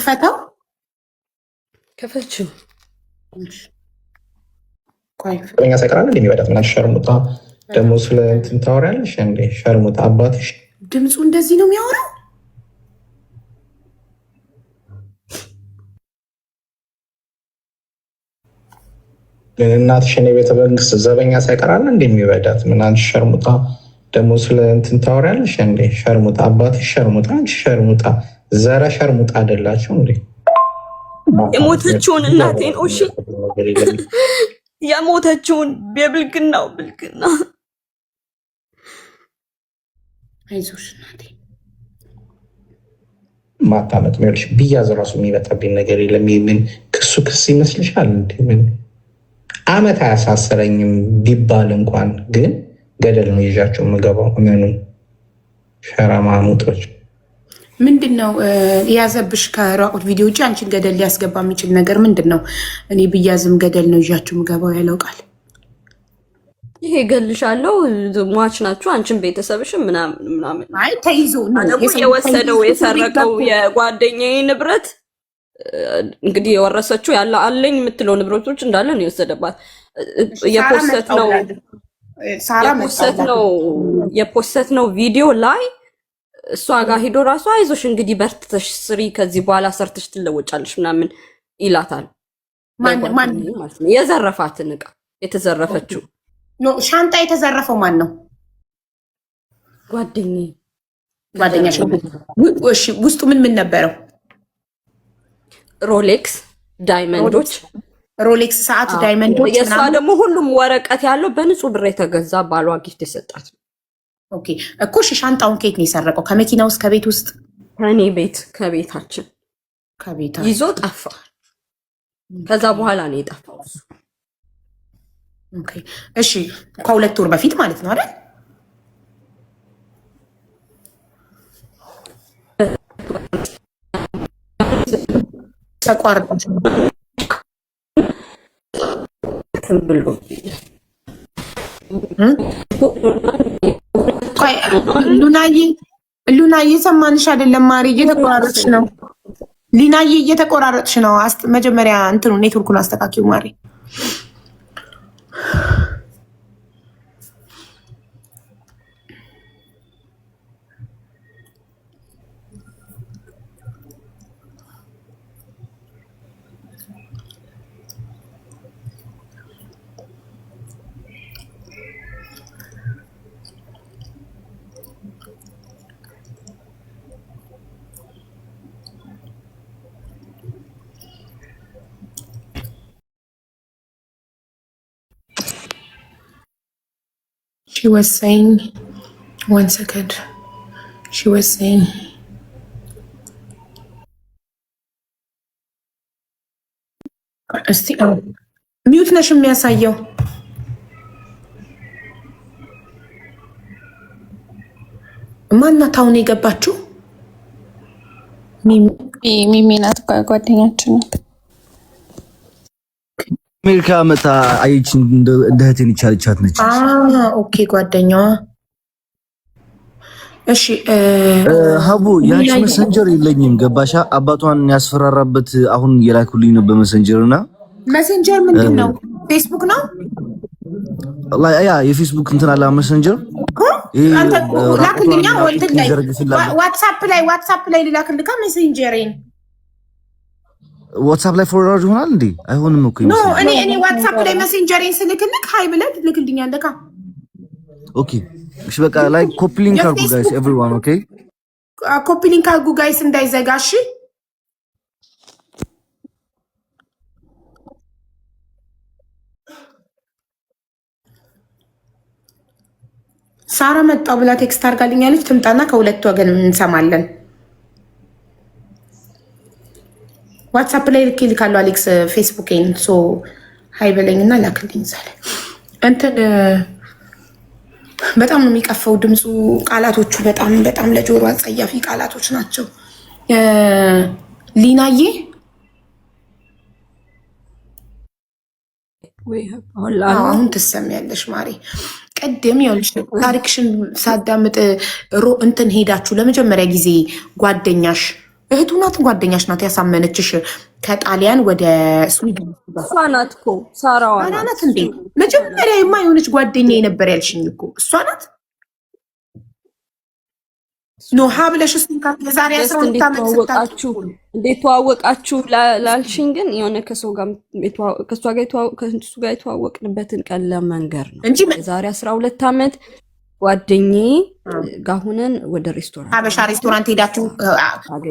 ልክፈተው? ከፈችው። ፍቅረኛ ሳይቀር አንድ የሚበዳት ምናምን ሸርሙጣ ደግሞ ስለ እንትን ታወሪያለሽ እንዴ? ሸርሙጣ አባትሽ ድምፁ እንደዚህ ነው የሚያወራው? ግን እናትሽ እኔ ቤተ መንግስት ዘበኛ ሳይቀር አንድ የሚበዳት ምናምን ሸርሙጣ ደግሞ ስለ እንትን ታወሪያለሽ እንዴ? ሸርሙጣ አባትሽ ሸርሙጣ፣ አንቺ ሸርሙጣ፣ ዘረ ሸርሙጣ አይደላችሁ እንዴ? የሞተችውን እናቴን እሺ፣ የሞተችውን የብልግናው ብልግና። አይዞሽ እናቴ ማታመጥ ሚልሽ ቢያዝ ራሱ የሚመጣብኝ ነገር የለም። ምን ክሱ ክስ ይመስልሻል እንዴ? ምን አመት አያሳስረኝም ቢባል እንኳን ግን ገደል ነው ይዣቸው የምገባው። ምኑ ሸራማሙጦች ምንድን ነው የያዘብሽ? ከራቁት ቪዲዮ ውጭ አንቺን ገደል ሊያስገባ የሚችል ነገር ምንድን ነው? እኔ ብያዝም ገደል ነው ይዣችሁ ምገባው ያለው ቃል ይሄ ገልሻለሁ፣ ሟች ናችሁ አንቺን ቤተሰብሽም ምናምን። አይ ተይዞ ነው የወሰደው የሰረቀው የጓደኛዬ ንብረት እንግዲህ የወረሰችው ያለ አለኝ የምትለው ንብረቶች እንዳለ ነው የወሰደባት። የፖስት ነው ቪዲዮ ላይ እሷ ጋር ሂዶ ራሱ አይዞሽ እንግዲህ በርትተሽ ስሪ ከዚህ በኋላ ሰርተሽ ትለወጫለሽ ምናምን ይላታል። ማን የዘረፋትን ዕቃ የተዘረፈችው ሻንጣ የተዘረፈው ማን ነው? ጓደኛሽ። እሺ ውስጡ ምን ነበረው? ሮሌክስ፣ ዳይመንዶች፣ ሮሌክስ ሰዓት፣ ዳይመንዶች። የእሷ ደግሞ ሁሉም ወረቀት ያለው በንጹህ ብር የተገዛ ባሏ ጊፍት የሰጣት። ኦኬ እኮ ሻንጣውን ከየት ነው የሰረቀው? ከመኪና ውስጥ ከቤት ውስጥ? ከኔ ቤት ከቤታችን ይዞ ጠፋ። ከዛ በኋላ ነው የጠፋው እሱ። ኦኬ እሺ ከ2 ወር በፊት ማለት ነው አይደል? ተቋርጦ ሉናዬ እየሰማንሽ አይደለም? ማሪ እየተቆራረጥሽ ነው። ሊናዬ እየተቆራረጥሽ ነው። መጀመሪያ እንትኑ ኔትወርኩን አስተካክዩ ማሪ። She was saying, 1 second. She was saying, እስቲ ሚውት ነሽ የሚያሳየው ማናት? አሁን የገባችው ሚሚ ናት፣ ጓደኛችን ናት። አሜሪካ መጣ አይች እንደ እህቴን ይቻልቻት ነች። ኦኬ ጓደኛዋ። እሺ ሀቡ ያቺ መሰንጀር የለኝም ገባሻ? አባቷን ያስፈራራበት አሁን የላኩልኝ ነው በመሰንጀር እና መሰንጀር ምንድን ነው? ፌስቡክ ነው ያ የፌስቡክ እንትን አለ መሰንጀር። አንተ ላክልኛ ወንት ላይ ዋትስአፕ ላይ ልላክልካ መሰንጀሬን ዋትስአፕ ላይ ፎርዋርድ ይሆናል እንዴ? አይሆንም እኮ ኖ እኔ ዋትስአፕ ላይ መሰንጀሬን ስልክልክ ሃይ ብለህ ልክልኛለህ። ኦኬ እሺ በቃ ላይ ኮፒ ሊንክ አድርጉ ጋይስ ኤቭሪዋን። ኦኬ ኮፒ ሊንክ አድርጉ ጋይስ እንዳይዘጋሽ። ሳራ መጣው ብላ ቴክስት አድርጋልኛለች። ትምጣና ከሁለት ወገን እንሰማለን። ዋትስአፕ ላይ ልካለሁ አሌክስ ፌስቡኬን ሶ ሀይ በለኝና ላክልኝ። ዛለ እንትን በጣም ነው የሚቀፈው ድምፁ፣ ቃላቶቹ በጣም በጣም ለጆሮ አጸያፊ ቃላቶች ናቸው። ሊናዬ አሁን ትሰሚያለሽ ማሪ። ቅድም ይኸውልሽ ታሪክሽን ሳዳምጥ እንትን ሄዳችሁ ለመጀመሪያ ጊዜ ጓደኛሽ እህቱ ናት ጓደኛሽ ናት ያሳመነችሽ ከጣሊያን ወደ ስዊድን? እሷ ናት እኮ ሳራዋ ናት እንዴ? መጀመሪያ የማይሆነች ጓደኛዬ ነበር ያልሽኝ እኮ እሷ ናት። ኖ ሀብለሽ የዛሬ 12 ዓመት ተዋወቃችሁ። እንዴት ተዋወቃችሁ ላልሽኝ ግን የሆነ ከሰው ጋር ከእሱ ጋር የተዋወቅንበትን ቀን ለመንገር ነው እንጂ የዛሬ 12 ዓመት ጓደኛዬ ጋር ሆነን ወደ ሬስቶራንት ሀበሻ ሬስቶራንት ሄዳችሁ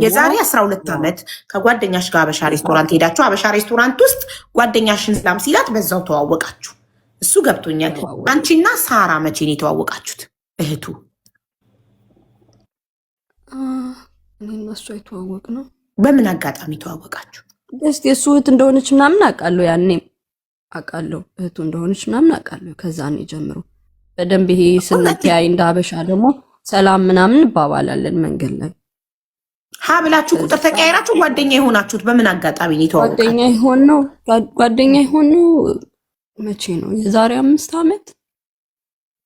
የዛሬ 12 ዓመት ከጓደኛሽ ጋር ሀበሻ ሬስቶራንት ሄዳችሁ ሀበሻ ሬስቶራንት ውስጥ ጓደኛሽን ሰላም ሲላት በዛው ተዋወቃችሁ። እሱ ገብቶኛል። አንቺና ሳራ መቼ ነው የተዋወቃችሁት? እህቱ እኔና እሷ የተዋወቅ ነው። በምን አጋጣሚ ተዋወቃችሁ? ደስ የእሱ እህት እንደሆነች ምናምን አውቃለሁ። ያኔም አውቃለሁ እህቱ እንደሆነች ምናምን አውቃለሁ። ከዛ ነው ጀምሮ በደንብ ይሄ ስንተያይ እንደ ሀበሻ ደግሞ ሰላም ምናምን እንባባላለን መንገድ ላይ። ብላችሁ ቁጥር ተቀያይራችሁ ጓደኛ የሆናችሁት በምን አጋጣሚ ነው የተዋወቃችሁት? ጓደኛ የሆነው መቼ ነው? የዛሬ 5 ዓመት።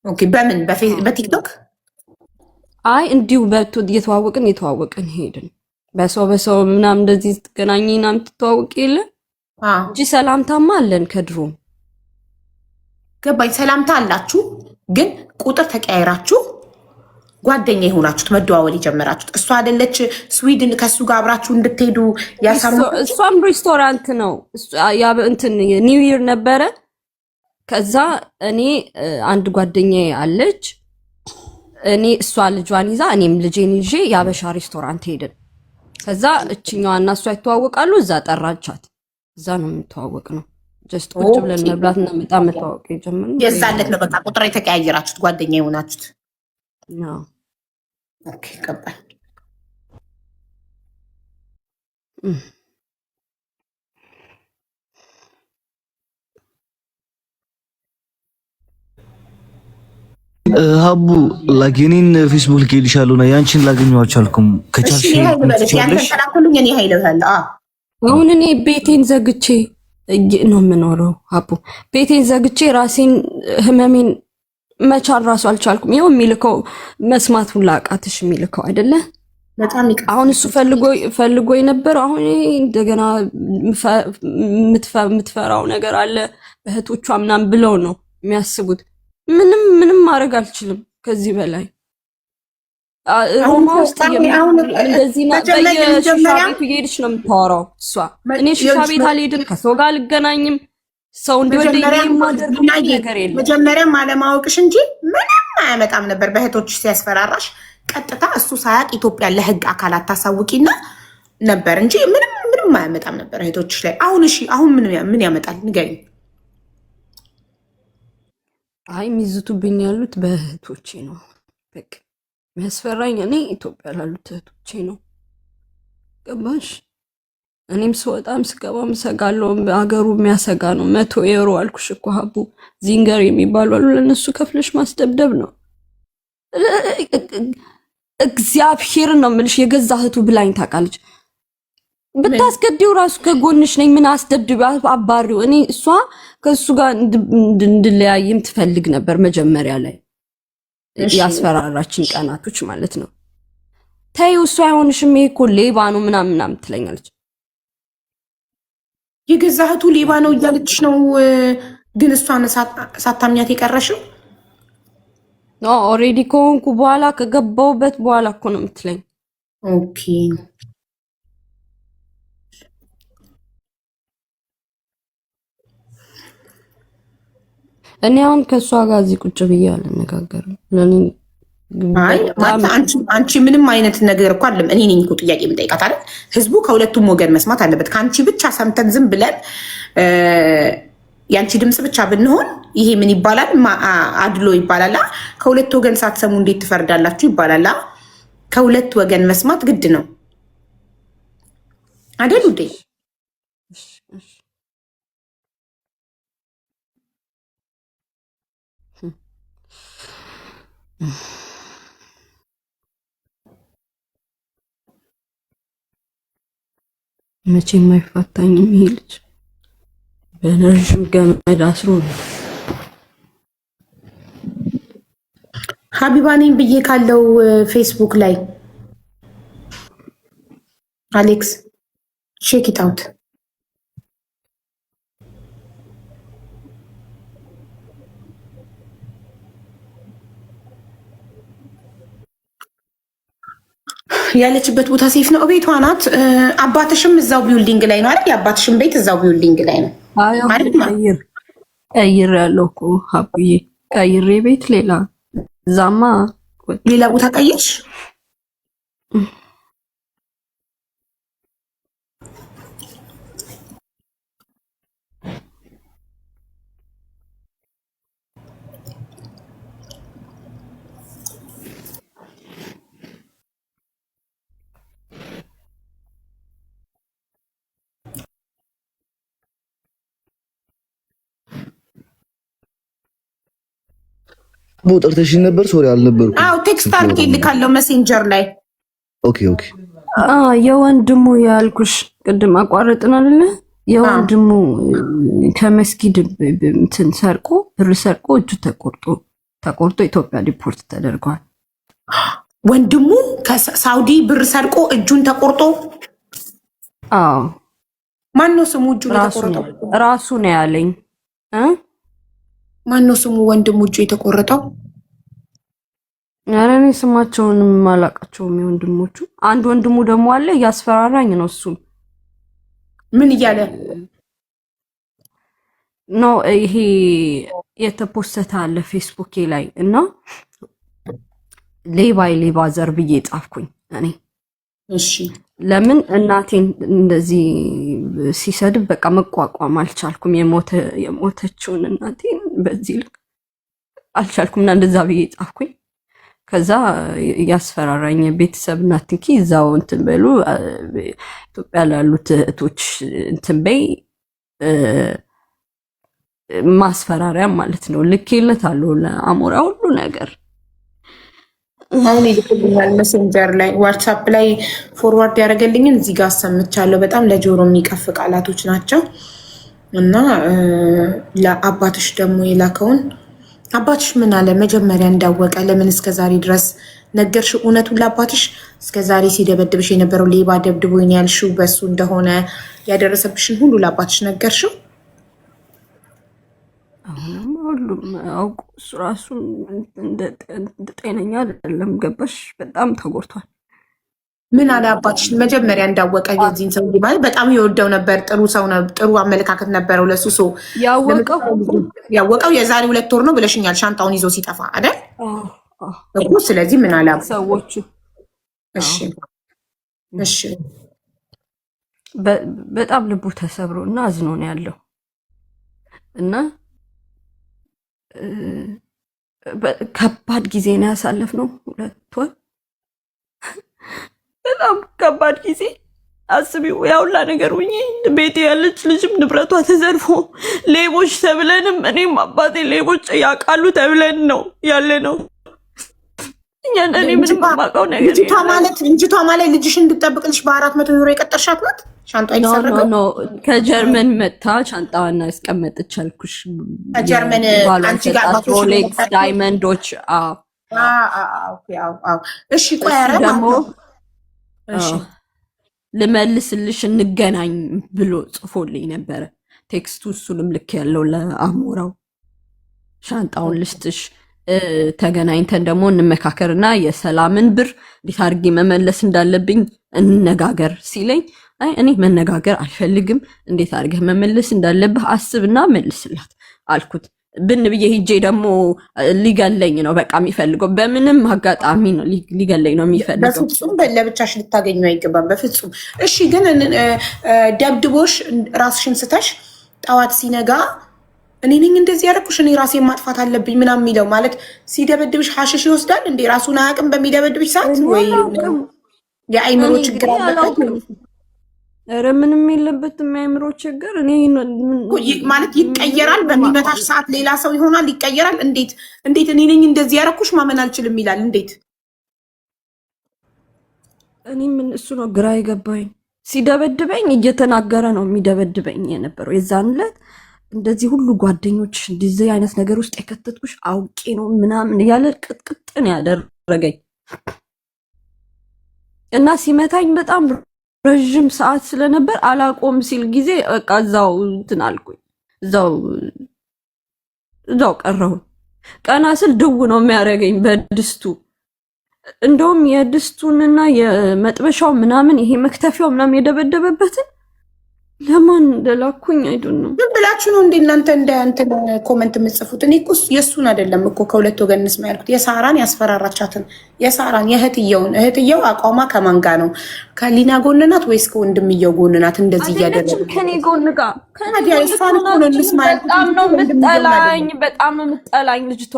ኦኬ። በምን በቲክቶክ? አይ እንዲሁ እየተዋወቅን ሄድን። በሰው ምናምን እንደዚህ ትገናኝና የምትተዋወቅ የለ እንጂ ሰላምታማ አለን ከድሮም። ገባኝ። ሰላምታ አላችሁ ግን ቁጥር ተቀያይራችሁ ጓደኛ የሆናችሁት መደዋወል የጀመራችሁት እሷ አይደለች ስዊድን ከሱ ጋር አብራችሁ እንድትሄዱ ያሳመነች? እሷም ሬስቶራንት ነው እንትን ኒው ይር ነበረ። ከዛ እኔ አንድ ጓደኛዬ አለች። እኔ እሷ ልጇን ይዛ እኔም ልጄን ይዤ የሀበሻ ሬስቶራንት ሄድን። ከዛ እችኛዋና እሷ ይተዋወቃሉ። እዛ ጠራቻት። እዛ ነው የምንተዋወቅ ነው። ጀስት ቁጭ ብለን መብላትና በጣም መተዋወቅ የጀመርነው የዛለት ነው። በቃ ቁጥር የተቀያየራችሁት ጓደኛ የሆናችሁት? ነው። ኦኬ ገባኝ። ሀቡ ላኪኒን ፌስቡክ ልኬልሻለሁ እና ያንቺን ላገኘው አልቻልኩም። ከቻልሽ አሁን እኔ ቤቴን ዘግቼ ነው የምኖረው። ሀቡ ቤቴን ዘግቼ ራሴን ህመሜን መቻል ራሱ አልቻልኩም። ይኸው የሚልከው መስማት ሁላ አቃትሽ የሚልከው አይደለ? አሁን እሱ ፈልጎ የነበረ አሁን እንደገና የምትፈራው ነገር አለ በእህቶቿ ምናምን ብለው ነው የሚያስቡት። ምንም ማድረግ አልችልም ከዚህ በላይ። ሮማ ውስጥ እንደዚህ በየሺሻ ቤቱ እየሄድሽ ነው የምታወራው እሷ። እኔ ሺሻ ቤት አልሄድም፣ ከሰው ጋር አልገናኝም። ሰው እንዲወደኝ የማደርግ ነገር የለም። መጀመሪያም አለማወቅሽ እንጂ ምንም አያመጣም ነበር። በእህቶችሽ ሲያስፈራራሽ ቀጥታ እሱ ሳያቅ ኢትዮጵያ ለህግ አካላት ታሳውቂና ነበር እንጂ ምንም አያመጣም ነበር እህቶችሽ ላይ። አሁን እሺ፣ አሁን ምን ያመጣል ንገሪኝ። አይ የሚዝቱብኝ ያሉት በእህቶቼ ነው። በቃ የሚያስፈራኝ እኔ ኢትዮጵያ ላሉት እህቶቼ ነው። ገባሽ? እኔም ስወጣም ስገባም ሰጋለሁ። ሀገሩ የሚያሰጋ ነው። 100 ዩሮ አልኩሽ እኮ ሀቡ፣ ዚንገር የሚባሉ አሉ። ለነሱ ከፍለሽ ማስደብደብ ነው። እግዚአብሔርን ነው የምልሽ። የገዛ እህቱ ብላኝ ታውቃለች። ብታስገድው ራሱ ከጎንሽ ነኝ። ምን አስደብድብ አባሪው። እኔ እሷ ከሱ ጋር እንድለያይም ትፈልግ ነበር መጀመሪያ ላይ ያስፈራራችን ቀናቶች ማለት ነው። ተይው እሱ አይሆንሽም፣ ይሄ እኮ ሌባ ነው ምናምን ትለኛለች። የገዛ እህቱ ሌባ ነው እያለችሽ ነው። ግን እሷን ሳታምኛት የቀረሽው? ኦልሬዲ ከሆንኩ በኋላ ከገባውበት በኋላ እኮ ነው የምትለኝ። ኦኬ እኔ አሁን ከእሷ ጋር እዚህ ቁጭ ብዬ አልነጋገርም። አንቺ ምንም አይነት ነገር እኮ አለም። እኔ ነኝ እኮ ጥያቄ የምጠይቃት አይደል? ህዝቡ ከሁለቱም ወገን መስማት አለበት። ከአንቺ ብቻ ሰምተን ዝም ብለን የአንቺ ድምፅ ብቻ ብንሆን ይሄ ምን ይባላል? አድሎ ይባላላ። ከሁለት ወገን ሳትሰሙ እንዴት ትፈርዳላችሁ ይባላላ። ከሁለት ወገን መስማት ግድ ነው አይደል ውዴ? መቼም አይፋታኝም ይሄ ልጅ በረዥም ገመድ አስሮ ነው። ሀቢባ ነኝ ብዬ ካለው ፌስቡክ ላይ አሌክስ ቼክ ኢት አውት። ያለችበት ቦታ ሴፍ ነው። ቤቷ ናት። አባትሽም እዛው ቢውልዲንግ ላይ ነው አይደል? የአባትሽም ቤት እዛው ቢውልዲንግ ላይ ነው ማለት ነው። ቀይር ያለው እኮ ሀቡዬ፣ ቀይሬ ቤት ሌላ ዛማ ሌላ ቦታ ቀይርሽ። ጠርተሽኝ ነበር? ሶሪ አልነበርኩም። አዎ ቴክስት አድርጌልካለሁ ሜሴንጀር ላይ። ኦኬ ኦኬ። የወንድሙ ያልኩሽ ቅድም አቋረጥን አይደለ? የወንድሙ ከመስጊድ እንትን ሰርቆ ብር ሰርቆ እጁ ተቆርጦ ኢትዮጵያ ዲፖርት ተደርጓል። ወንድሙ ከሳውዲ ብር ሰርቆ እጁን ተቆርጦ? አዎ። ማነው ስሙ? እጁ የተቆረጠው ራሱ ነው ያለኝ። ማነው ስሙ? ወንድሙ እጁ የተቆረጠው? ኧረ እኔ ስማቸውንም አላውቃቸውም የወንድሞቹ። አንድ ወንድሙ ደግሞ አለ እያስፈራራኝ ነው። እሱም ምን እያለ ነው? ይሄ የተፖሰተ አለ ፌስቡኬ ላይ እና ሌባ ዘር ብዬ ጻፍኩኝ እኔ። እሺ ለምን እናቴን እንደዚህ ሲሰድብ በቃ መቋቋም አልቻልኩም። የሞተችውን እናቴን በዚህ ልክ አልቻልኩም እና እንደዛ ብዬ ጻፍኩኝ። ከዛ ያስፈራራኝ ቤተሰብ እናትንኪ እዛው እንትን በሉ ኢትዮጵያ ላሉት እህቶች እንትን በይ ማስፈራሪያ ማለት ነው። ልኬለታለሁ ለአሞራ ሁሉ ነገር። አሁን ይልክልኛል ሜሴንጀር ላይ፣ ዋትስአፕ ላይ ፎርዋርድ ያደረገልኝን እዚህ ጋር አሰምቻለሁ። በጣም ለጆሮ የሚቀፍ ቃላቶች ናቸው እና ለአባትሽ ደግሞ የላከውን አባትሽ ምን አለ መጀመሪያ እንዳወቀ ለምን እስከዛሬ ድረስ ነገርሽ? እውነቱን ለአባትሽ እስከዛሬ ሲደበድብሽ የነበረው ሌባ ደብድቦኝ ያልሽው በሱ እንደሆነ ያደረሰብሽን ሁሉ ለአባትሽ ነገርሽው? ሁሉም አውቁ። እሱ ራሱን እንደ ጤነኛ አይደለም። ገባሽ? በጣም ተጎድቷል። ምን አለ አባትሽ መጀመሪያ እንዳወቀ? የዚህን ሰው ማለት በጣም የወደው ነበር። ጥሩ ሰው ነው። ጥሩ አመለካከት ነበረው ለሱ። ሰው ያወቀው የዛሬ 2 ወር ነው ብለሽኛል። ሻንጣውን ይዞ ሲጠፋ አይደል እኮ። ስለዚህ ምን አለ ሰዎቹ? እሺ በጣም ልቡ ተሰብሮ እና አዝኖ ነው ያለው እና ከባድ ጊዜ ነው ያሳለፍነው 2 ወር። በጣም ከባድ ጊዜ አስቢው። ያውላ ነገር ሁኜ ቤቴ ያለች ልጅም ንብረቷ ተዘርፎ ሌቦች ተብለንም እኔም አባቴ ሌቦች ያውቃሉ ተብለን ነው ያለ ነው። እኔ ምንም የማውቀው ነገር ልጅቷ ማለት ልጅሽ እንድጠብቅልሽ በ400 ዩሮ የቀጠርሻት ናት። ሻንጣ ይሰረቀው ነው ከጀርመን መታ ሻንጣዋን ያስቀመጠች አልኩሽ። ከጀርመን አንቺ ጋር ሮሌክስ ዳይመንዶች። እሺ ቆይ ደግሞ ልመልስልሽ እንገናኝ ብሎ ጽፎልኝ ነበረ ቴክስቱ። እሱንም ልክ ያለው ለአሞራው ሻንጣውን ልስጥሽ ተገናኝተን ደግሞ እንመካከርና የሰላምን ብር እንዴት አድርጌ መመለስ እንዳለብኝ እንነጋገር ሲለኝ፣ አይ እኔ መነጋገር አልፈልግም፣ እንዴት አድርገህ መመለስ እንዳለብህ አስብና መልስላት አልኩት። ብን ብዬ ሂጄ ደግሞ ሊገለኝ ነው በቃ የሚፈልገው። በምንም አጋጣሚ ነው ሊገለኝ ነው የሚፈልገው። በፍጹም ለብቻሽ ልታገኙ አይገባም በፍጹም። እሺ ግን ደብድቦሽ ራስሽን ስተሽ ጠዋት ሲነጋ እኔ ነኝ እንደዚህ ያደረኩሽ እኔ ራሴን ማጥፋት አለብኝ ምናምን የሚለው ማለት ሲደበድብሽ ሀሽሽ ይወስዳል እንዴ? ራሱን አያውቅም በሚደበድብሽ ሰዓት? ወይ የአይምሮ ችግር አለበት? ኧረ ምንም የለበትም የአይምሮ ችግር። እኔ ማለት ይቀየራል በሚመታሽ ሰዓት ሌላ ሰው ይሆናል፣ ይቀየራል። እንዴት እኔ ነኝ እንደዚህ ያደረኩሽ ማመን አልችልም ይላል። እንዴት? እኔ ምን እሱ ነው ግራ የገባኝ። ሲደበድበኝ እየተናገረ ነው የሚደበድበኝ የነበረው። የዛን ዕለት እንደዚህ ሁሉ ጓደኞች እንደዚህ አይነት ነገር ውስጥ የከተትኩሽ አውቄ ነው ምናምን እያለ ቅጥቅጥን ያደረገኝ እና ሲመታኝ በጣም ረጅም ሰዓት ስለነበር አላቆም ሲል ጊዜ በቃ እዛው እንትን አልኩኝ። እዛው ቀረሁ። ቀና ስል ድው ነው የሚያደርገኝ በድስቱ። እንደውም የድስቱንና የመጥበሻው ምናምን ይሄ መክተፊያው ምናምን የደበደበበትን ለማን እንደላኩኝ አይዶን ነው። ምን ብላችሁ ነው እንደ እናንተ እንደ እንትን ኮሜንት የምጽፉት? እኔ እኮ የሱን አይደለም እኮ ከሁለት ወገን እንስማ ያልኩት የሳራን ያስፈራራቻትን የሳራን እህትየው አቋማ ከማን ጋር ነው? ከሊና ጎን ናት ወይስ ከወንድምየው ጎን ናት? እንደዚህ እያደረገ ከኔ ጎን ጋር እሷን እኮ ነው እንስማ ያልኩት። በጣም ነው የምጠላኝ ልጅቷ።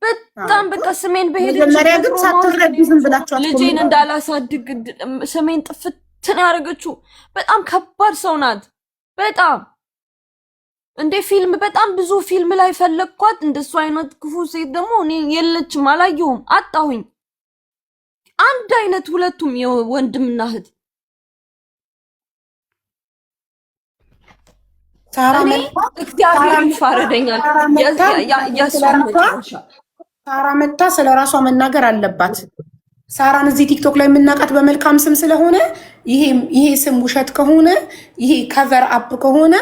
በጣም በቃ ስሜን በሄደ መጀመሪያ ግን ሳትረዱ ዝም ብላችኋል። ልጄን እንዳላሳድግ ስሜን ጥፍት ያደረገችው በጣም ከባድ ሰው ናት። በጣም እንደ ፊልም በጣም ብዙ ፊልም ላይ ፈለግኳት። እንደሱ አይነት ክፉ ሴት ደግሞ እኔ የለችም፣ አላየሁም፣ አጣሁኝ። አንድ አይነት ሁለቱም የወንድምና እህት። እግዚአብሔር ይፋረደኛል። ሳራ መታ ስለ ራሷ መናገር አለባት። ሳራን እዚህ ቲክቶክ ላይ የምናውቃት በመልካም ስም ስለሆነ ይሄ ስም ውሸት ከሆነ ይሄ ከቨር አፕ ከሆነ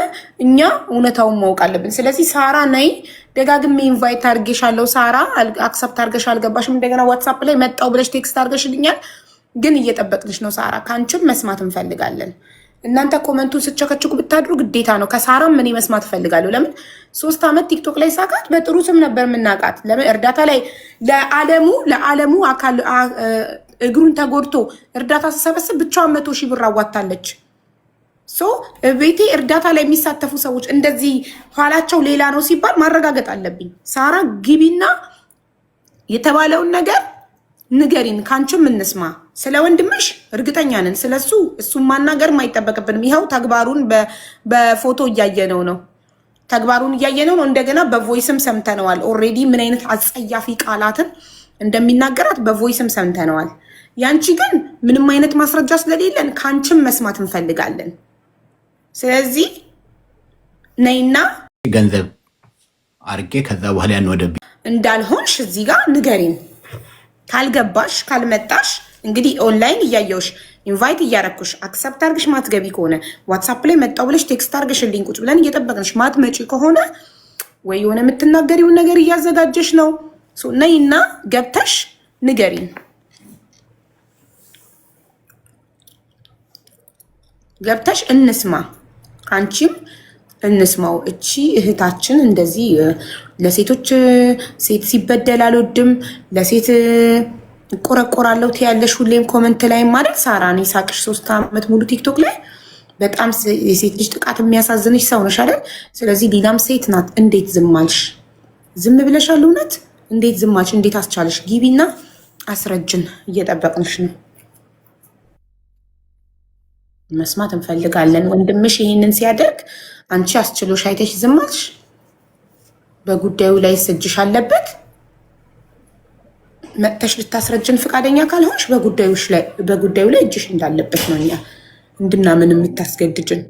እኛ እውነታውን ማወቅ አለብን። ስለዚህ ሳራ ነይ፣ ደጋግሜ ኢንቫይት አድርጌሻለሁ። ሳራ አክሰፕት አድርገሽ አልገባሽም። እንደገና ዋትሳፕ ላይ መጣው ብለሽ ቴክስት አድርገሽልኛል፣ ግን እየጠበቅንሽ ነው ሳራ። ከአንቺም መስማት እንፈልጋለን። እናንተ ኮመንቱን ስቸከችኩ ብታድሩ ግዴታ ነው። ከሳራም እኔ መስማት እፈልጋለሁ። ለምን 3 ዓመት ቲክቶክ ላይ ሳቃት በጥሩ ስም ነበር የምናውቃት። ለምን እርዳታ ላይ ለዓለሙ አካል እግሩን ተጎድቶ እርዳታ ስሰበስብ ብቻዋን 100,000 ብር አዋታለች። ቤቴ እርዳታ ላይ የሚሳተፉ ሰዎች እንደዚህ ኋላቸው ሌላ ነው ሲባል ማረጋገጥ አለብኝ። ሳራ ግቢና የተባለውን ነገር ንገሪን፣ ካንቺም እንስማ። ስለ ወንድምሽ እርግጠኛ ነን። ስለሱ እሱን ማናገር አይጠበቅብንም። ይኸው ተግባሩን በፎቶ እያየነው ነው። እንደገና በቮይስም ሰምተነዋል። ኦልሬዲ ምን አይነት አጸያፊ ቃላትን እንደሚናገራት በቮይስም ሰምተነዋል። ያንቺ ግን ምንም አይነት ማስረጃ ስለሌለን ካንቺም መስማት እንፈልጋለን። ስለዚህ ነይና ገንዘብ አርጌ ከዛ በኋላ ያን ወደ እንዳልሆንሽ እዚህ ጋር ንገሪን። ካልገባሽ ካልመጣሽ እንግዲህ ኦንላይን እያየውሽ ኢንቫይት እያረኩሽ አክሰፕት አርግሽ ማትገቢ ከሆነ ዋትሳፕ ላይ መጣው ብለሽ ቴክስት አርግሽልኝ ቁጭ ብለን እየጠበቅንሽ ማትመጪ ከሆነ ወይ የሆነ የምትናገሪውን ነገር እያዘጋጀሽ ነው። ነይና ገብተሽ ንገሪን። ገብተሽ እንስማ፣ አንቺም እንስማው። እቺ እህታችን እንደዚህ ለሴቶች ሴት ሲበደል አልወድም ለሴት እቆረቆራለሁ ትያለሽ ሁሌም ኮመንት ላይ ማለት ሳራ እኔ ሳቅሽ 3 ዓመት ሙሉ ቲክቶክ ላይ በጣም የሴት ልጅ ጥቃት የሚያሳዝንሽ ሰው ነሽ አይደል? ስለዚህ ሌላም ሴት ናት። እንዴት ዝም አልሽ? ዝም ብለሻል? እውነት እንዴት ዝም አልሽ? እንዴት አስቻለሽ? ግቢና አስረጅን፣ እየጠበቅንሽ ነው። መስማት እንፈልጋለን። ወንድምሽ ይህንን ሲያደርግ አንቺ አስችሎሽ አይተሽ ዝም አልሽ? በጉዳዩ ላይ እጅሽ አለበት። መጥተሽ ልታስረጅን ፈቃደኛ ካልሆንሽ በጉዳዩ ላይ እጅሽ እንዳለበት ነው እኛ እንድናምን የምታስገድጅን።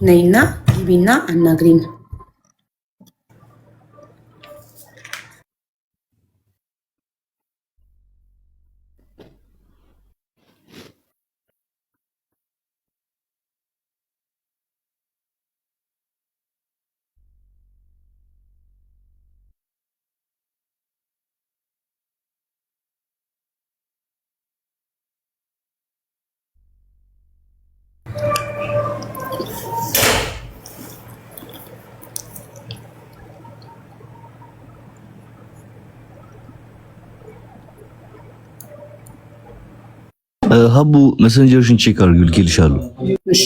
ነይና ግቢና አናግሪን። ሀቡ መሰንጀርሽን ቼክ አድርጊ፣ ልኬልሻለሁ። እሺ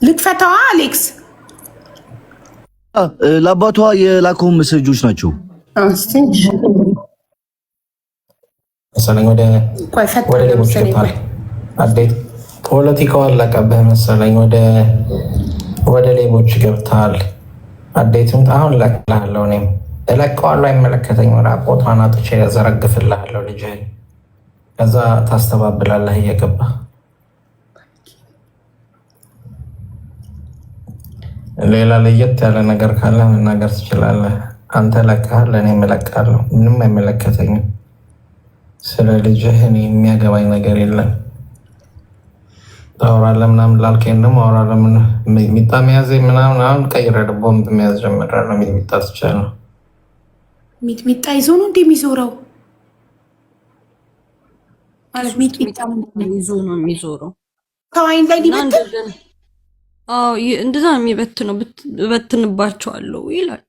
ልትፈታዋ አሌክስ ለአባቷ የላከው መሰጆች ናቸው። ወደ ሌቦች አፕዴት ፖለቲካው አለቀብህ መሰለኝ። ወደ ሌቦች ገብተሃል። አዴትም አሁን እለቅልሃለሁ። እኔም እለቀዋለሁ። አይመለከተኝም። ራቆቷን አጥቼ ዘረግፍልሃለሁ ልጅህን። ከዛ ታስተባብላለህ እየገባህ። ሌላ ለየት ያለ ነገር ካለ መናገር ትችላለህ። አንተ ለቀሃል፣ እኔም እለቅሃለሁ። ምንም አይመለከተኝም። ስለ ልጅህ እኔ የሚያገባኝ ነገር የለም። ታወራለህ ምናምን ላልከኝ ደግሞ አወራለሁ። ሚጣ መያዝ ምናምን አሁን ቀይሬ ቦምብ መያዝ ጀምሬያለሁ። ሚጣ ትቻለህ። ሚጥሚጣ ይዞ ነው እንደሚዞረው ማለት ሚጥሚጣ ይዞ ነው የሚዞረው። ከዋይን ላይ ሊበትን እንደዛ ነው የሚበትነው። እበትንባቸዋለሁ ይላል።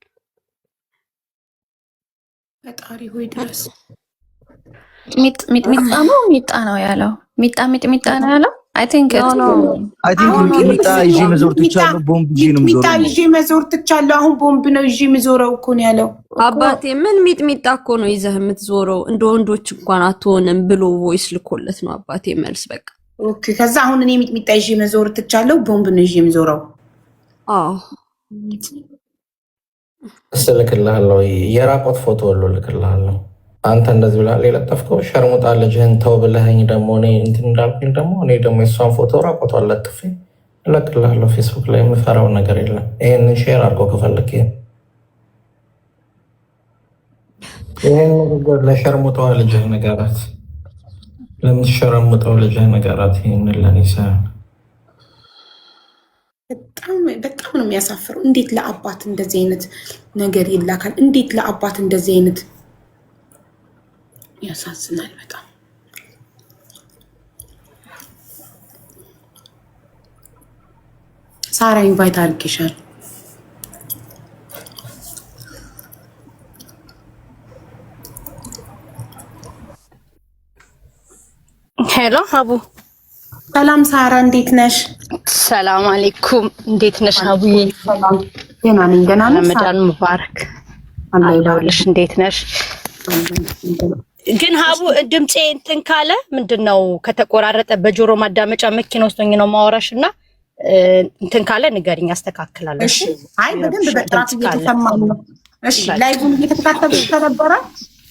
ፈጣሪ ሆይ ድረስ። ሚጥሚጣ ነው ሚጣ ነው ያለው። ሚጥሚጣ ነው ያለው። አይ ቲንክ ሚጥሚጣ ይዤ መዞር ትቻለሁ። ቦምብ ይዤ ነው ሚጥሚጣ ይዤ መዞር ትቻለሁ። አሁን ቦምብ ነው ይዤ የምዞረው እኮ ነው ያለው። አባቴ ምን ሚጥሚጣ እኮ ነው ይዘህ የምትዞረው፣ እንደ ወንዶች እንኳን አትሆንም ብሎ ቮይስ ልኮለት ነው አባቴ መልስ። በቃ ኦኬ። ከዛ አሁን እኔ ሚጥሚጣ ይዤ መዞር ትቻለሁ። ቦምብ ነው ይዤ የምዞረው። አዎ እልክልሃለሁ። የራቆት ፎቶ ሁሉ እልክልሃለሁ። አንተ እንደዚህ ብለሃል የለጠፍከው ሸርሙጣ ልጅህን ተው ብለኸኝ ደግሞ እኔ እንትን እንዳልኩኝ ደግሞ እኔ ደግሞ የሷን ፎቶ ራቆቷን ለጥፌ እለቅልሃለሁ ፌስቡክ ላይ። የምፈራው ነገር የለም። ይህንን ሼር አድርጎ ከፈለክ ይህን ንግግር ለሸርሙጣዋ ልጅህ ነገራት፣ ለምትሸረሙጠው ልጅህ ነገራት። ይህንን ለኔ ሳይሆን በጣም ነው የሚያሳፍረው። እንዴት ለአባት እንደዚህ አይነት ነገር ይላካል? እንዴት ለአባት እንደዚህ አይነት ያሳዝናል በጣም። ሳራ ኢንቫይት አድርጌሻል። ሄሎ አቡ። ሰላም ሳራ፣ እንዴት ነሽ? ሰላም አለይኩም። እንዴት ነሽ አቡዬ? ደህና ነኝ። ደህና ነሽ? ረመዳን ሙባረክ። አለሁልሽ። እንዴት ነሽ? ግን ሀቡ ድምፄ እንትን ካለ ምንድነው ከተቆራረጠ በጆሮ ማዳመጫ መኪና ውስጥ ሆኜ ነው ማወራሽ እና እንትን ካለ ንገሪኝ፣ አስተካክላለሁ። እሺ። አይ በደንብ በጥራት እየተሰማኝ ነው። እሺ። ላይቭን እየተከታተልሽ ተነበረ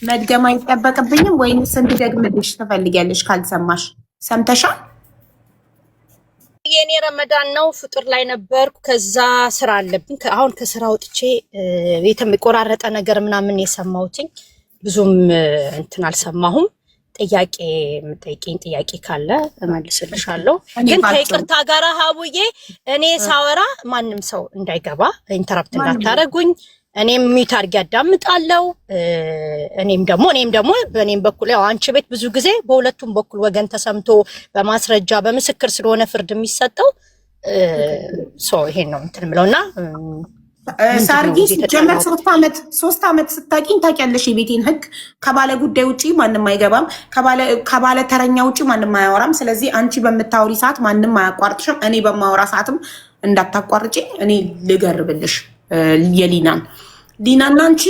መድገም አይጠበቅብኝም ወይንስ እንድደግምልሽ ትፈልጊያለሽ? ካልሰማሽ ሰምተሻል? የኔ ረመዳን ነው፣ ፍጡር ላይ ነበርኩ። ከዛ ስራ አለብኝ። አሁን ከስራ ወጥቼ የተቆራረጠ ነገር ምናምን የሰማሁትኝ ብዙም እንትን አልሰማሁም። ጥያቄ የምጠይቂኝ ጥያቄ ካለ እመልስልሻለሁ። ግን ከይቅርታ ጋር ሀቡዬ እኔ ሳወራ ማንም ሰው እንዳይገባ ኢንተራፕት እንዳታረጉኝ። እኔም ሚዩት አድርጌ አዳምጣለሁ። እኔም ደግሞ በእኔም በኩል ያው አንቺ ቤት ብዙ ጊዜ በሁለቱም በኩል ወገን ተሰምቶ በማስረጃ በምስክር ስለሆነ ፍርድ የሚሰጠው ይሄን ነው እንትን ብለውና ሳርጊ ጀመር 3 ዓመት ስታቂኝ ታውቂያለሽ። የቤቴን ህግ ከባለ ጉዳይ ውጪ ማንም አይገባም፣ ከባለ ተረኛ ውጪ ማንም አያወራም። ስለዚህ አንቺ በምታወሪ ሰዓት ማንም አያቋርጥሽም። እኔ በማወራ ሰዓትም እንዳታቋርጪ። እኔ ልገርብልሽ ሊናና አንቺ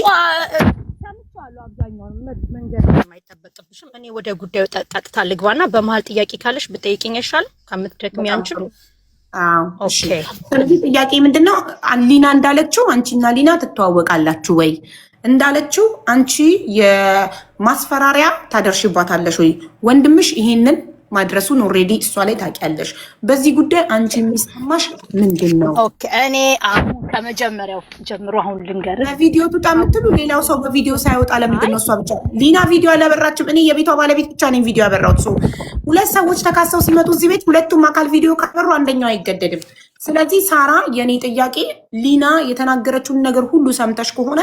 ሰምቻለሁ። አብዛኛውን መንገድ የማይጠበቅብሽም። እኔ ወደ ጉዳዩ ጠጥታ ልግባና በመሀል ጥያቄ ካለሽ ብጠይቅኝ ይሻል ከምትደክሚ አንቺ። ኦኬ። ስለዚህ ጥያቄ ምንድነው? ሊና እንዳለችው አንቺና ሊና ትተዋወቃላችሁ ወይ? እንዳለችው አንቺ የማስፈራሪያ ታደርሽባታለሽ ወይ? ወንድምሽ ይሄንን ማድረሱን ኦልሬዲ እሷ ላይ ታውቂያለሽ። በዚህ ጉዳይ አንቺ የሚሰማሽ ምንድን ነው? ኦኬ። እኔ አሁን ከመጀመሪያው ጀምሮ አሁን ልንገር። በቪዲዮ ትውጣ የምትሉ ሌላው ሰው በቪዲዮ ሳይወጣ ለምንድን ነው እሷ ብቻ? ሊና ቪዲዮ አላበራችም። እኔ የቤቷ ባለቤት ብቻ ነኝ ቪዲዮ ያበራሁት። ሰው ሁለት ሰዎች ተካሰው ሲመጡ እዚህ ቤት ሁለቱም አካል ቪዲዮ ካበሩ አንደኛው አይገደድም። ስለዚህ ሳራ፣ የኔ ጥያቄ ሊና የተናገረችውን ነገር ሁሉ ሰምተሽ ከሆነ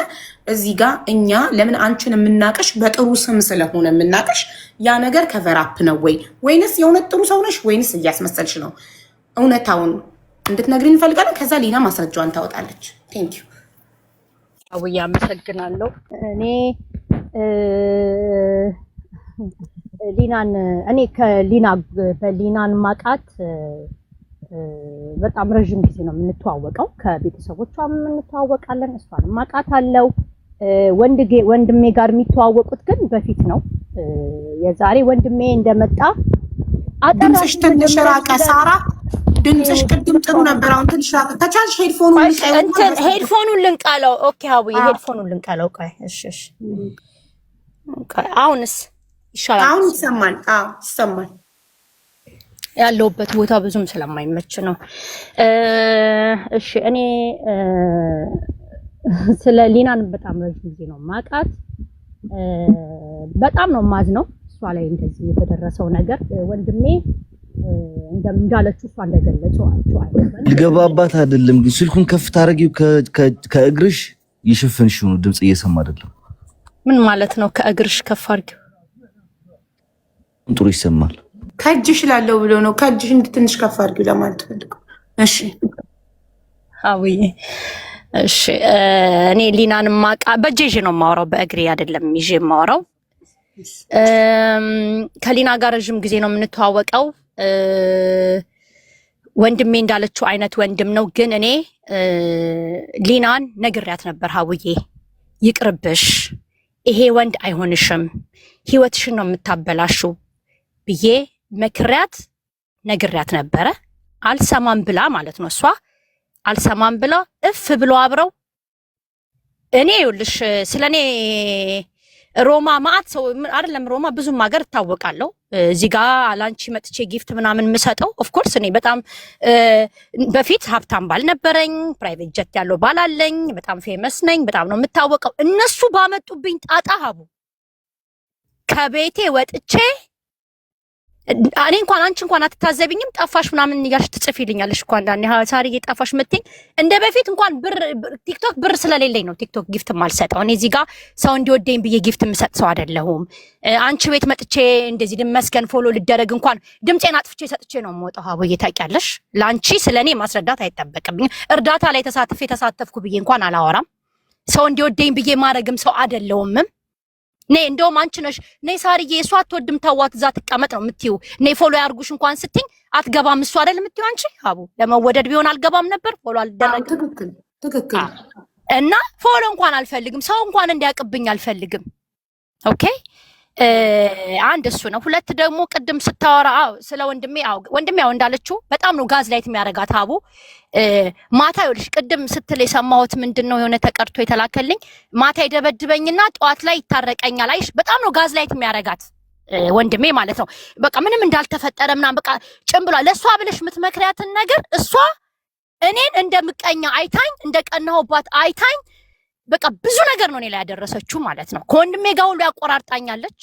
እዚህ ጋር እኛ ለምን አንቺን የምናቀሽ በጥሩ ስም ስለሆነ የምናቀሽ ያ ነገር ከቨራፕ ነው ወይ ወይንስ የእውነት ጥሩ ሰው ነሽ ወይንስ እያስመሰልሽ ነው? እውነታውን እንድትነግሪን እንፈልጋለን። ከዛ ሊና ማስረጃዋን ታወጣለች። ቴንክ ዩ አውያ፣ አመሰግናለሁ። እኔ በሊናን ማቃት በጣም ረጅም ጊዜ ነው የምንተዋወቀው። ከቤተሰቦቿም እንተዋወቃለን። እሷን ማቃት አለው። ወንድሜ ጋር የሚተዋወቁት ግን በፊት ነው። የዛሬ ወንድሜ እንደመጣ ድምፅሽ ትንሽ ራቀ ሳራ። ድምፅሽ ቅድም ጥሩ ነበር፣ አሁን ትንሽ ራቀ። ከቻልሽ ሄድፎኑን ልንቃለው። ኦኬ ሀቡዬ ሄድፎኑን ልንቃለው። ቆይ እሺ አሁንስ ይሻላል? አሁን ይሰማል? አዎ ይሰማል። ያለውበት ቦታ ብዙም ስለማይመች ነው። እሺ እኔ ስለ ሊናን በጣም ረጅም ጊዜ ነው ማቃት። በጣም ነው ማዝነው እሷ ላይ እንደዚህ የተደረሰው ነገር። ወንድሜ እንዳለችው እሷ እንደገለጸው ልገባባት አይደለም ግን ስልኩን ከፍ ታረጊው ከእግርሽ ይሽፍንሽው ነው። ድምጽ እየሰማ አይደለም። ምን ማለት ነው? ከእግርሽ ከፍ አድርጊው ጥሩ ይሰማል። ከእጅሽ ላለው ብሎ ነው። ከእጅሽ እንድትንሽ ከፍ አድርጊው ለማለት ፈልገው። እሺ አውዬ እሺ እኔ ሊናን ማቃ በእጄ ነው የማወራው፣ በእግሬ አይደለም ይዤ የማወራው። ከሊና ጋር ረጅም ጊዜ ነው የምንተዋወቀው። ወንድሜ እንዳለችው አይነት ወንድም ነው። ግን እኔ ሊናን ነግሬያት ነበር፣ ሀውዬ ይቅርብሽ፣ ይሄ ወንድ አይሆንሽም፣ ህይወትሽን ነው የምታበላሹ ብዬ መክሪያት ነግሬያት ነበረ። አልሰማም ብላ ማለት ነው እሷ አልሰማም ብላ እፍ ብሎ አብረው እኔ ይኸውልሽ ስለኔ ሮማ ማአት ሰው አይደለም ሮማ ብዙም ሀገር እታወቃለሁ። እዚህ ጋር አላንቺ መጥቼ ጊፍት ምናምን የምሰጠው ኦፍ ኮርስ እኔ በጣም በፊት ሀብታም ባል ነበረኝ፣ ፕራይቬት ጀት ያለው ባል አለኝ፣ በጣም ፌመስ ነኝ፣ በጣም ነው የምታወቀው። እነሱ ባመጡብኝ ጣጣ ሀቡ ከቤቴ ወጥቼ እኔ እንኳን አንቺ እንኳን አትታዘቢኝም፣ ጠፋሽ ምናምን እያልሽ ትጽፊልኛለሽ እኮ አንዳንዴ ሳርዬ ጠፋሽ የምትይኝ። እንደ በፊት እንኳን ብር ቲክቶክ ብር ስለሌለኝ ነው ቲክቶክ ጊፍት የማልሰጠው። እኔ እዚህ ጋር ሰው እንዲወደኝ ብዬ ጊፍት የምሰጥ ሰው አይደለሁም። አንቺ ቤት መጥቼ እንደዚህ ልመስገን ፎሎ ልደረግ እንኳን ድምፄን አጥፍቼ ሰጥቼ ነው የምወጣው። ሀቡዬ ታውቂያለሽ፣ ለአንቺ ስለኔ ማስረዳት አይጠበቅብኝ። እርዳታ ላይ ተሳተፍኩ ብዬ እንኳን አላወራም። ሰው እንዲወደኝ ብዬ ማድረግም ሰው አይደለሁምም። ነይ እንደውም አንቺ ነሽ ነይ ሳርዬ እሷ አትወድም ተዋት እዛ ትቀመጥ ነው የምትይው። ነይ ፎሎ ያርጉሽ እንኳን ስትኝ አትገባም እሱ አይደል የምትይው አንቺ። ሀቡ ለመወደድ ቢሆን አልገባም ነበር ፎሎ አልደረግም። ትክክል። እና ፎሎ እንኳን አልፈልግም፣ ሰው እንኳን እንዲያቅብኝ አልፈልግም። ኦኬ አንድ እሱ ነው። ሁለት ደግሞ ቅድም ስታወራ ስለ ወንድሜ ወንድሜ ያው እንዳለችው በጣም ነው ጋዝ ላይት የሚያረጋት ሀቡ። ማታ ይኸውልሽ ቅድም ስትል የሰማሁት ምንድነው የሆነ ተቀርቶ የተላከልኝ ማታ ይደበድበኝና ጠዋት ላይ ይታረቀኛል። አይሽ በጣም ነው ጋዝ ላይት የሚያረጋት ወንድሜ ማለት ነው። በቃ ምንም እንዳልተፈጠረ ምናምን በቃ ጭምብሏ። ለእሷ ብለሽ የምትመክሪያትን ነገር እሷ እኔን እንደምቀኛ አይታኝ እንደቀናሁባት አይታኝ በቃ ብዙ ነገር ነው እኔ ላይ ያደረሰችው ማለት ነው። ከወንድሜ ጋር ሁሉ ያቆራርጣኛለች።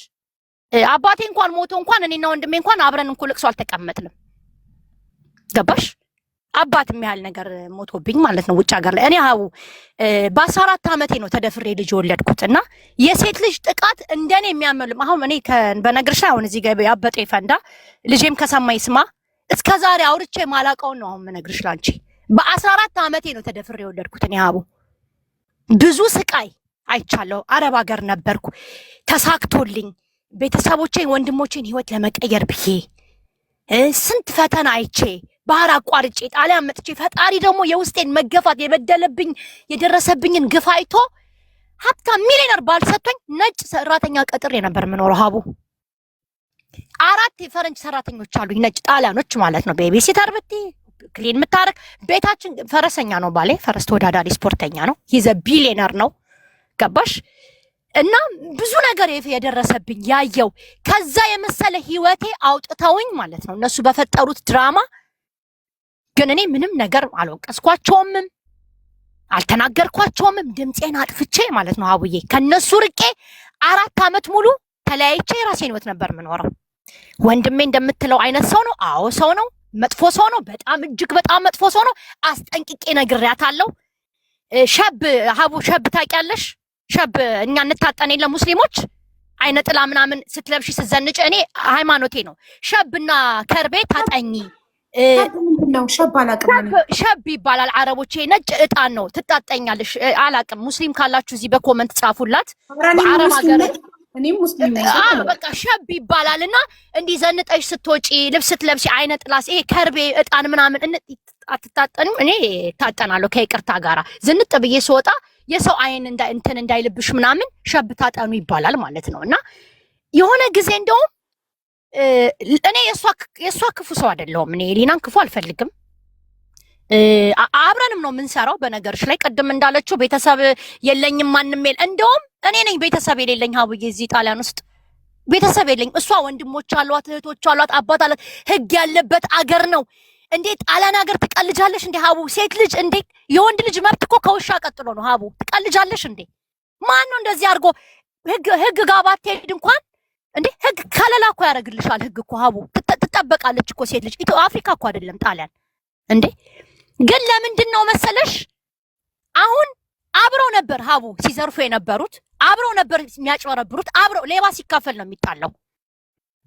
አባቴ እንኳን ሞቶ እንኳን እኔና ወንድሜ እንኳን አብረን እንኩ ልቅሶ አልተቀመጥንም። ገባሽ? አባት የሚያህል ነገር ሞቶብኝ ማለት ነው ውጭ ሀገር ላይ። እኔ ሀቡ በ14 ዓመቴ ነው ተደፍሬ ልጅ የወለድኩት እና የሴት ልጅ ጥቃት እንደኔ የሚያመልም አሁን እኔ በነገርሽ አሁን እዚህ ጋር ያበጠ ይፈንዳ ልጄም ከሰማይ ስማ እስከ ዛሬ አውርቼ ማላቀውን ነው አሁን መነግርሽ ላንቺ። በ14 ዓመቴ ነው ተደፍሬ የወለድኩት እኔ ሀቡ። ብዙ ስቃይ አይቻለሁ። አረብ ሀገር ነበርኩ ተሳክቶልኝ ቤተሰቦቼን ወንድሞቼን ህይወት ለመቀየር ብዬ ስንት ፈተና አይቼ ባህር አቋርጬ ጣሊያን መጥቼ ፈጣሪ ደግሞ የውስጤን መገፋት የበደለብኝ የደረሰብኝን ግፍ አይቶ ሀብታም ሚሊዮነር ባልሰጥቶኝ ነጭ ሰራተኛ ቀጥሬ ነበር የምኖረው ሀቡ። 4 የፈረንጅ ሰራተኞች አሉኝ ነጭ ጣሊያኖች ማለት ነው። ቤቢ ሲተር ብትይ ክሊን የምታረግ ቤታችን ፈረሰኛ ነው ባሌ፣ ፈረስ ተወዳዳሪ ስፖርተኛ ነው። ይዘ ቢሊዮነር ነው። ገባሽ? እና ብዙ ነገር የደረሰብኝ ያየው ከዛ የመሰለ ህይወቴ አውጥተውኝ ማለት ነው እነሱ በፈጠሩት ድራማ። ግን እኔ ምንም ነገር አልወቀስኳቸውምም አልተናገርኳቸውምም። ድምፄን አጥፍቼ ማለት ነው አቡዬ ከነሱ ርቄ 4 ዓመት ሙሉ ተለያይቼ የራሴን ህይወት ነበር የምኖረው። ወንድሜ እንደምትለው አይነት ሰው ነው። አዎ ሰው ነው። መጥፎ ሰው ነው። በጣም እጅግ በጣም መጥፎ ሰው ነው። አስጠንቅቄ ነግሬያታለሁ። ሸብ ሀቡ ሸብ ታውቂያለሽ? ሸብ እኛ እንታጠን የለ ሙስሊሞች አይነ ጥላ ምናምን ስትለብሺ ስትዘንጭ እኔ ሃይማኖቴ ነው። ሸብና ከርቤ ታጠኝ ነው ሸብ አላቅም። ሸብ ይባላል አረቦቼ። ነጭ እጣን ነው ትጣጠኛለሽ። አላቅም። ሙስሊም ካላችሁ እዚህ በኮመንት ጻፉላት። በአረብ ሀገር እኔም ሙስሊም ነኝ። በቃ ሸብ ይባላልና እንዲህ ዘንጠሽ ስትወጪ ልብስ ስትለብሺ አይነ ጥላስ ይሄ ከርቤ እጣን ምናምን አትታጠንም? እኔ ታጠናለሁ ከይቅርታ ጋራ ዝንጥ ብዬ ስወጣ የሰው አይን እንትን እንዳይልብሽ ምናምን ሸብ ታጠኑ ይባላል ማለት ነው። እና የሆነ ጊዜ እንደውም እኔ የሷ ክፉ ሰው አይደለሁም። እኔ ሊናን ክፉ አልፈልግም። አብረንም ነው የምንሰራው። በነገርሽ ላይ ቅድም እንዳለችው ቤተሰብ የለኝም ማንም እንደውም እኔ ነኝ ቤተሰብ የሌለኝ ሀቡዬ። እዚህ ጣሊያን ውስጥ ቤተሰብ የለኝም። እሷ ወንድሞች አሏት፣ እህቶች አሏት፣ አባት አላት። ህግ ያለበት አገር ነው። እንዴት ጣሊያን ሀገር ትቀልጃለሽ እንዴ ሀቡ? ሴት ልጅ እንዴ የወንድ ልጅ መብት እኮ ከውሻ ቀጥሎ ነው ሀቡ። ትቀልጃለሽ እንዴ? ማን ነው እንደዚህ አድርጎ ህግ ጋር ባትሄድ እንኳን እንዴ ህግ ከለላ እኮ ያደርግልሻል። ህግ እኮ ሀቡ ትጠበቃለች እኮ ሴት ልጅ። አፍሪካ እኮ አይደለም ጣሊያን እንዴ። ግን ለምንድን ነው መሰለሽ አሁን አብረው ነበር ሀቡ ሲዘርፉ የነበሩት፣ አብረው ነበር የሚያጭበረብሩት፣ አብረው ሌባ ሲካፈል ነው የሚጣለው።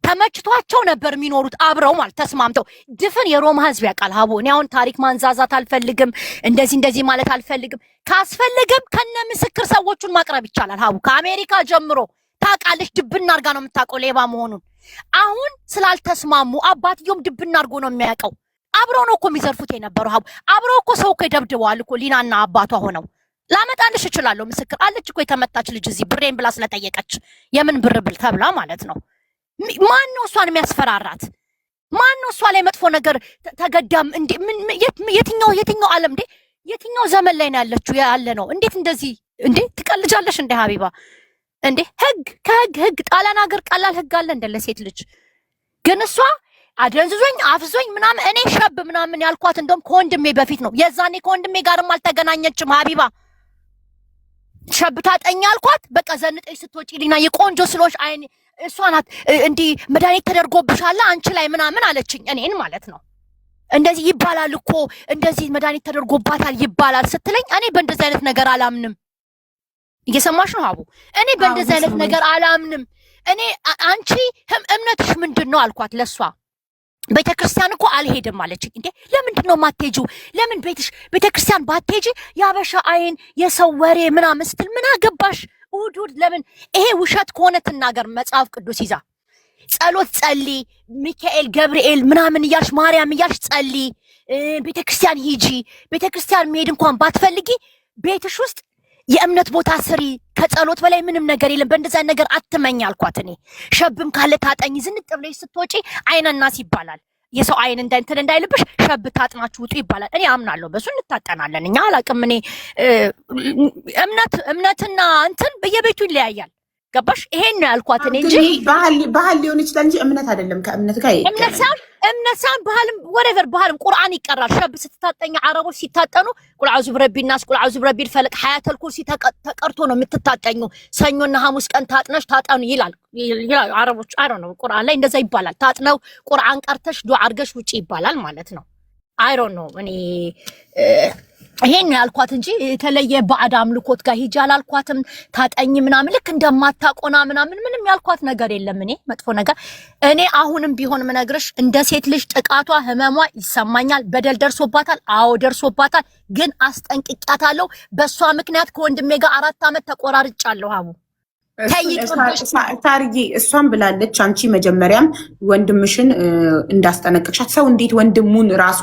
ተመችቷቸው ነበር የሚኖሩት አብረው ማለት ተስማምተው። ድፍን የሮማ ህዝብ ያውቃል ሀቡ። እኔ አሁን ታሪክ ማንዛዛት አልፈልግም፣ እንደዚህ ማለት አልፈልግም። ካስፈልግም ከነ ምስክር ሰዎቹን ማቅረብ ይቻላል ሀቡ። ከአሜሪካ ጀምሮ ታውቃለች። ድብና አርጋ ነው የምታውቀው ሌባ መሆኑን። አሁን ስላልተስማሙ አባትዮም ድብና አርጎ ነው የሚያውቀው። አብረው ነው እኮ የሚዘርፉት የነበረው ሀቡ። አብረው እኮ ሰው እኮ ይደብድበዋል እኮ ሊናና አባቷ ሆነው። ላመጣልሽ እችላለሁ ምስክር አለች እኮ የተመታች ልጅ እዚህ ብሬን ብላ ስለጠየቀች የምን ብር ብል ተብላ ማለት ነው። ማን ነው እሷን የሚያስፈራራት? ማን ነው እሷ ላይ መጥፎ ነገር ተገዳም እንዴ? የትኛው ዓለም እንዴ? የትኛው ዘመን ላይ ነው ያለችው ያለ ነው? እንዴት እንደዚህ እንዴ ትቀልጃለሽ እንዴ ሀቢባ? እንዴ ህግ ጣሊያን ሀገር ቀላል ህግ አለ እንደ ለሴት ልጅ። ግን እሷ አደንዝዞኝ አፍዞኝ ምናምን እኔ ሸብ ምናምን ያልኳት እንደውም ከወንድሜ በፊት ነው። የዛኔ ከወንድሜ ጋርም አልተገናኘችም ሀቢባ። ሸብ ታጠኛ አልኳት። በቃ ዘንጠኝ ስትወጪ ሊና የቆንጆ ስሎሽ አይኔ እሷ ናት እንዲህ መድኃኒት ተደርጎብሻል አንቺ ላይ ምናምን አለችኝ። እኔን ማለት ነው። እንደዚህ ይባላል እኮ እንደዚህ መድኃኒት ተደርጎባታል ይባላል ስትለኝ እኔ በእንደዚህ አይነት ነገር አላምንም። እየሰማሽ ነው ሀቡ? እኔ በእንደዚህ አይነት ነገር አላምንም። እኔ አንቺ እምነትሽ ምንድን ነው አልኳት ለሷ። ቤተክርስቲያን እኮ አልሄድም አለችኝ። እንዴ ለምንድን ነው የማትሄጂው? ለምን ቤተክርስቲያን ባትሄጂ የአበሻ አይን የሰው ወሬ ምናምን ስትል ምን አገባሽ? እሑድ ለምን ይሄ ውሸት ከሆነ ትናገር። መጽሐፍ ቅዱስ ይዛ ጸሎት ጸሊ፣ ሚካኤል ገብርኤል ምናምን እያልሽ ማርያም እያልሽ ጸሊ፣ ቤተክርስቲያን ሂጂ። ቤተክርስቲያን መሄድ እንኳን ባትፈልጊ ቤትሽ ውስጥ የእምነት ቦታ ስሪ። ከጸሎት በላይ ምንም ነገር የለም። በእንደዛ ነገር አትመኝ አልኳት። እኔ ሸብም ካለ ታጠኝ። ዝንጥ ብለሽ ስትወጪ አይነናስ ይባላል። የሰው አይን እንትን እንዳይልብሽ ሸብ ታጥናችሁ ውጡ ይባላል። እኔ አምናለሁ፣ በሱ እንታጠናለን። እኛ አላቅም። እኔ እምነትና እንትን በየቤቱ ይለያያል። ገባሽ? ይሄን ነው ያልኳት እኔ እንጂ ባህል ሊሆን ይችላል እንጂ እምነት አይደለም። ከእምነት ጋር እምነት ሳይሆን ባህልም ወሬቨር ባህልም ቁርአን ይቀራል። ሸብ ስትታጠኝ አረቦች ሲታጠኑ ቁል አዑዙ ቢረቢን ናስ ቁል አዑዙ ቢረቢል ፈለቅ ሐያተል ኩርሲ ተቀርቶ ነው የምትታጠኙ። ሰኞና ሐሙስ ቀን ታጥነሽ ታጠኑ ይላል አረቦች። አይ ዶንት ኖ ቁርአን ላይ እንደዛ ይባላል። ታጥነው ቁርአን ቀርተሽ ዱዓ አድርገሽ ውጪ ይባላል ማለት ነው። አይ ዶንት ኖ እኔ ይሄን ያልኳት እንጂ የተለየ ባዕድ አምልኮት ጋር ሂጂ አላልኳትም። ታጠኝ ምናምን ልክ እንደማታቆና ምናምን ምንም ያልኳት ነገር የለም። እኔ መጥፎ ነገር እኔ አሁንም ቢሆን ምነግርሽ እንደ ሴት ልጅ ጥቃቷ ህመሟ ይሰማኛል። በደል ደርሶባታል። አዎ ደርሶባታል። ግን አስጠንቅቂያታለሁ። በሷ ምክንያት ከወንድሜ ጋር 4 ዓመት ተቆራርጫለሁ። ሀቡ ታርጊ እሷን ብላለች። አንቺ መጀመሪያም ወንድምሽን እንዳስጠነቅቅሻት ሰው እንዴት ወንድሙን ራሱ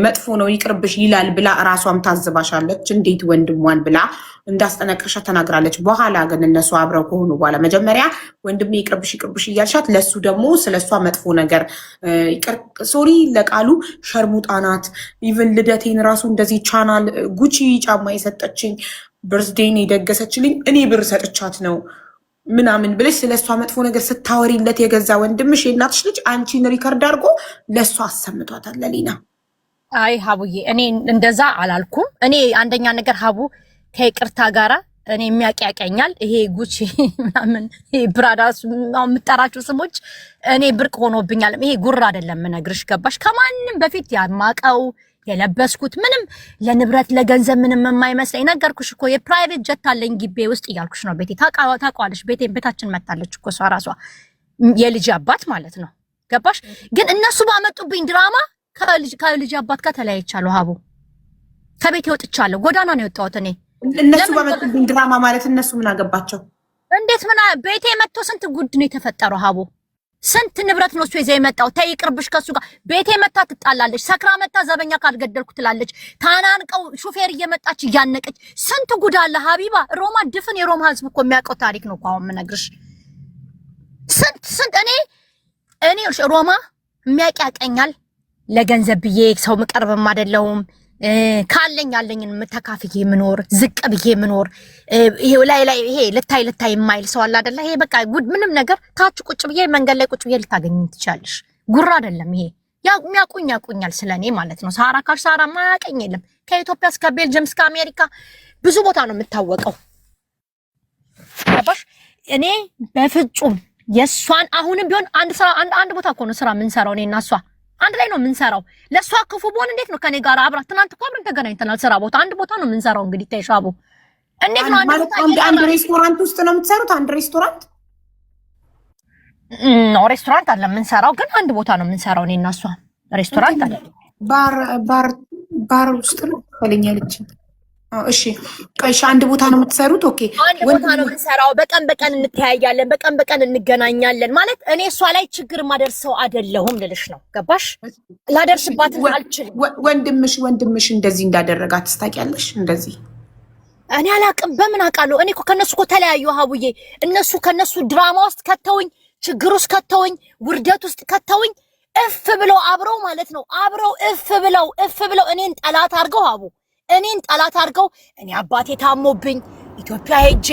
መጥፎ ነው ይቅርብሽ ይላል ብላ ራሷም ታዝባሻለች። እንዴት ወንድሟን ብላ እንዳስጠነቅቅሻት ተናግራለች። በኋላ ግን እነሱ አብረው ከሆኑ በኋላ መጀመሪያ ወንድሜ ይቅርብሽ እያልሻት ለሱ ደግሞ ስለሷ መጥፎ ነገር ሶሪ ለቃሉ ሸርሙጣ ናት። ኢቭን ልደቴን ራሱ እንደዚህ ቻናል ጉቺ ጫማ የሰጠችኝ በርዝዴን የደገሰችልኝ እኔ ብር ሰጥቻት ነው ምናምን ብለሽ ስለሷ መጥፎ ነገር ስታወሪለት የገዛ ወንድምሽ የእናትሽ ልጅ አንቺን ሪከርድ አድርጎ ለሷ አሰምቷታል ለሊና። አይ ሀቡዬ እኔ እንደዛ አላልኩም። እኔ አንደኛ ነገር ሀቡ ከይቅርታ ጋራ እኔ የሚያቀያቀኛል ይሄ ጉቺ ምናምን ይሄ ብራዳስ የምጠራችሁ ስሞች እኔ ብርቅ ሆኖብኛል። ይሄ ጉራ አይደለም ምነግርሽ ገባሽ? ከማንም በፊት ያማቀው የለበስኩት ምንም ለንብረት ለገንዘብ ምንም የማይመስለኝ ነገርኩሽ እኮ የፕራይቬት ጀት አለኝ ግቤ ውስጥ እያልኩሽ ነው። ቤቴ ታውቃለሽ። ቤታችን መጣለች እኮ እሷ ራሷ የልጅ አባት ማለት ነው ገባሽ? ግን እነሱ ባመጡብኝ ድራማ ከልጅ አባት ጋር ተለያይቻለሁ። ሀቡ ከቤቴ ወጥቻለሁ። ጎዳና ነው የወጣሁት እኔ። እነሱ ባመጡብኝ ድራማ ማለት እነሱ ምን አገባቸው? እንዴት ምን ቤቴ መጥቶ ስንት ጉድ ነው የተፈጠረው ሀቡ። ስንት ንብረት ነው እሱ ይዘው የመጣው። ተይ ይቅርብሽ ከሱ ጋር ቤቴ መታ ትጣላለች። ሰክራ መታ ዘበኛ ካልገደልኩ ትላለች። ታናንቀው ሹፌር እየመጣች እያነቀች ስንት ጉድ አለ ሀቢባ። ሮማ ድፍን የሮማ ህዝብ እኮ የሚያውቀው ታሪክ ነው እኮ አሁን የምነግርሽ። ስንት እኔ እኔ ሮማ የሚያቀኛል ለገንዘብ ብዬ ሰው መቀርብም አይደለሁም። ካለኝ ያለኝን ተካፍዬ ምኖር ዝቅ ብዬ ምኖር ይሄ ላይ ይሄ ልታይ የማይል ሰው አለ አይደለ? ይሄ በቃ ጉድ ምንም ነገር ታች ቁጭ ብዬ መንገድ ላይ ቁጭ ብዬ ልታገኝ ትችላለሽ። ጉራ አይደለም ይሄ። ያቁኛል ስለኔ ማለት ነው። ሳራ ካሽ ሳራ ማያቀኝ የለም። ከኢትዮጵያ እስከ ቤልጅየም እስከ አሜሪካ ብዙ ቦታ ነው የምታወቀው። አባሽ እኔ በፍጹም የሷን አሁንም ቢሆን አንድ ቦታ እኮ ነው ስራ የምንሰራው እኔና እሷ አንድ ላይ ነው የምንሰራው። ለሷ ክፉ ቦን እንዴት ነው ከኔ ጋር አብራ ትናንት እኮ አብረን ተገናኝተናል። ስራ ቦታ አንድ ቦታ ነው የምንሰራው። እንግዲህ ተሻቡ እንዴት ነው አንድ ሬስቶራንት ውስጥ ነው የምትሰሩት? አንድ ሬስቶራንት ነው ሬስቶራንት አለ የምንሰራው፣ ግን አንድ ቦታ ነው የምንሰራው እኔና እሷ። ሬስቶራንት አለ ባር ውስጥ ነው ፈለኛለች። እሺ ቆይሽ አንድ ቦታ ነው የምትሰሩት? ኦኬ አንድ ቦታ ነው የምንሰራው። በቀን እንተያያለን፣ በቀን እንገናኛለን። ማለት እኔ እሷ ላይ ችግር ማደርሰው አይደለሁም ልልሽ ነው። ገባሽ? ላደርስባት አልችልም። ወንድምሽ እንደዚህ እንዳደረጋት ታውቂያለሽ? እንደዚህ እኔ አላቅም። በምን አውቃለሁ? እኔ እኮ ከነሱ እኮ ተለያዩ ሀቡዬ። እነሱ ከነሱ ድራማ ውስጥ ከተውኝ፣ ችግር ውስጥ ከተውኝ፣ ውርደት ውስጥ ከተውኝ፣ እፍ ብለው አብረው ማለት ነው አብረው እፍ ብለው እኔን ጠላት አድርገው ሀቡ እኔን ጠላት አድርገው እኔ አባቴ ታሞብኝ ኢትዮጵያ ሄጄ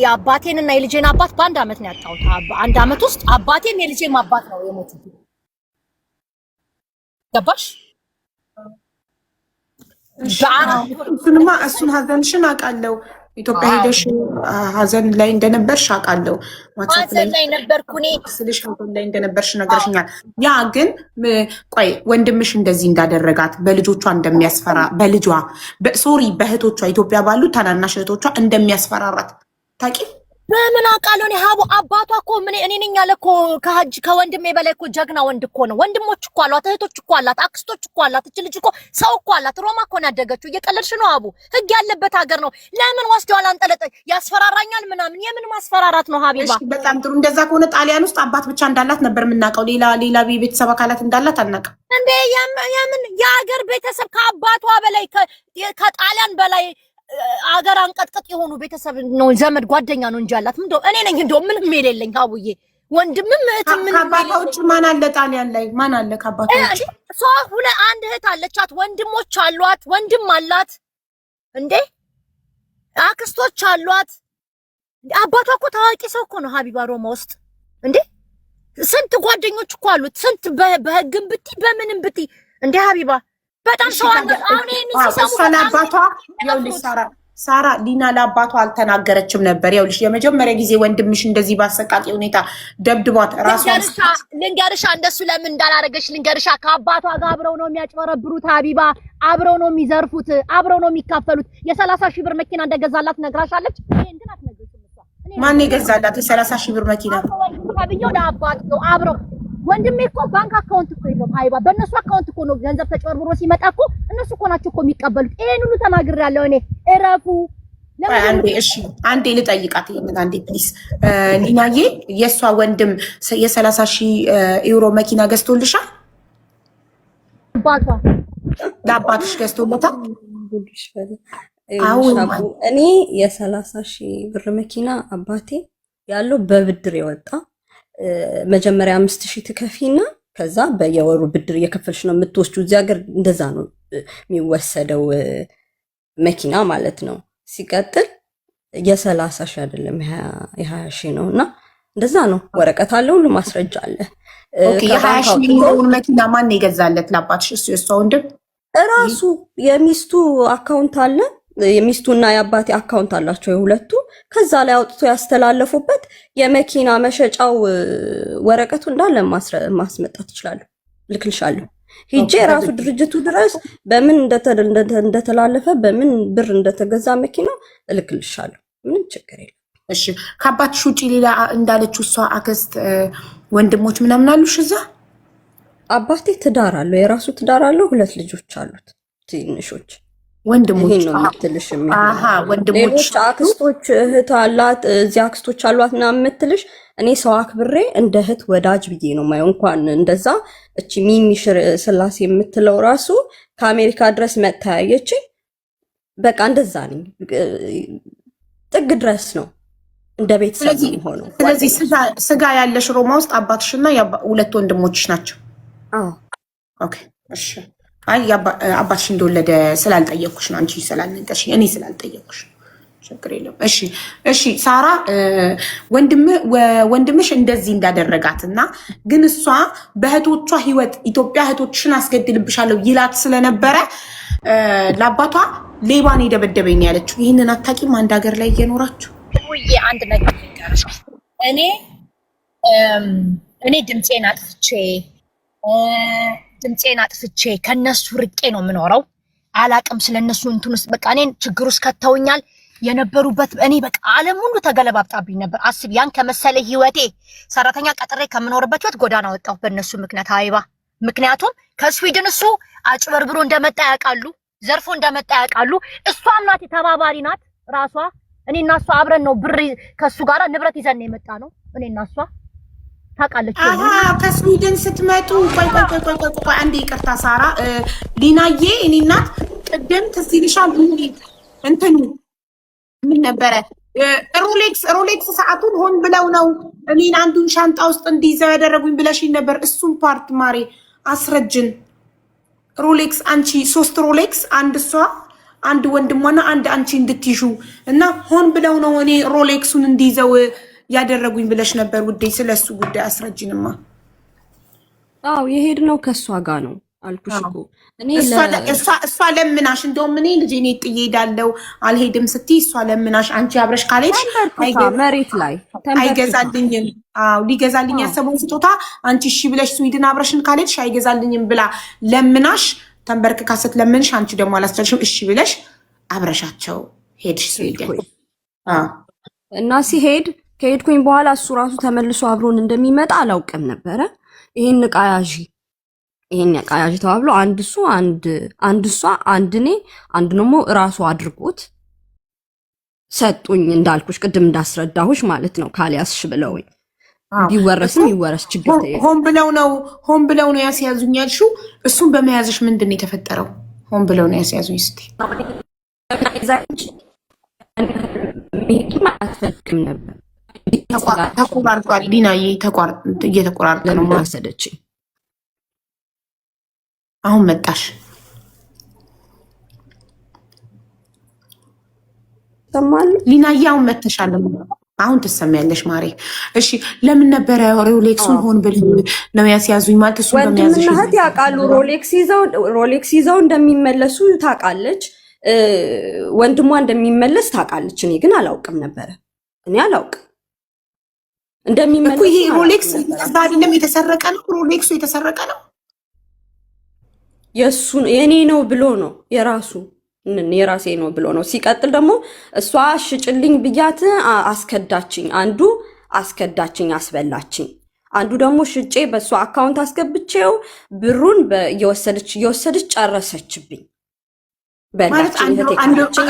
የአባቴንና የልጄን አባት በአንድ አመት ነው ያጣሁት። አንድ አመት ውስጥ አባቴም የልጄም አባት ነው የሞቱት። ገባሽ? እሱን ሀዘንሽን አውቃለሁ። ኢትዮጵያ ሄደሽ ሀዘን ላይ እንደነበርሽ አውቃለሁ። ሀዘን ላይ ነበርኩ እኔ ስልሽ ሀዘን ላይ እንደነበርሽ ነገርሽኛል። ያ ግን ቆይ ወንድምሽ እንደዚህ እንዳደረጋት በልጆቿ እንደሚያስፈራ በእህቶቿ ኢትዮጵያ ባሉ ታናናሽ እህቶቿ እንደሚያስፈራራት ታውቂ? በምን አውቃለሁ እኔ ሀቡ። አባቷ እኮ እኔ ነኝ ያለ እኮ ከወንድሜ በላይ እኮ ጀግና ወንድ እኮ ነው። ወንድሞች እኮ አሏት፣ እህቶች እኮ አላት፣ አክስቶች እኮ አላት። እች ልጅ እኮ ሰው እኮ አላት። ሮማ እኮ ነው ያደገችው። እየቀለድሽ ነው ሀቡ። ህግ ያለበት ሀገር ነው። ለምን ወስደዋል አንጠለጠ ያስፈራራኛል ምናምን። የምን ማስፈራራት ነው ሀቢባ? በጣም ጥሩ። እንደዛ ከሆነ ጣሊያን ውስጥ አባት ብቻ እንዳላት ነበር የምናውቀው። ሌላ ቤተሰብ አካላት እንዳላት አናውቅም እንዴ? የምን የሀገር ቤተሰብ ከአባቷ በላይ ከጣሊያን በላይ አገር አንቀጥቅጥ የሆኑ ቤተሰብ ነው፣ ዘመድ ጓደኛ ነው እንጂ ያላት ምንድነው? እኔ ነኝ እንደው ምንም የሌለኝ ሀቡዬ። ወንድምም እህትም ምን ከአባቷ ውጭ ማን አለ ጣሊያን ላይ? ማን አለ ከአባቷ ውጭ? አንድ እህት አለቻት፣ ወንድሞች አሏት፣ ወንድም አላት እንዴ፣ አክስቶች አሏት። አባቷ እኮ ታዋቂ ሰው እኮ ነው ሀቢባ ሮማ ውስጥ እንዴ። ስንት ጓደኞች እኮ አሉት፣ ስንት በህግም ብቲ በምንም ብቲ እንዴ ሀቢባ በጣም ሰው አለ። አሁን አባቷ ይኸውልሽ ሳራ ሊና ለአባቷ አልተናገረችም ነበር። ይኸውልሽ የመጀመሪያ ጊዜ ወንድምሽ እንደዚህ ባሰቃቂ ሁኔታ ደብድቧት ራሷን ልንገርሻ፣ እንደሱ ለምን እንዳላረገሽ ልንገርሻ። ከአባቷ ጋር አብረው ነው የሚያጭበረብሩት ሀቢባ፣ አብረው ነው የሚዘርፉት፣ አብረው ነው የሚካፈሉት። የ30,000 ብር መኪና እንደገዛላት ነግራሻለች። ይሄን ግን አትነግሪሽም እሷ። ማን የገዛላት የ30,000 ብር መኪና? ታብየው ለአባት ነው አብረው። ወንድሜ እኮ ባንክ አካውንት እኮ የለውም ሀይባ። በእነሱ አካውንት እኮ ነው ገንዘብ ተጨበርብሮ ሲመጣ እኮ እነሱ እኮ ናቸው እኮ የሚቀበሉት። ይሄን ሁሉ ተናግሬያለሁ እኔ። እረፉ። አንዴ ልጠይቃት ይሄን አንዴ ፕሊስ። ሊናዬ የእሷ ወንድም የ30,000 ዩሮ መኪና ገዝቶልሻል? ለአባትሽ ገዝቶለታል? እኔ የ30,000 ብር መኪና አባቴ ያለው በብድር የወጣ መጀመሪያ 5,000 ትከፊና ከዛ በየወሩ ብድር እየከፈልሽ ነው የምትወስጂው። እዚህ ሀገር እንደዛ ነው የሚወሰደው መኪና ማለት ነው። ሲቀጥል የ30,000 አይደለም የ20,000 ነው እና እንደዛ ነው። ወረቀት አለ፣ ሁሉ ማስረጃ አለ። የ20,000 መኪና ማን የገዛለት ለአባትሽ? እሱ የእሷ ወንድም እራሱ የሚስቱ አካውንት አለ። የሚስቱና የአባቴ አካውንት አላቸው የሁለቱ። ከዛ ላይ አውጥቶ ያስተላለፉበት የመኪና መሸጫው ወረቀቱ እንዳለ ማስመጣት ይችላል። ልክልሻለሁ ሂጄ ራሱ ድርጅቱ ድረስ በምን እንደተላለፈ በምን ብር እንደተገዛ መኪናው እልክልሻለሁ። ምንም ችግር የለም። እሺ ከአባትሽ ውጪ ሌላ እንዳለችው እሷ አክስት ወንድሞች ምናምን አሉሽ እዛ? አባቴ ትዳር አለው፣ የራሱ ትዳር አለው። 2 ልጆች አሉት ትንሾች። ወንድሞች ነው የምትልሽ። ሌሎች አክስቶች እህት አላት፣ እዚህ አክስቶች አሏት ምናምን የምትልሽ። እኔ ሰው አክብሬ እንደ እህት ወዳጅ ብዬ ነው ማየው። እንኳን እንደዛ እቺ ሚሚ ስላሴ የምትለው ራሱ ከአሜሪካ ድረስ መታያየች። በቃ እንደዛ ነኝ፣ ጥግ ድረስ ነው እንደ ቤተሰብ ሆኖ። ስለዚህ ስጋ ያለሽ ሮማ ውስጥ አባትሽና ሁለት ወንድሞችሽ ናቸው? አዎ። ኦኬ እሺ። አይ አባትሽ እንደወለደ ስላልጠየቅኩሽ ነው፣ አንቺ ስላልነገርሽ እኔ ስላልጠየቅኩሽ ችግር የለም። እሺ ሳራ ወንድምሽ እንደዚህ እንዳደረጋትና ግን እሷ በእህቶቿ ህይወት ኢትዮጵያ እህቶችሽን አስገድልብሻለሁ ይላት ስለነበረ ለአባቷ ሌባን የደበደበኝ ያለችው። ይህንን አታውቂም? አንድ ሀገር ላይ እየኖራችሁ ውዬ አንድ ነገር ልንገርሽ። እኔ ድምፄን አጥፍቼ ከነሱ ርቄ ነው የምኖረው። አላቅም ስለነሱ እንትን ውስጥ በቃ እኔን ችግር ውስጥ ከተውኛል። የነበሩበት እኔ በቃ ዓለም ሁሉ ተገለባብጣብኝ ነበር። አስብ ያን ከመሰለ ህይወቴ ሰራተኛ ቀጥሬ ከምኖርበት ህይወት ጎዳና ወጣሁ በእነሱ ምክንያት ሀይባ። ምክንያቱም ከስዊድን እሱ አጭበርብሮ እንደመጣ ያውቃሉ፣ ዘርፎ እንደመጣ ያውቃሉ። እሷም ናት ተባባሪ ናት ራሷ። እኔና እሷ አብረን ነው ብር ከሱ ጋር ንብረት ይዘን የመጣ ነው እኔና እሷ ታውቃለች። ከስዊድን ስትመጡ ቆይ አንዴ ይቅርታ ሳራ ሊናዬ፣ እኔ እናት ቅድም ትዝ ይልሻል እንትኑ ምን ነበረ ሮሌክስ ሰዓቱን ሆን ብለው ነው እኔን አንዱን ሻንጣ ውስጥ እንዲይዘው ያደረጉኝ ብለሽኝ ነበር። እሱም ፓርት ማሬ አስረጅን። ሮሌክስ አንቺ 3 ሮሌክስ፣ አንድ እሷ አንድ ወንድሟና አንድ አንቺ እንድትይዙ እና ሆን ብለው ነው እኔ ሮሌክሱን እንዲይዘው ያደረጉኝ ብለሽ ነበር ውዴ። ስለሱ ጉዳይ አስረጅንማ። አዎ የሄድነው ከሷ ጋር ነው አልኩሽ እኮ እኔ እሷ ለምናሽ እንደውም እኔ ልጄ እኔ ጥዬ እሄዳለሁ አልሄድም ስትይ እሷ ለምናሽ አንቺ አብረሽ ካልሄድሽ መሬት ላይ አይገዛልኝም። አዎ ሊገዛልኝ ያሰበውን ስጦታ አንቺ እሺ ብለሽ ስዊድን አብረሽን ካልሄድሽ አይገዛልኝም ብላ ለምናሽ ተንበርክካ ስትለምንሽ አንቺ ደግሞ አላስቻልሽም። እሺ ብለሽ አብረሻቸው ሄድሽ ስዊድን። እና ሲሄድ ከሄድኩኝ በኋላ እሱ ራሱ ተመልሶ አብሮን እንደሚመጣ አላውቅም ነበረ። ይሄን ዕቃ ያዥ ተባብሎ አንድ እሷ አንድ እኔ አንድ ደግሞ እራሱ አድርጎት ሰጡኝ። እንዳልኩሽ ቅድም እንዳስረዳሁሽ ማለት ነው። ካልያዝሽ ብለውኝ ቢወረስም ይወረስ ችግር የለም። ሆን ብለው ነው ያስያዙኝ ያልሽው። እሱን በመያዝሽ ምንድን ነው የተፈጠረው? ሆን ብለው ነው ያስያዙኝ ስትይ አትፈልግም ነበር። ተቆራርጧል ዲናዬ፣ እየተቆራረጠ ነው ወሰደችኝ። አሁን መጣሽ። ሰማል ሊናዬ፣ አሁን መተሻለ። አሁን ትሰሚያለሽ ማሬ። እሺ ለምን ነበረ ሮሌክሱን ሆን ብለው ነው ያስያዙኝ ማለት? እሱ በሚያዝሽ ወንድምናት ያውቃሉ። ሮሌክስ ይዘው እንደሚመለሱ ታውቃለች። ወንድሟ እንደሚመለስ ታውቃለች። እኔ ግን አላውቅም ነበረ። እኔ አላውቅም እንደሚመለስ። ይሄ ሮሌክስ አይደለም የተሰረቀ ነው። ሮሌክሱ የተሰረቀ ነው። የኔ ነው ብሎ ነው የራሴ ነው ብሎ ነው። ሲቀጥል ደግሞ እሷ ሽጭልኝ ብያት አስከዳችኝ። አንዱ አስከዳችኝ አስበላችኝ። አንዱ ደግሞ ሽጬ በእሷ አካውንት አስገብቼው ብሩን እየወሰደች ጨረሰችብኝ።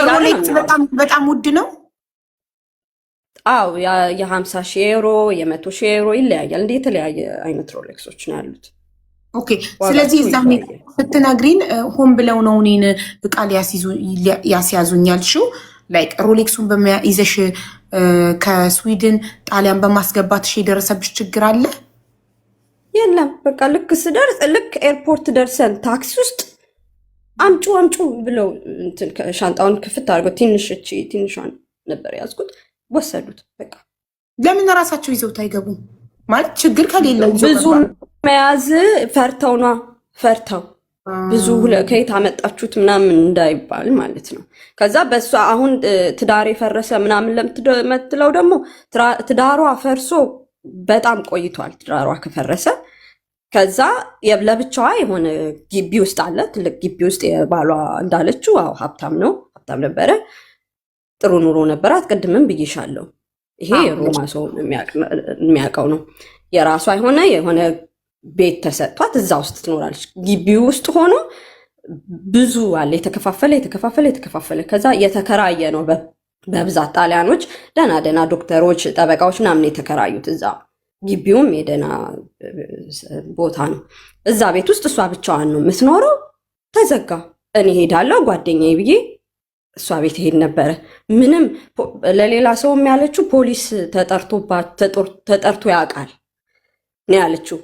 ሮሌክስ በጣም ውድ ነው። አዎ የ50,000 ዩሮ የ100,000 ዩሮ ይለያያል። እንደ የተለያየ አይነት ሮሌክሶች ነው ያሉት። ኦኬ ስለዚህ እዛ ስትነግሪን ሆን ብለው ነው እኔን ዕቃ ያስያዙኝ ያልሽው። ላይክ ሮሌክሱን በመያዝሽ ከስዊድን ጣሊያን በማስገባትሽ የደረሰብሽ ችግር አለ? የለም በቃ ልክ ኤርፖርት ደርሰን ታክሲ ውስጥ አምጩ ብለው ሻንጣውን ክፍት አድርገው ትንሿን ነበር ያዝኩት፣ ወሰዱት። በቃ ለምን ራሳቸው ይዘውት አይገቡም? ማለት ችግር ከሌለው ብዙ መያዝ ፈርተው ብዙ ከየት አመጣችሁት ምናምን እንዳይባል ማለት ነው። ከዛ በሷ አሁን ትዳር የፈረሰ ምናምን ለምትለው ደግሞ ትዳሯ ፈርሶ በጣም ቆይቷል። ትዳሯ ከፈረሰ ከዛ ለብቻዋ የሆነ ግቢ ውስጥ አለ፣ ትልቅ ግቢ ውስጥ የባሏ እንዳለችው ሀብታም ነበረ፣ ጥሩ ኑሮ ነበራት። ቅድምም ብዬሻለሁ፣ ይሄ ሮማ ሰው የሚያውቀው ነው። የራሷ የሆነ ቤት ተሰጥቷት እዛ ውስጥ ትኖራለች። ግቢው ውስጥ ሆኖ ብዙ አለ፣ የተከፋፈለ ከዛ የተከራየ ነው በብዛት ጣሊያኖች፣ ደህና ዶክተሮች፣ ጠበቃዎች ምናምን የተከራዩት እዛ። ግቢውም የደህና ቦታ ነው። እዛ ቤት ውስጥ እሷ ብቻዋን ነው የምትኖረው። ተዘጋ። እኔ ሄዳለሁ ጓደኛዬ ብዬ እሷ ቤት ሄድ ነበረ። ምንም ለሌላ ሰው ያለችው ፖሊስ ተጠርቶ ያውቃል ነው ያለችው።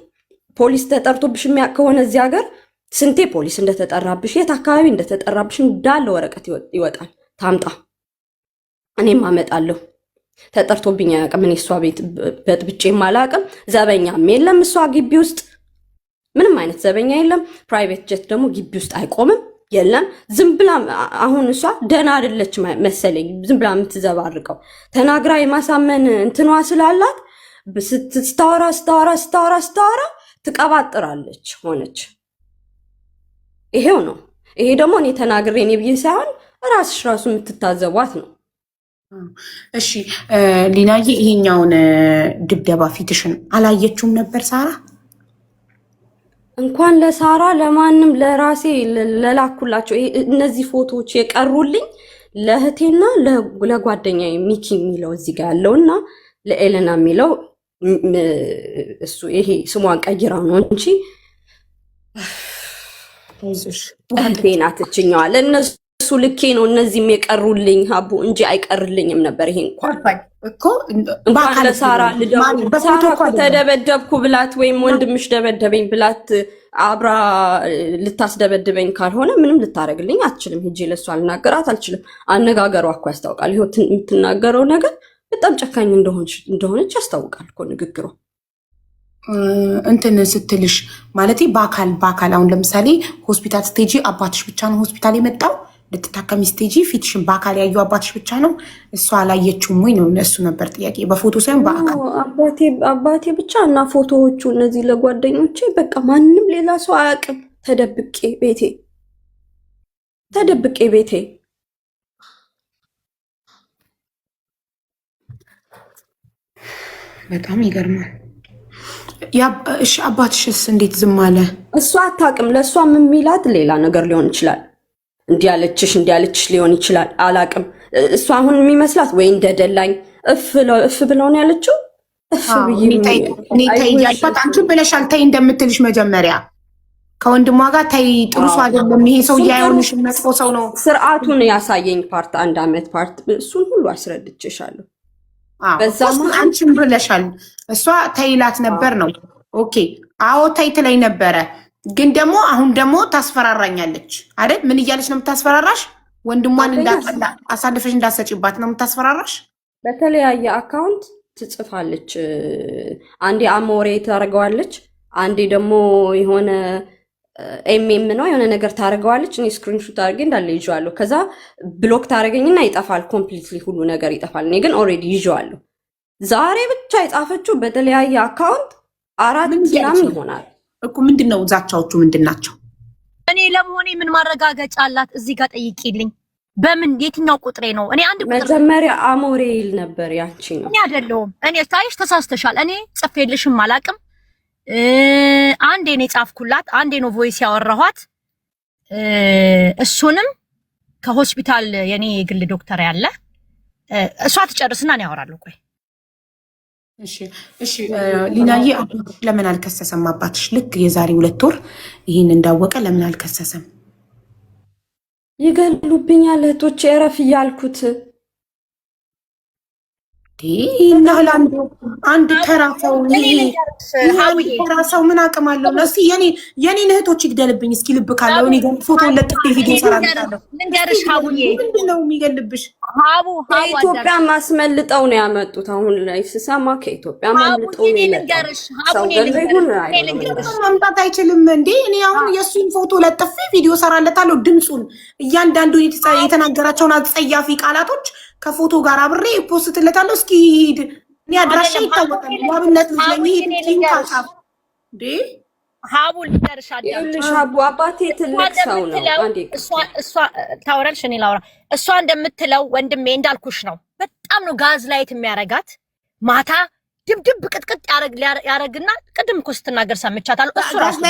ፖሊስ ተጠርቶብሽ የሚያውቅ ከሆነ እዚህ ሀገር ስንቴ ፖሊስ እንደተጠራብሽ የት አካባቢ እንደተጠራብሽ እንዳለ ወረቀት ይወጣል። ታምጣ እኔም አመጣለሁ። ተጠርቶብኝ አያውቅም። እኔ እሷ ቤት በጥብጬም አላውቅም። ዘበኛም የለም እሷ ግቢ ውስጥ ምንም አይነት ዘበኛ የለም። ፕራይቬት ጀት ደግሞ ግቢ ውስጥ አይቆምም የለም። ዝም ብላ አሁን እሷ ደህና አይደለች መሰለኝ ዝም ብላ የምትዘባርቀው ተናግራ የማሳመን እንትኗ ስላላት ስታወራ ትቀባጥራለች ሆነች። ይሄው ነው። ይሄ ደግሞ እኔ ተናግሬ እኔ ብዬ ሳይሆን ራስሽ ራሱ የምትታዘቧት ነው። እሺ ሊናዬ ይሄኛውን ድብደባ ፊትሽን አላየችውም ነበር ሳራ? እንኳን ለሳራ ለማንም ለራሴ ለላኩላቸው እነዚህ ፎቶዎች የቀሩልኝ ለእህቴና ለጓደኛ ሚኪ የሚለው እዚህ ጋር ያለውና ለኤለና የሚለው እሱ ይሄ ስሟን ቀይራ ነው እንጂ ቀልቤን አትችኛዋ ለእነሱ ልኬ ነው እነዚህም የቀሩልኝ ሀቡ እንጂ አይቀርልኝም ነበር። ይሄ እንኳን ለሳራ ሳራ ተደበደብኩ ብላት ወይም ወንድምሽ ደበደበኝ ብላት አብራ ልታስደበድበኝ ካልሆነ ምንም ልታረግልኝ አትችልም። ሂጄ ለሷ ልናገራት አልችልም። አነጋገሯ እኮ ያስታውቃል። ይሄ የምትናገረው ነገር በጣም ጨካኝ እንደሆነች ያስታውቃል እኮ ንግግሯ። እንትን ስትልሽ ማለት በአካል አሁን ለምሳሌ ሆስፒታል ስቴጂ አባትሽ ብቻ ነው ሆስፒታል የመጣው ልትታከሚ ስቴጂ ፊትሽን በአካል ያዩ አባትሽ ብቻ ነው? እሷ አላየችውም ወይ ነው እሱ ነበር ጥያቄ። በፎቶ ሳይሆን በአካል አባቴ ብቻ እና ፎቶዎቹ እነዚህ ለጓደኞቼ በቃ ማንም ሌላ ሰው አያውቅም። ተደብቄ ቤቴ በጣም ይገርማል። እሺ አባትሽስ እንዴት ዝም አለ? እሷ አታውቅም። ለእሷ ምን ሚላት ሌላ ነገር ሊሆን ይችላል። እንዲያለችሽ ሊሆን ይችላል። አላውቅም። እሷ አሁን የሚመስላት ወይ እንደደላኝ እፍ ብለው ነው ያለችው። እፍ ብያልኳት አንቺ ብለሻል ተይ እንደምትልሽ መጀመሪያ ከወንድሟ ጋር ተይ ጥሩ ሰው አይደለም ይሄ ሰው ያይሆንሽ መጥፎ ሰው ነው። ስርዓቱን ያሳየኝ ፓርት 1 ዓመት ፓርት እሱን ሁሉ አስረድቼሻለሁ። በዛም አንቺም ብለሻል እሷ ተይላት ነበር ነው። ኦኬ አዎ ተይ ትለኝ ነበረ ግን ደግሞ አሁን ደግሞ ታስፈራራኛለች አይደል? ምን እያለች ነው የምታስፈራራሽ? ወንድሟን እንዳጠላ አሳልፈሽ እንዳሰጪባት ነው የምታስፈራራሽ። በተለያየ አካውንት ትጽፋለች። አንዴ አሞሬ ታደርገዋለች፣ አንዴ ደግሞ የሆነ ኤምኤም ነው የሆነ ነገር ታደርገዋለች። እኔ ስክሪንሾት አድርጌ እንዳለ ይዤዋለሁ። ከዛ ብሎክ ታደርገኝና ይጠፋል፣ ኮምፕሊትሊ ሁሉ ነገር ይጠፋል። እኔ ግን ኦልሬዲ ይዤዋለሁ። ዛሬ ብቻ የጻፈችው በተለያየ አካውንት 4 ምናምን ይሆናል እኮ። ምንድነው ዛቻዎቹ ምንድን ናቸው? እኔ ለመሆኔ ምን ማረጋገጫ አላት? እዚህ ጋር ጠይቂልኝ። በምን የትኛው ቁጥሬ ነው? እኔ አንድ ቁጥር መጀመሪያ አሞሬ ይል ነበር። ያንቺ ነው። እኔ አይደለሁም። እኔ ታይሽ ተሳስተሻል። እኔ ጽፌልሽም አላቅም። አንዴ ነው ጻፍኩላት፣ አንዴ ነው ቮይስ ያወራኋት። እሱንም ከሆስፒታል የኔ የግል ዶክተር ያለ እሷ ትጨርስና ነው ያወራለሁ። ቆይ እሺ ሊናዬ ለምን አልከሰሰም አባትሽ? ልክ የዛሬ 2 ወር ይሄን እንዳወቀ ለምን አልከሰሰም? ይገሉብኛል እህቶቼ እረፍ እያልኩት አንድ ተራ ሰው ምን አቅም አለው? እስኪ የኔን እህቶች ይግደልብኝ እስኪ ልብ ካለው እኔ ፎቶ ለጥፌ ቪዲዮ ሰራለሁ። ልንገርሽ ሀቡዬ ምንድነው የሚገልብሽ? ከኢትዮጵያ ማስመልጠው ነው ያመጡት። አሁን ላይ ስሰማ ከኢትዮጵያ ማስመልጠው ነው መምጣት አይችልም እንዴ? እኔ አሁን የእሱን ፎቶ ለጥፌ ቪዲዮ ሰራለታለሁ። ድምፁን እያንዳንዱ የተናገራቸውን አጸያፊ ቃላቶች ከፎቶ ጋር አብሬ ፖስትለታለሁ። እስኪ ሂድ እኔ አድራሻ ይታወቃል። ያብነት ለሚሄድ ቲንካሳብ ዴ ሀቡ ሀቡ አባቴ ትልቅ ሰው ነው። እሷ ታወራልሽ፣ እኔ ላውራ። እሷ እንደምትለው ወንድሜ እንዳልኩሽ ነው። በጣም ነው ጋዝ ላይት የሚያረጋት። ማታ ድብድብ ቅጥቅጥ ያረግና ቅድም እኮ ስትናገር ሰምቻታለሁ። እሱ ራሱ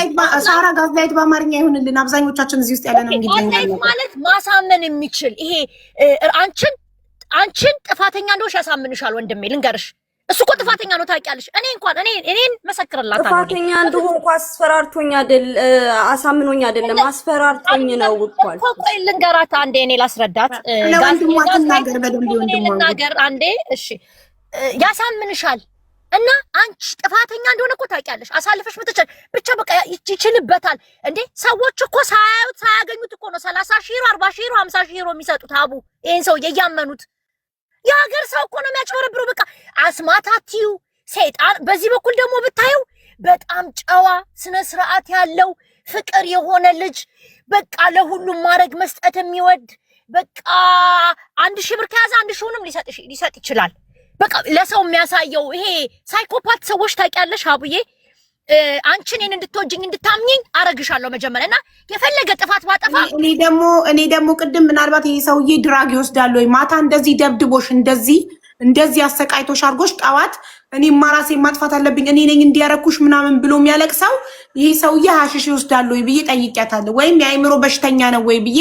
ሳራ ጋዝ ላይት በአማርኛ ይሁንልን። አብዛኞቻችን እዚህ ውስጥ ያለ ነው እንግዲህ ማለት ማሳመን የሚችል ይሄ አንቺን ጥፋተኛ እንደሆንሽ ያሳምንሻል ወንድሜ። ልንገርሽ እሱ እኮ ጥፋተኛ ነው ታውቂያለሽ። እኔን መሰክርላታለሁ። ጥፋተኛ እንደሆንኩ አስፈራርቶኝ አይደል አሳምኖኝ አይደለም አስፈራርቶኝ ነው እኮ። ቆይ ልንገራት አንዴ፣ እኔ ላስረዳት። ልናገር አንዴ። እሺ ያሳምንሻል እና አንቺ ጥፋተኛ እንደሆነ እኮ ታውቂያለሽ። አሳልፈሽ ብቻ በቃ ይችልበታል እንዴ። ሰዎች እኮ ሳያዩት ሳያገኙት እኮ ነው 30,000 ዩሮ 40,000 ዩሮ 50,000 ዩሮ የሚሰጡት ሀቡ ይሄን ሰው እያመኑት። የሀገር ሰው እኮ ነው የሚያጭበረብሩ። በቃ አስማታቲው ሰይጣን። በዚህ በኩል ደግሞ ብታየው በጣም ጨዋ ስነ ስርዓት ያለው ፍቅር የሆነ ልጅ፣ በቃ ለሁሉም ማድረግ መስጠት የሚወድ በቃ 1,000 ብር ከያዘ 1,000ንም ሊሰጥ ይችላል። በቃ ለሰው የሚያሳየው ይሄ ሳይኮፓት ሰዎች ታውቂያለሽ ሀቡዬ። አንቺ እኔን እንድትወጂኝ እንድታምኚኝ አረግሻለሁ መጀመሪያ እና የፈለገ ጥፋት ባጠፋ እኔ ደግሞ ቅድም ምናልባት ይሄ ሰውዬ ድራግ ይወስዳል ወይ ማታ እንደዚህ ደብድቦሽ እንደዚህ አሰቃይቶሽ አድርጎሽ ጠዋት እኔማ ራሴን ማጥፋት አለብኝ እኔ ነኝ እንዲያረኩሽ ምናምን ብሎ የሚያለቅሰው ይሄ ሰውዬ ሀሽሽ ይወስዳል ወይ ብዬ ጠይቄያታለሁ። ወይም የአእምሮ በሽተኛ ነው ወይ ብዬ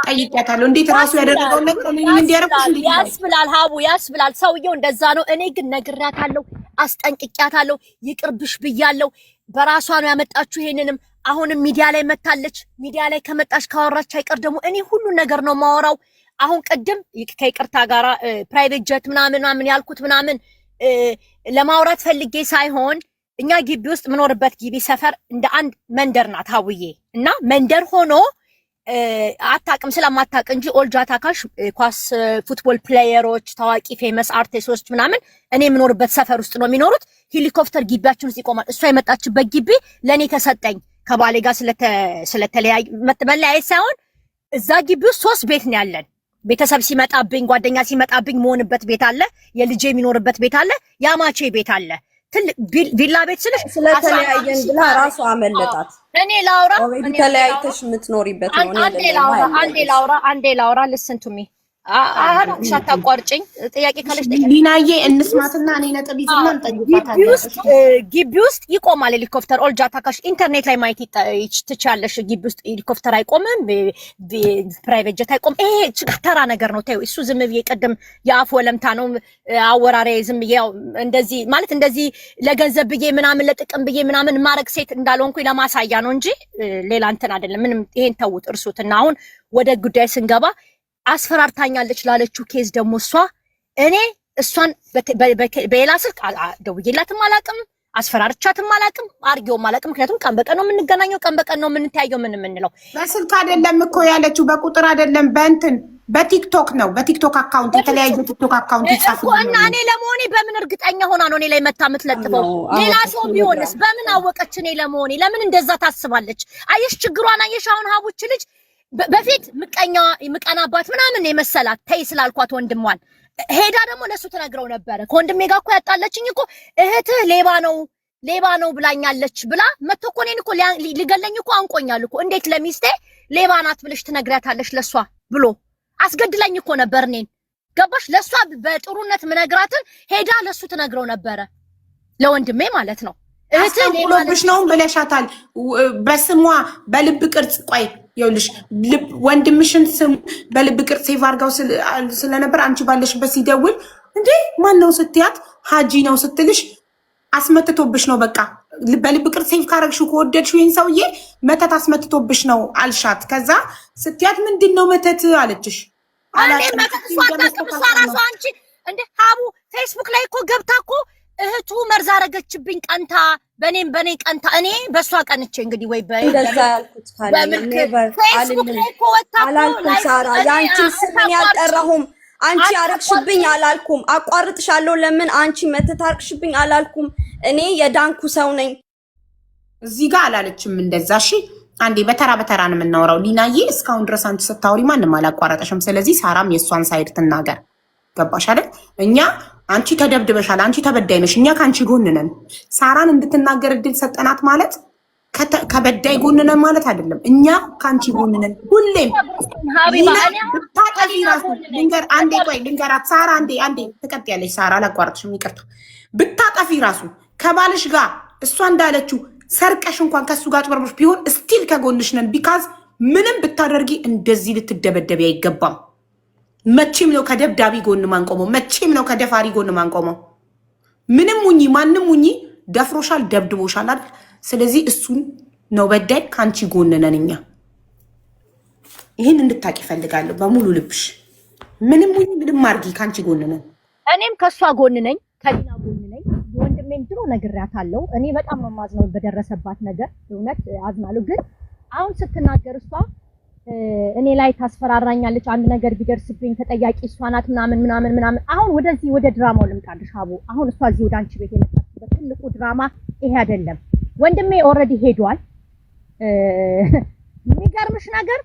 ጠይቄያታለሁ። እንዴት ራሱ ያደረገው ነገር እኔ ነኝ እንዲያረኩሽ ያስብላል ሀቡ ያስብላል። ሰውዬው እንደዛ ነው። እኔ ግን ነግሬያታለሁ፣ አስጠንቅቄያታለሁ፣ ይቅርብሽ ብያለሁ። በራሷ ነው ያመጣችሁ ይሄንንም። አሁንም ሚዲያ ላይ መታለች። ሚዲያ ላይ ከመጣች ካወራች አይቀር ደግሞ እኔ ሁሉን ነገር ነው ማወራው። አሁን ቅድም ከይቅርታ ጋራ ፕራይቬት ጀት ምናምን ያልኩት ምናምን ለማውራት ፈልጌ ሳይሆን እኛ ግቢ ውስጥ ምኖርበት ግቢ ሰፈር እንደ አንድ መንደር ናት ሀውዬ። እና መንደር ሆኖ አታቅም ስለማታቅ እንጂ ኦልጃ ታካሽ ኳስ ፉትቦል ፕሌየሮች፣ ታዋቂ ፌመስ አርቲስቶች ምናምን እኔ የምኖርበት ሰፈር ውስጥ ነው የሚኖሩት። ሄሊኮፕተር ግቢያችን ውስጥ ይቆማል። እሷ የመጣችበት ግቢ ለኔ ተሰጠኝ። ከባሌ ጋር ስለተለያዩ መለያየት ሳይሆን እዛ ግቢ ውስጥ 3 ቤት ነው ያለን። ቤተሰብ ሲመጣብኝ፣ ጓደኛ ሲመጣብኝ መሆንበት ቤት አለ፣ የልጄ የሚኖርበት ቤት አለ፣ ያማቼ ቤት አለ። ትልቅ ቪላ ቤት ስልሽ ስለተለያየን ብላ ራሱ አመለጣት። እኔ ላውራ ተለያይተሽ የምትኖሪበት ነው። አንዴ ላውራ listen to me ሳታቋርጭኝ ጥያቄ ካለሽ ሊናዬ እንስማትና እኔ ነጥብ ይዘና እንጠይቃታለን። ግቢ ውስጥ ይቆማል ሄሊኮፕተር። ኦልጃ ታካሽ ኢንተርኔት ላይ ማየት ትችያለሽ። ግቢ ውስጥ ሄሊኮፕተር አይቆምም፣ ፕራይቬት ጀት አይቆም። ይሄ ተራ ነገር ነው። ታዩ እሱ ዝም ብዬ ቅድም የአፍ ወለምታ ነው አወራሬ። ዝም ብዬ እንደዚህ ማለት እንደዚህ ለገንዘብ ብዬ ምናምን ለጥቅም ብዬ ምናምን ማረግ ሴት እንዳልሆንኩኝ ለማሳያ ነው እንጂ ሌላ እንትን አይደለም። ምንም ይሄን ተውት እርሱትና አሁን ወደ ጉዳይ ስንገባ አስፈራርታኛለች ላለችው ኬዝ ደግሞ እሷን በሌላ ስልክ ደውዬላትም አላቅም፣ አስፈራርቻትም አላቅም፣ አርጌውም አላቅም። ምክንያቱም ቀን በቀን ነው የምንገናኘው፣ ቀን በቀን ነው የምንተያየው። ምን የምንለው በስልክ አይደለም እኮ ያለችው፣ በቁጥር አይደለም፣ በቲክቶክ ነው። በቲክቶክ አካውንት የተለያዩ ቲክቶክ አካውንት ይጻፋል እና እኔ ለመሆኔ በምን እርግጠኛ ሆና ነው እኔ ላይ መታ የምትለጥፈው? ሌላ ሰው ቢሆንስ በምን አወቀች እኔ ለመሆኔ? ለምን እንደዛ ታስባለች? አየሽ ችግሯን አየሽ። አሁን ሀቡች ልጅ በፊት ምቀናባት ምናምን የመሰላት ተይ ስላልኳት ወንድሟን ሄዳ ደግሞ ለሱ ተነግረው ነበረ። ከወንድሜ ጋር እኮ ያጣለችኝ እኮ እህትህ ሌባ ነው ብላኛለች ብላ መጥቶ እኮ እኔን እኮ ሊገለኝ እኮ አንቆኛል እኮ። እንዴት ለሚስቴ ሌባ ናት ብለሽ ትነግሪያታለሽ ለሷ ብሎ አስገድለኝ እኮ ነበር እኔን። ገባሽ? ለሷ በጥሩነት ምነግራትን ሄዳ ለሱ ትነግረው ነበረ፣ ለወንድሜ ማለት ነው። እህትህ ሌባሽ ነው ብለሻታል። በስሟ በልብ ቅርጽ ቆይ ይኸውልሽ ወንድምሽን ስም በልብ ቅርጽ ሴቭ አድርጋው ስለነበር አንቺ ባለሽበት ሲደውል እንዴ ማን ነው ስትያት ሀጂ ነው ስትልሽ አስመትቶብሽ ነው። በቃ በልብ ቅርጽ ሴቭ ካረግሽው ከወደድሽው ይሄን ሰውዬ መተት አስመትቶብሽ ነው አልሻት። ከዛ ስትያት ምንድነው መተት አለችሽ? አንቺ እንዴ ሀቡ ፌስቡክ ላይ እኮ ገብታ እኮ እህቱ መርዝ አረገችብኝ ቀንታ በኔ ቀንታ እኔ በሷ ቀንቼ እንግዲህ ወይ እንደዛ ያልኩት ፌስቡክ ላይ እኮ ወጣ አላልኩም። ሳራ ያንቺ ስም ያልጠራሁም አንቺ አረግሽብኝ አላልኩም። አቋርጥሻለሁ ለምን አንቺ መተታርክሽብኝ አላልኩም። እኔ የዳንኩ ሰው ነኝ። እዚህ ጋር አላለችም እንደዛ። እሺ አንዴ በተራ ነው የምናወራው። ሊናዬ እስካሁን ድረስ አንቺ ስታወሪ ማንም አላቋረጠሽም። ስለዚህ ሳራም የእሷን ሳይድ ትናገር። ገባሽ አይደል? እኛ አንቺ ተደብድበሻል፣ አንቺ ተበዳይ ነሽ፣ እኛ ከአንቺ ጎን ነን። ሳራን እንድትናገር እድል ሰጠናት ማለት ከበዳይ ጎን ነን ማለት አይደለም። እኛ ከአንቺ ጎን ነን ሁሌም። ብታጠፊ ራሱ ልንገራት ሳራ፣ አንዴ ትቀጥያለሽ ሳራ፣ አላቋረጥሽም፣ ይቅርታ። ብታጠፊ ራሱ ከባልሽ ጋር እሷ እንዳለችው ሰርቀሽ እንኳን ከሱ ጋር ጭበርብሮሽ ቢሆን ስቲል ከጎንሽ ነን። ቢካዝ ምንም ብታደርጊ እንደዚህ ልትደበደቢ አይገባም። መቼም ነው ከደብዳቢ ጎን ማንቆመው፣ መቼም ነው ከደፋሪ ጎን ማንቆመው። ምንም ሁኚ ማንም ሁኚ ደፍሮሻል፣ ደብድቦሻል አይደል? ስለዚህ እሱን ነው በዳይ፣ ካንቺ ጎን ነን እኛ። ይህን እንድታቂ ፈልጋለሁ በሙሉ ልብሽ። ምንም ሁኚ ምንም አርጊ፣ ካንቺ ጎን ነን። እኔም ከሷ ጎን ነኝ፣ ከዲና ጎን ነኝ። ወንድሜን ድሮ ነግሬያታለሁ። እኔ በጣም ነው የማዝነው በደረሰባት ነገር፣ እውነት አዝናለሁ። ግን አሁን ስትናገር እሷ እኔ ላይ ታስፈራራኛለች። አንድ ነገር ቢደርስብኝ ተጠያቂ እሷ ናት ምናምን። አሁን ወደዚህ ወደ ድራማው ልምጣልሽ ሀቡ። አሁን እሷ እዚህ ወደ አንቺ ቤት የመጣችበት ትልቁ ድራማ ይሄ አይደለም። ወንድሜ ኦልሬዲ ሄዷል። የሚገርምሽ ነገር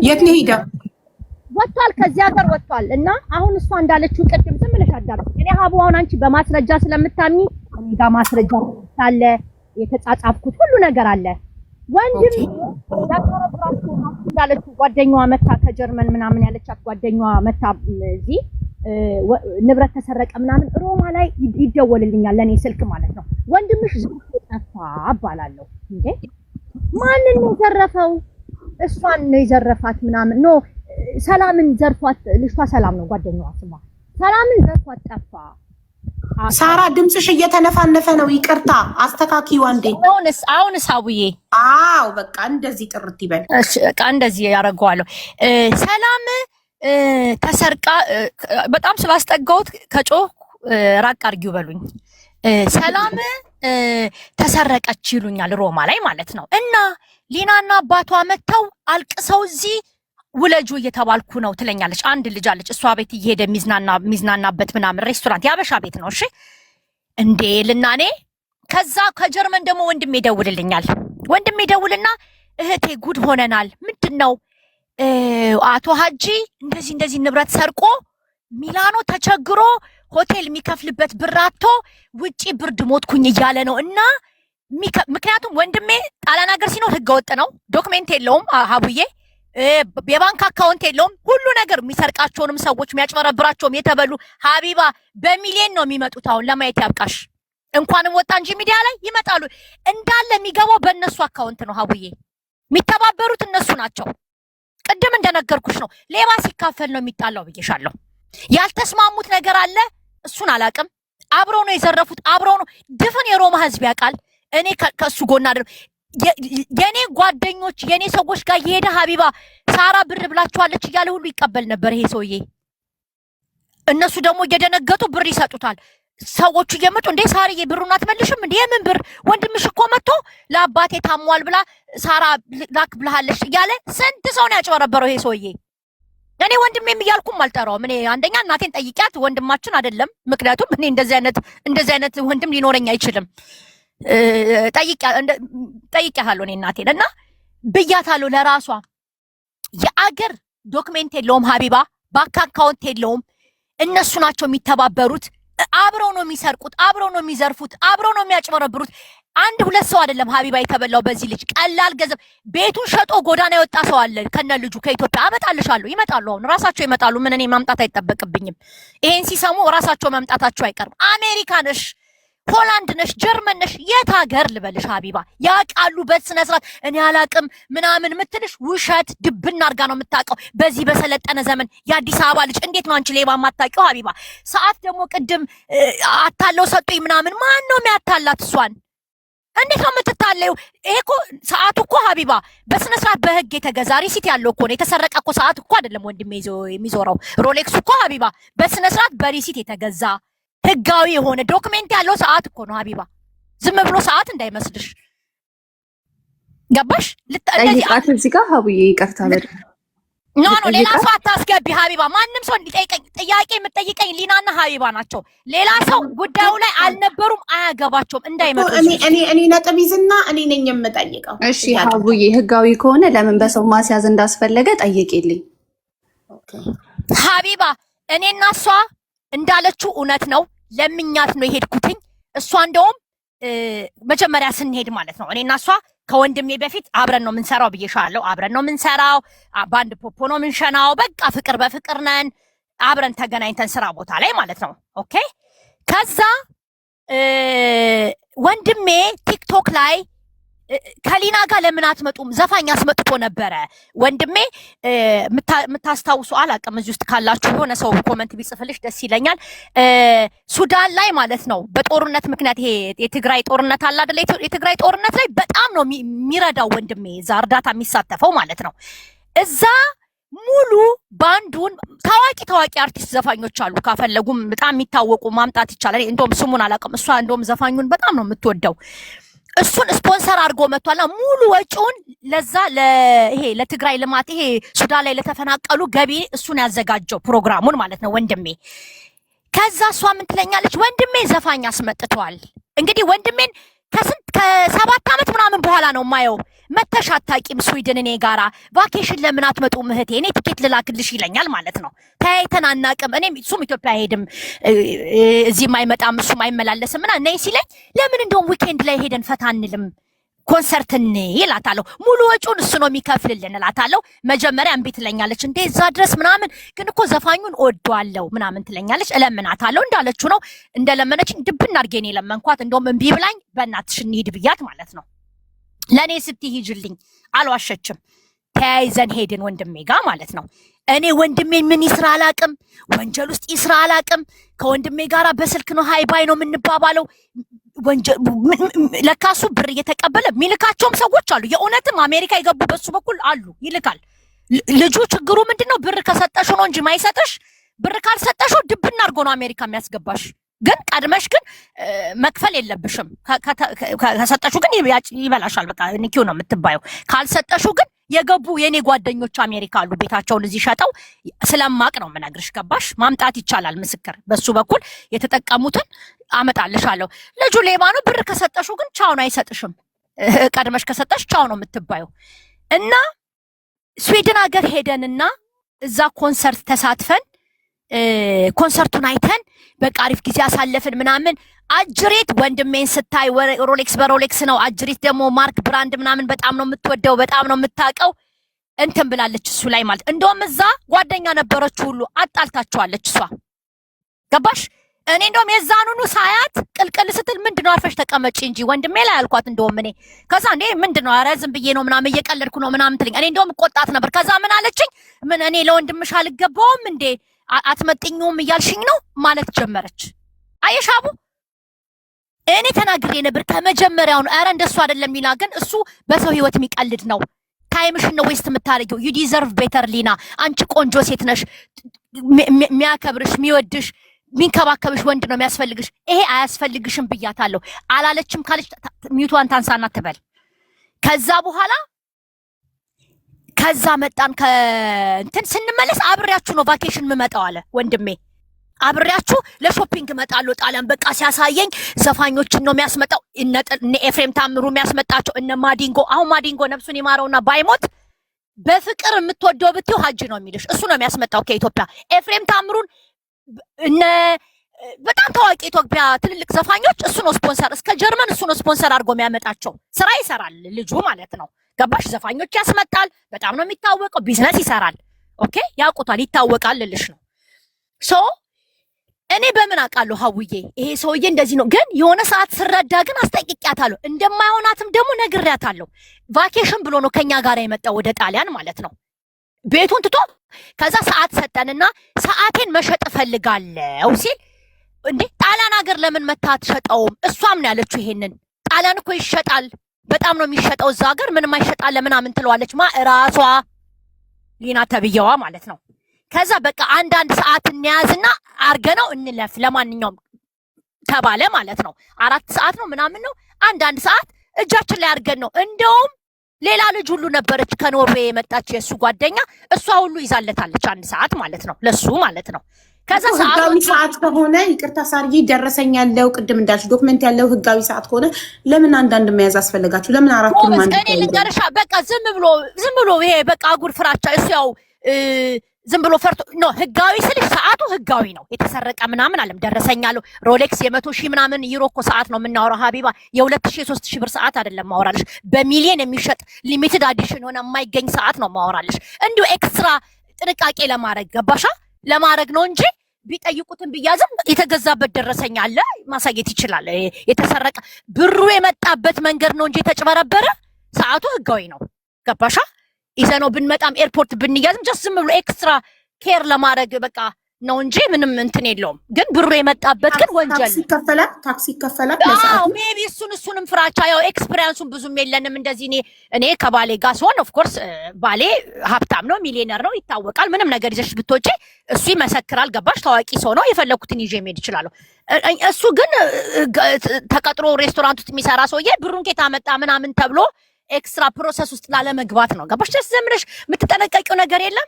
የት ነው ሄደ? ወጥቷል፣ ከዚህ ሀገር ወጥቷል። እና አሁን እሷ እንዳለችው ቅድም ዝም ብለሽ አዳምጪ። እኔ ሀቡ አሁን አንቺ በማስረጃ ስለምታምኚ እኔ ጋር ማስረጃ አለ፣ የተጻጻፍኩት ሁሉ ነገር አለ። ወንድም ያቀረብራችሁ እንዳለችው ጓደኛዋ መታ ከጀርመን ምናምን ያለቻት ጓደኛዋ መታ እዚህ ንብረት ተሰረቀ ምናምን ሮማ ላይ ይደወልልኛል ለኔ ስልክ ማለት ነው። ወንድምሽ ጠፋ አባላለሁ። እንዴ ማንን ነው ዘረፈው? እሷን ነው የዘረፋት ምናምን ኖ ሰላምን ዘርፏት፣ ልጅቷ ሰላም ነው ጓደኛዋ ስሟ። ሰላምን ዘርፏት ጠፋ። ሳራ ድምጽሽ እየተነፋነፈ ነው፣ ይቅርታ አስተካኪው አንዴ። አሁንስ አቡዬ? አዎ በቃ እንደዚህ ጥርት ይበል። እሺ በቃ እንደዚህ ያደርገዋለሁ። ሰላም ተሰርቃ በጣም ስላስጠጋሁት ከጮህ ራቅ አድርጊው በሉኝ። ሰላም ተሰረቀች ይሉኛል ሮማ ላይ ማለት ነው። እና ሊናና አባቷ መተው አልቅሰው እዚህ ውለጁ እየተባልኩ ነው ትለኛለች። አንድ ልጅ አለች እሷ ቤት እየሄደ ሚዝናናበት ምናምን ሬስቶራንት ያበሻ ቤት ነው። እሺ እንዴ ልናኔ ከዛ ከጀርመን ደግሞ ወንድሜ ይደውልልኛል። ወንድሜ ይደውልና እህቴ ጉድ ሆነናል። ምንድነው? አቶ ሀጂ እንደዚህ ንብረት ሰርቆ ሚላኖ ተቸግሮ ሆቴል የሚከፍልበት ብር አጥቶ ውጪ ብርድ ሞትኩኝ እያለ ነው። እና ምክንያቱም ወንድሜ ጣሊያን ሀገር ሲኖር ህገወጥ ነው፣ ዶክሜንት የለውም ሀቡዬ፣ የባንክ አካውንት የለውም። ሁሉ ነገር የሚሰርቃቸውንም ሰዎች የሚያጭበረብራቸውም የተበሉ ሀቢባ በሚሊዮን ነው የሚመጡት። አሁን ለማየት ያብቃሽ። እንኳንም ወጣ እንጂ ሚዲያ ላይ ይመጣሉ። እንዳለ የሚገባው በእነሱ አካውንት ነው ሀቡዬ። የሚተባበሩት እነሱ ናቸው። ቅድም እንደነገርኩሽ ነው፣ ሌባ ሲካፈል ነው የሚጣላው ብዬሻለሁ። ያልተስማሙት ነገር አለ፣ እሱን አላቅም። አብረው ነው የዘረፉት፣ አብረው ነው። ድፍን የሮማ ህዝብ ያውቃል። እኔ ከእሱ ጎን አይደለም። የኔ ጓደኞች የኔ ሰዎች ጋር የሄደ ሀቢባ ሳራ ብር ብላችኋለች እያለ ሁሉ ይቀበል ነበር ይሄ ሰውዬ። እነሱ ደግሞ እየደነገጡ ብር ይሰጡታል። ሰዎቹ እየመጡ እንዴ ሳርዬ ብሩን አትመልሽም እንዴ? የምን ብር? ወንድምሽ እኮ መጥቶ ለአባቴ ታሟል ብላ ሳራ ላክ ብለሃለች እያለ ስንት ሰው ነው ያጭበረበረው ይሄ ሰውዬ። እኔ ወንድሜም እያልኩም አልጠራውም። እኔ አንደኛ እናቴን ጠይቂያት፣ ወንድማችን አይደለም። ምክንያቱም እኔ እንደዚህ አይነት ወንድም ሊኖረኝ አይችልም። ጠይቂያታለሁ እኔ እናቴን እና ብያታለሁ። ለራሷ የአገር ዶክሜንት የለውም ሀቢባ፣ ባንክ አካውንት የለውም። እነሱ ናቸው የሚተባበሩት። አብረው ነው የሚሰርቁት፣ አብረው ነው የሚዘርፉት፣ አብረው ነው የሚያጭበረብሩት። አንድ ሁለት ሰው አይደለም ሀቢባ የተበላው በዚህ ልጅ። ቀላል ገንዘብ ቤቱን ሸጦ ጎዳና የወጣ ሰው አለ ከነ ልጁ ከኢትዮጵያ። አመጣልሻለሁ፣ ይመጣሉ። አሁን ራሳቸው ይመጣሉ። ምን እኔ ማምጣት አይጠበቅብኝም። ይሄን ሲሰሙ ራሳቸው መምጣታቸው አይቀርም። አሜሪካ ነሽ፣ ሆላንድ ነሽ፣ ጀርመን ነሽ፣ የት ሀገር ልበልሽ ሀቢባ? ያውቃሉ በስነ ስርዓት። እኔ አላቅም ምናምን ምትልሽ ውሸት ድብና አርጋ ነው የምታውቀው። በዚህ በሰለጠነ ዘመን የአዲስ አበባ ልጅ እንዴት ነው አንቺ ሌባ የማታውቂው ሀቢባ? ሰዓት ደግሞ ቅድም አታለው ሰጡኝ ምናምን። ማን ነው የሚያታላት እሷን? እንዴት ነው የምትታለዩ? ይሄ እኮ ሰዓቱ እኮ ሀቢባ በስነ ስርዓት በህግ የተገዛ ሪሲት ያለው እኮ ነው። የተሰረቀ እኮ ሰዓት እኮ አይደለም ወንድሜ የሚዞረው። ሮሌክሱ እኮ ሀቢባ በስነ ስርዓት በሪሲት የተገዛ ህጋዊ የሆነ ዶክሜንት ያለው ሰዓት እኮ ነው ሀቢባ። ዝም ብሎ ሰዓት እንዳይመስልሽ። ገባሽ? ጠይቃት እዚህ ጋር ሀቡዬ ይቅርታ በል። ኖ ሌላ ሰው አታስገቢ ሀቢባ። ማንም ሰው እንዲጠይቀኝ ጥያቄ የምጠይቀኝ ሊናና ሀቢባ ናቸው። ሌላ ሰው ጉዳዩ ላይ አልነበሩም፣ አያገባቸውም። እንዳይመጡ እኔ ነጥብ ይዝና እኔ ነኝ የምጠይቀው። እሺ ሀቡዬ ህጋዊ ከሆነ ለምን በሰው ማስያዝ እንዳስፈለገ ጠይቂልኝ ሀቢባ። እኔና እሷ እንዳለችው እውነት ነው። ለምኛት ነው የሄድኩትኝ። እሷ እንደውም መጀመሪያ ስንሄድ ማለት ነው እኔና እሷ ከወንድሜ በፊት አብረን ነው የምንሰራው ብዬሻለሁ። አብረን ነው የምንሰራው፣ በአንድ ፖፖ ነው የምንሸናው። በቃ ፍቅር በፍቅር ነን። አብረን ተገናኝተን ስራ ቦታ ላይ ማለት ነው። ኦኬ። ከዛ ወንድሜ ቲክቶክ ላይ ከሊና ጋር ለምን አትመጡም? ዘፋኝ አስመጥቶ ነበረ ወንድሜ። የምታስታውሱ አላውቅም፣ እዚህ ውስጥ ካላችሁ የሆነ ሰው ኮመንት ቢጽፍልሽ ደስ ይለኛል። ሱዳን ላይ ማለት ነው በጦርነት ምክንያት ይሄ የትግራይ ጦርነት አለ አይደል? የትግራይ ጦርነት ላይ በጣም ነው የሚረዳው ወንድሜ፣ እዛ እርዳታ የሚሳተፈው ማለት ነው። እዛ ሙሉ ባንዱን ታዋቂ አርቲስት ዘፋኞች አሉ። ካፈለጉም በጣም የሚታወቁ ማምጣት ይቻላል። እንደውም ስሙን አላውቅም። እሷ እንደውም ዘፋኙን በጣም ነው የምትወደው። እሱን ስፖንሰር አድርጎ መጥቷልና ሙሉ ወጪውን ለዛ ይሄ ለትግራይ ልማት ይሄ ሱዳን ላይ ለተፈናቀሉ ገቢ እሱን ያዘጋጀው ፕሮግራሙን ማለት ነው ወንድሜ። ከዛ እሷ ምን ትለኛለች? ወንድሜ ዘፋኝ አስመጥቷል። እንግዲህ ወንድሜን ከ7 ዓመት ምናምን በኋላ ነው ማየው። መተሽ አታውቂም ስዊድን እኔ ጋራ ቫኬሽን ለምን አትመጡም እህቴ? እኔ ትኬት ልላክልሽ ይለኛል ማለት ነው። ተያይተን አናውቅም። እሱም ኢትዮጵያ አይሄድም፣ እዚህም አይመጣም፣ እሱም አይመላለስም እና ነይ ሲለኝ ለምን እንደውም ዊኬንድ ላይ ሄደን ፈታ አንልም ኮንሰርትን እላታለሁ። ሙሉ ወጪውን እሱ ነው የሚከፍልልን እላታለሁ። መጀመሪያ እምቢ ትለኛለች። እንዴ እዛ ድረስ ምናምን ግን እኮ ዘፋኙን እወደዋለሁ ምናምን ትለኛለች። እለምናታለሁ። እንዳለችው ነው እንደለመነችኝ ድብና አድርጌ ነው የለመንኳት። እንደውም እምቢ ብላኝ በእናትሽ እንሂድ ብያት ማለት ነው። ለእኔ ስትይ ሂጅልኝ አልዋሸችም። ተያይዘን ሄድን ወንድሜ ጋር ማለት ነው። እኔ ወንድሜ ምን ይስራ አላቅም፣ ወንጀል ውስጥ ይስራ አላቅም። ከወንድሜ ጋራ በስልክ ነው ሃይ ባይ ነው የምንባባለው። ለካሱ ብር እየተቀበለ የሚልካቸውም ሰዎች አሉ። የእውነትም አሜሪካ የገቡ በሱ በኩል አሉ፣ ይልካል። ልጁ ችግሩ ምንድነው? ብር ከሰጠሽው ነው እንጂ ማይሰጥሽ። ብር ካልሰጠሽው ድብና አድርጎ ነው አሜሪካ የሚያስገባሽ። ግን ቀድመሽ ግን መክፈል የለብሽም። ከሰጠሽው ግን ይበላሻል። በቃ ንኪው ነው የምትባየው። ካልሰጠሽው ግን የገቡ የኔ ጓደኞች አሜሪካ አሉ፣ ቤታቸውን እዚህ ሸጠው ስለማቅ ነው የምነግርሽ። ገባሽ? ማምጣት ይቻላል ምስክር። በሱ በኩል የተጠቀሙትን አመጣልሻለሁ። ልጁ ሌባ ነው። ብር ከሰጠሽው ግን ቻው ነው፣ አይሰጥሽም። ቀድመሽ ከሰጠሽ ቻው ነው የምትባየው። እና ስዊድን ሀገር ሄደንና እዛ ኮንሰርት ተሳትፈን ኮንሰርቱን አይተን በቃ አሪፍ ጊዜ አሳለፍን ምናምን። አጅሬት ወንድሜን ስታይ ሮሌክስ በሮሌክስ ነው። አጅሬት ደግሞ ማርክ ብራንድ ምናምን በጣም ነው የምትወደው፣ በጣም ነው የምታውቀው። እንትን ብላለች እሱ ላይ ማለት እንደውም እዛ ጓደኛ ነበረች ሁሉ አጣልታቸዋለች እሷ። ገባሽ? እኔ እንደውም የዛኑኑ ሳያት ቅልቅል ስትል ምንድነው አርፈሽ ተቀመጪ እንጂ ወንድሜ ላይ አልኳት። እንደውም እኔ ከዛ እንዴ ምንድነው ኧረ ዝም ብዬ ነው ምናምን እየቀለድኩ ነው ምናምን ትለኝ። እኔ እንደውም ቆጣት ነበር። ከዛ ምን አለችኝ? ምን እኔ ለወንድምሽ አልገባውም እንዴ አትመጥኙም እያልሽኝ ነው ማለት ጀመረች። አየሻቡ እኔ ተናግሬ ነበር ከመጀመሪያው ነው። ኧረ እንደሱ አይደለም ሊና፣ ግን እሱ በሰው ህይወት የሚቀልድ ነው። ታይምሽን ነው ዌስት የምታደርጊው። ዩ ዲዘርቭ ቤተር ሊና። አንቺ ቆንጆ ሴት ነሽ። የሚያከብርሽ፣ የሚወድሽ፣ የሚንከባከብሽ ወንድ ነው የሚያስፈልግሽ። ይሄ አያስፈልግሽም ብያታለሁ። አላለችም ካለች ሚዩቷን ታንሳና ትበል። ከዛ መጣን ከእንትን ስንመለስ አብሬያችሁ ነው ቫኬሽን የምመጣው አለ ወንድሜ። አብሬያችሁ ለሾፒንግ እመጣለሁ ጣሊያን። በቃ ሲያሳየኝ ዘፋኞችን ነው የሚያስመጣው። እነ ኤፍሬም ታምሩ የሚያስመጣቸው እነ ማዲንጎ። አሁን ማዲንጎ ነፍሱን ይማረውና ባይሞት በፍቅር የምትወደው ብትይው ሀጅ ነው የሚልሽ። እሱ ነው የሚያስመጣው ከኢትዮጵያ። ኤፍሬም ታምሩን እነ በጣም ታዋቂ ኢትዮጵያ ትልልቅ ዘፋኞች እሱ ነው ስፖንሰር፣ እስከ ጀርመን እሱ ነው ስፖንሰር አድርጎ የሚያመጣቸው። ስራ ይሰራል ልጁ ማለት ነው። ገባሽ? ዘፋኞች ያስመጣል። በጣም ነው የሚታወቀው። ቢዝነስ ይሰራል። ኦኬ፣ ያውቁታል፣ ይታወቃል ልልሽ ነው። ሶ እኔ በምን አውቃለሁ ሀውዬ ይሄ ሰውዬ እንደዚህ ነው። ግን የሆነ ሰዓት ስረዳ ግን አስጠንቅቂያታለሁ። እንደማይሆናትም ደግሞ ነግሬያታለሁ። ቫኬሽን ብሎ ነው ከኛ ጋር የመጣው ወደ ጣሊያን ማለት ነው። ቤቱን ትቶ ከዛ ሰዓት ሰጠንና ሰዓቴን መሸጥ እፈልጋለሁ ሲል እንዴ ጣሊያን ሀገር ለምን መታ አትሸጠውም? እሷም ነው ያለችው ይሄንን። ጣሊያን እኮ ይሸጣል፣ በጣም ነው የሚሸጠው እዛ ሀገር፣ ምንም አይሸጣል ለምናምን ትለዋለች። እራሷ ሊና ተብየዋ ማለት ነው። ከዛ በቃ አንዳንድ ሰዓት እንያዝና አርገነው እንለፍ ለማንኛውም ተባለ ማለት ነው። 4 ሰዓት ነው ምናምን ነው። አንዳንድ ሰዓት እጃችን ላይ አርገን ነው። እንደውም ሌላ ልጅ ሁሉ ነበረች ከኖርዌይ የመጣች የእሱ ጓደኛ፣ እሷ ሁሉ ይዛለታለች 1 ሰዓት ማለት ነው ለሱ ማለት ነው። ከዛ ህጋዊ ሰዓት ከሆነ ይቅርታ ሳርዬ ደረሰኝ ያለው ቅድም እንዳልሽ ዶክመንት ያለው ህጋዊ ሰዓት ከሆነ ለምን አንዳንድ መያዝ አስፈልጋችሁ? ለምን 4 ማን እኔ ልንገርሻ በቃ ዝም ብሎ ይሄ በቃ አጉር ፍራቻ። እሱ ያው ዝም ብሎ ፈርቶ ነው። ህጋዊ ስልሽ ሰዓቱ ህጋዊ ነው። የተሰረቀ ምናምን አለም ደረሰኛለሁ። ሮሌክስ የ100,000 ምናምን ዩሮ እኮ ሰዓት ነው የምናወራው ሀቢባ። የ2,000 3,000 ብር ሰዓት አይደለም ማወራልሽ። በሚሊዮን የሚሸጥ ሊሚትድ አዲሽን ሆነ የማይገኝ ሰዓት ነው ማወራልሽ። እንዲሁ ኤክስትራ ጥንቃቄ ለማድረግ ገባሻ? ለማድረግ ነው እንጂ ቢጠይቁትን ቢያዝም የተገዛበት ደረሰኝ አለ ማሳየት ይችላል። የተሰረቀ ብሩ የመጣበት መንገድ ነው እንጂ የተጭበረበረ ሰዓቱ ህጋዊ ነው። ገባሻ? ይዘነው ብንመጣም ኤርፖርት ብንያዝም ጀስት ዝም ብሎ ኤክስትራ ኬር ለማድረግ በቃ ነው እንጂ ምንም እንትን የለውም። ግን ብሩ የመጣበት ግን ወንጀል ታክሲ ይከፈላል። አዎ ሜቢ እሱንም ፍራቻ ያው ኤክስፒሪያንሱን ብዙም የለንም እንደዚህ። እኔ ከባሌ ጋር ሲሆን ኦፍ ኮርስ ባሌ ሀብታም ነው፣ ሚሊዮነር ነው፣ ይታወቃል። ምንም ነገር ይዘሽ ብትወጪ እሱ ይመሰክራል። ገባሽ? ታዋቂ ሰው ነው፣ የፈለኩትን ይዤ መሄድ እችላለሁ። እሱ ግን ተቀጥሮ ሬስቶራንት ውስጥ የሚሰራ ሰውዬ ብሩን ኬት አመጣ ምናምን ተብሎ ኤክስትራ ፕሮሰስ ውስጥ ላለመግባት ነው። ገባሽ? ደስ ዘምነሽ የምትጠነቀቂው ነገር የለም።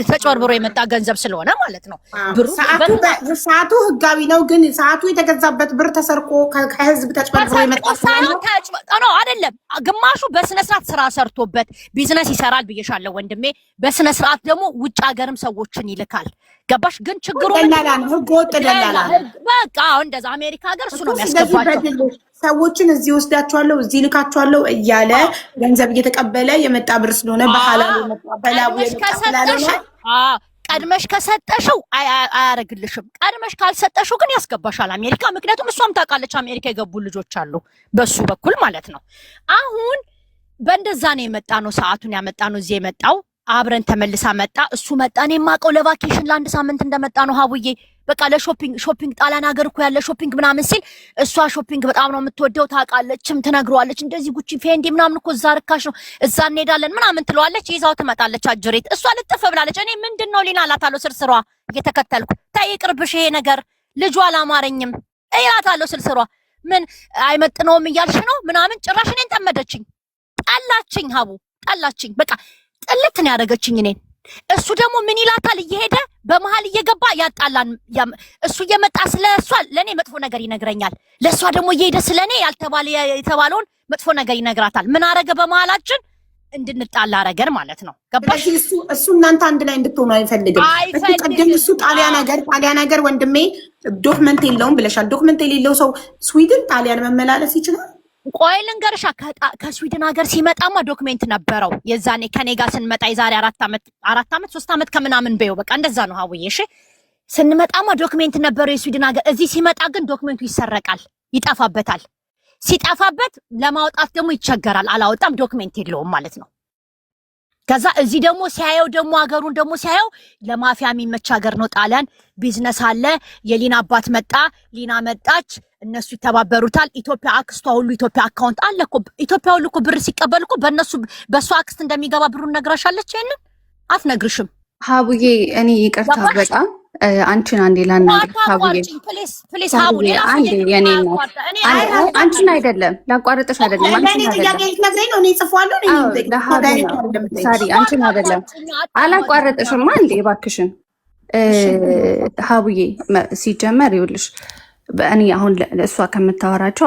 ተጭበርብሮ የመጣ ገንዘብ ስለሆነ ማለት ነው። ሰዓቱ ህጋዊ ነው፣ ግን ሰዓቱ የተገዛበት ብር ተሰርቆ ከህዝብ ተጭበርብሮ የመጣ ነው አይደለም። ግማሹ በስነ ስርዓት ስራ ሰርቶበት ቢዝነስ ይሰራል ብዬሻለሁ ወንድሜ። በስነ ስርዓት ደግሞ ውጭ ሀገርም ሰዎችን ይልካል። ገባሽ? ግን ችግሩ ደላላ ነው፣ ህገወጥ ደላላ ነው። በቃ እንደዛ አሜሪካ ሀገር እሱ ነው የሚያስገባቸው። ሰዎችን እዚህ ወስዳቸዋለሁ እዚህ ልካቸዋለሁ እያለ ገንዘብ እየተቀበለ የመጣ ብር ስለሆነ በሐላሉ በላቡ ቀድመሽ ከሰጠሽው አያረግልሽም። ቀድመሽ ካልሰጠሽው ግን ያስገባሻል አሜሪካ። ምክንያቱም እሷም ታውቃለች አሜሪካ የገቡ ልጆች አሉ በሱ በኩል ማለት ነው። አሁን በእንደዛ ነው የመጣ ነው፣ ሰዓቱን ያመጣ ነው እዚህ የመጣው። አብረን ተመልሳ መጣ፣ እሱ መጣ። እኔ የማውቀው ለቫኬሽን ለአንድ ሳምንት እንደመጣ ነው ሀቡዬ። በቃ ለሾፒንግ ጣሊያን ሀገር እኮ ያለ ሾፒንግ ምናምን ሲል እሷ ሾፒንግ በጣም ነው የምትወደው ታውቃለችም፣ ትነግረዋለች። እንደዚህ ጉቺ ፌንዲ ምናምን እኮ እዛ ርካሽ ነው እዛ እንሄዳለን ምናምን ትለዋለች። ይዛው ትመጣለች አጅሬት። እሷ ልጥፍ ብላለች። እኔ ምንድነው ሊና እላታለሁ ስርስሯ እየተከተልኩ። ተይ ይቅርብሽ ይሄ ነገር ልጇ አላማረኝም እላታለሁ ስርስሯ። ምን አይመጥነውም እያልሽ ነው ምናምን። ጭራሽ እኔን ጠመደችኝ፣ ጠላችኝ፣ ሀቡ ጠላችኝ። በቃ ጥልት ነው ያደረገችኝ እኔን። እሱ ደግሞ ምን ይላታል እየሄደ በመሃል እየገባ ያጣላን። እሱ እየመጣ ስለሷ ለኔ መጥፎ ነገር ይነግረኛል፣ ለሷ ደግሞ እየሄደ ስለኔ ያልተባለ የተባለውን መጥፎ ነገር ይነግራታል። ምን አረገ? በመሃላችን እንድንጣላ አረገን ማለት ነው። ገባሽ? እሱ እናንተ አንድ ላይ እንድትሆኑ አይፈልግም። ቅድም እሱ ጣሊያን ሀገር ወንድሜ ዶክመንት የለውም ብለሻል። ዶክመንት የሌለው ሰው ስዊድን ጣሊያን መመላለስ ይችላል? ቆይ ልንገርሻ፣ ከስዊድን ሀገር ሲመጣማ ዶክሜንት ነበረው። የዛኔ ከኔ ጋር ስንመጣ የዛሬ 4 ዓመት 3 ዓመት ከምናምን በይው በቃ እንደዛ ነው ሀውዬ። እሺ ስንመጣማ ዶክሜንት ነበረው የስዊድን ሀገር። እዚህ ሲመጣ ግን ዶክሜንቱ ይሰረቃል፣ ይጠፋበታል። ሲጠፋበት ለማውጣት ደግሞ ይቸገራል። አላወጣም፣ ዶክሜንት የለውም ማለት ነው። ከዛ እዚህ ደግሞ ሲያየው ደግሞ ሀገሩን ደግሞ ሲያየው ለማፊያ የሚመች ሀገር ነው ጣሊያን። ቢዝነስ አለ። የሊና አባት መጣ፣ ሊና መጣች፣ እነሱ ይተባበሩታል። ኢትዮጵያ አክስቷ ሁሉ ኢትዮጵያ አካውንት አለ እኮ። ኢትዮጵያ ሁሉ እኮ ብር ሲቀበል እኮ በእሱ አክስት እንደሚገባ ብሩን ነግራሻለች። ይሄንን አትነግርሽም ሀቡዬ። እኔ ይቅርታ በጣም አንቺን አንዴ ላናግር ሀቡዬ፣ ፕሊስ ሀቡዬ አንዴ። የኔ እናት አንቺን አይደለም ላቋርጥሽ አይደለም፣ አንቺን አንቺን አይደለም አላቋርጥሽማ። አንዴ እባክሽን ሀቡዬ። ሲጀመር ይኸውልሽ እኔ አሁን እሷ ከምታወራቸው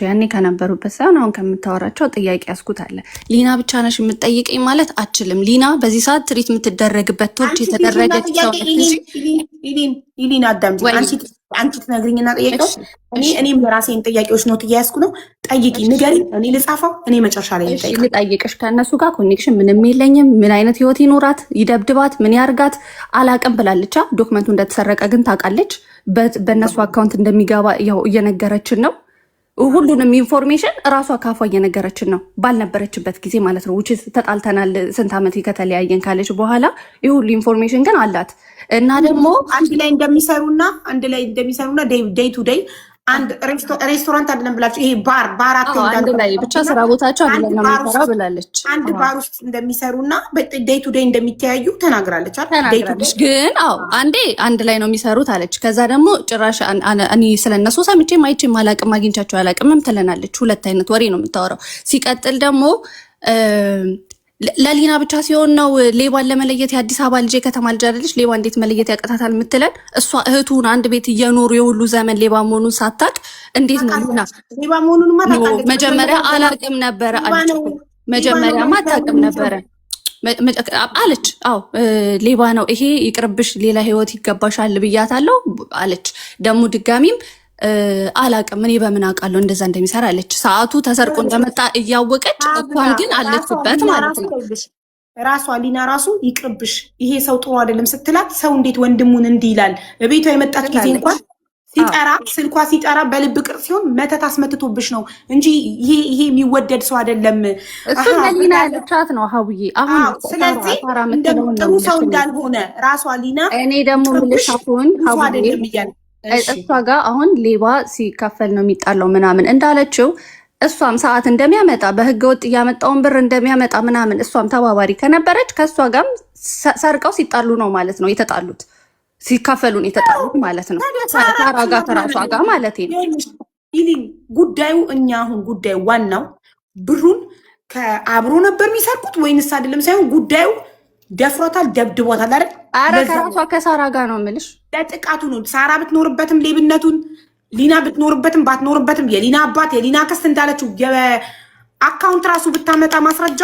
ያኔ ከነበሩበት ሳይሆን አሁን ከምታወራቸው ጥያቄ ያስኩት አለ። ሊና ብቻ ነሽ የምትጠይቀኝ ማለት አችልም። ሊና በዚህ ሰዓት ትሪት የምትደረግበት ቶልች የተደረገች ሰው ሊና አዳምጪ። አንቺ ትነግሪኝና ጠየቀው። እኔም የራሴን ጥያቄዎች ነው እያያዝኩ ነው። ጠይቂ፣ ንገሪኝ፣ እኔ ልጻፈው። እኔ መጨረሻ ላይ ልጠይቅሽ። ከእነሱ ጋር ኮኔክሽን ምንም የለኝም። ምን አይነት ህይወት ይኖራት፣ ይደብድባት፣ ምን ያርጋት አላቅም ብላለቻ። ዶክመንቱ እንደተሰረቀ ግን ታውቃለች። በእነሱ አካውንት እንደሚገባ ያው እየነገረችን ነው። ሁሉንም ኢንፎርሜሽን እራሷ ካፏ እየነገረችን ነው፣ ባልነበረችበት ጊዜ ማለት ነው። ውጭ ተጣልተናል ስንት ዓመት ከተለያየን ካለች በኋላ ይህ ሁሉ ኢንፎርሜሽን ግን አላት። እና ደግሞ አንድ ላይ እንደሚሰሩና ዴይ ቱ ዴይ አንድ ሬስቶራንት አይደለም ብላችሁ ይሄ ባር አንድ ላይ ብቻ ስራ ቦታቸው አይደለም ነው የሚሰራው ብላለች። አንድ ባር ውስጥ እንደሚሰሩና ዴይ ቱ ዴይ እንደሚተያዩ ተናግራለች። ግን አንድ ላይ ነው የሚሰሩት አለች። ከዛ ደግሞ ጭራሽ እኔ ስለነሱ ሰምቼም አይቼም አላቅም፣ አግኝቻቸው አላቅምም ትለናለች። ሁለት አይነት ወሬ ነው የምታወራው። ሲቀጥል ደግሞ ለሊና ብቻ ሲሆን ነው ሌባን ለመለየት። የአዲስ አበባ ልጅ የከተማ ልጅ አይደለች፣ ሌባ እንዴት መለየት ያቀታታል የምትለን እሷ። እህቱን አንድ ቤት እየኖሩ የሁሉ ዘመን ሌባ መሆኑን ሳታቅ እንዴት ነው ሊና ሌባ መሆኑን መጀመሪያ አላቅም ነበረ አለች። መጀመሪያማ አታቅም ነበረ አለች። አዎ ሌባ ነው ይሄ፣ ይቅርብሽ፣ ሌላ ህይወት ይገባሻል ብያታለሁ አለች። ደግሞ ድጋሚም አላቅም እኔ በምን አውቃለሁ እንደዛ እንደሚሰራ አለች። ሰዓቱ ተሰርቆ እንደመጣ እያወቀች እንኳን ግን አለችበት ማለት ነው። ራሷ ሊና ራሱ ይቅርብሽ ይሄ ሰው ጥሩ አይደለም ስትላት ሰው እንዴት ወንድሙን እንዲህ ይላል። ቤቷ የመጣች ጊዜ እንኳን ሲጠራ ስልኳ ሲጠራ በልብ ቅር ሲሆን መተት አስመትቶብሽ ነው እንጂ ይሄ የሚወደድ ሰው አይደለም። እሱ ለሊና ያለቻት ነው ሀቡዬ። አሁን ስለዚህ ጥሩ ሰው እንዳልሆነ ራሷ ሊና እኔ ደግሞ ምልሽ አሁን ሀቡዬ እሷ ጋር አሁን ሌባ ሲካፈል ነው የሚጣለው ምናምን እንዳለችው እሷም ሰዓት እንደሚያመጣ በህገ ወጥ እያመጣውን ብር እንደሚያመጣ ምናምን እሷም ተባባሪ ከነበረች ከእሷ ጋርም ሰርቀው ሲጣሉ ነው ማለት ነው የተጣሉት። ሲካፈሉን የተጣሉት ማለት ነው። ሳራ ጋር ከራሷ ጋር ማለት ነው። ኢሊን ጉዳዩ እኛ አሁን ጉዳዩ ዋናው ብሩን ከአብሮ ነበር የሚሰርቁት ወይንስ አይደለም ሳይሆን ጉዳዩ ደፍሮታል፣ ደብድቦታል አይደል? አረ ከራሷ ከሳራ ጋር ነው የምልሽ። ለጥቃቱ ነው። ሳራ ብትኖርበትም ሌብነቱን ሊና ብትኖርበትም ባትኖርበትም የሊና አባት የሊና አክስት እንዳለችው የአካውንት ራሱ ብታመጣ ማስረጃ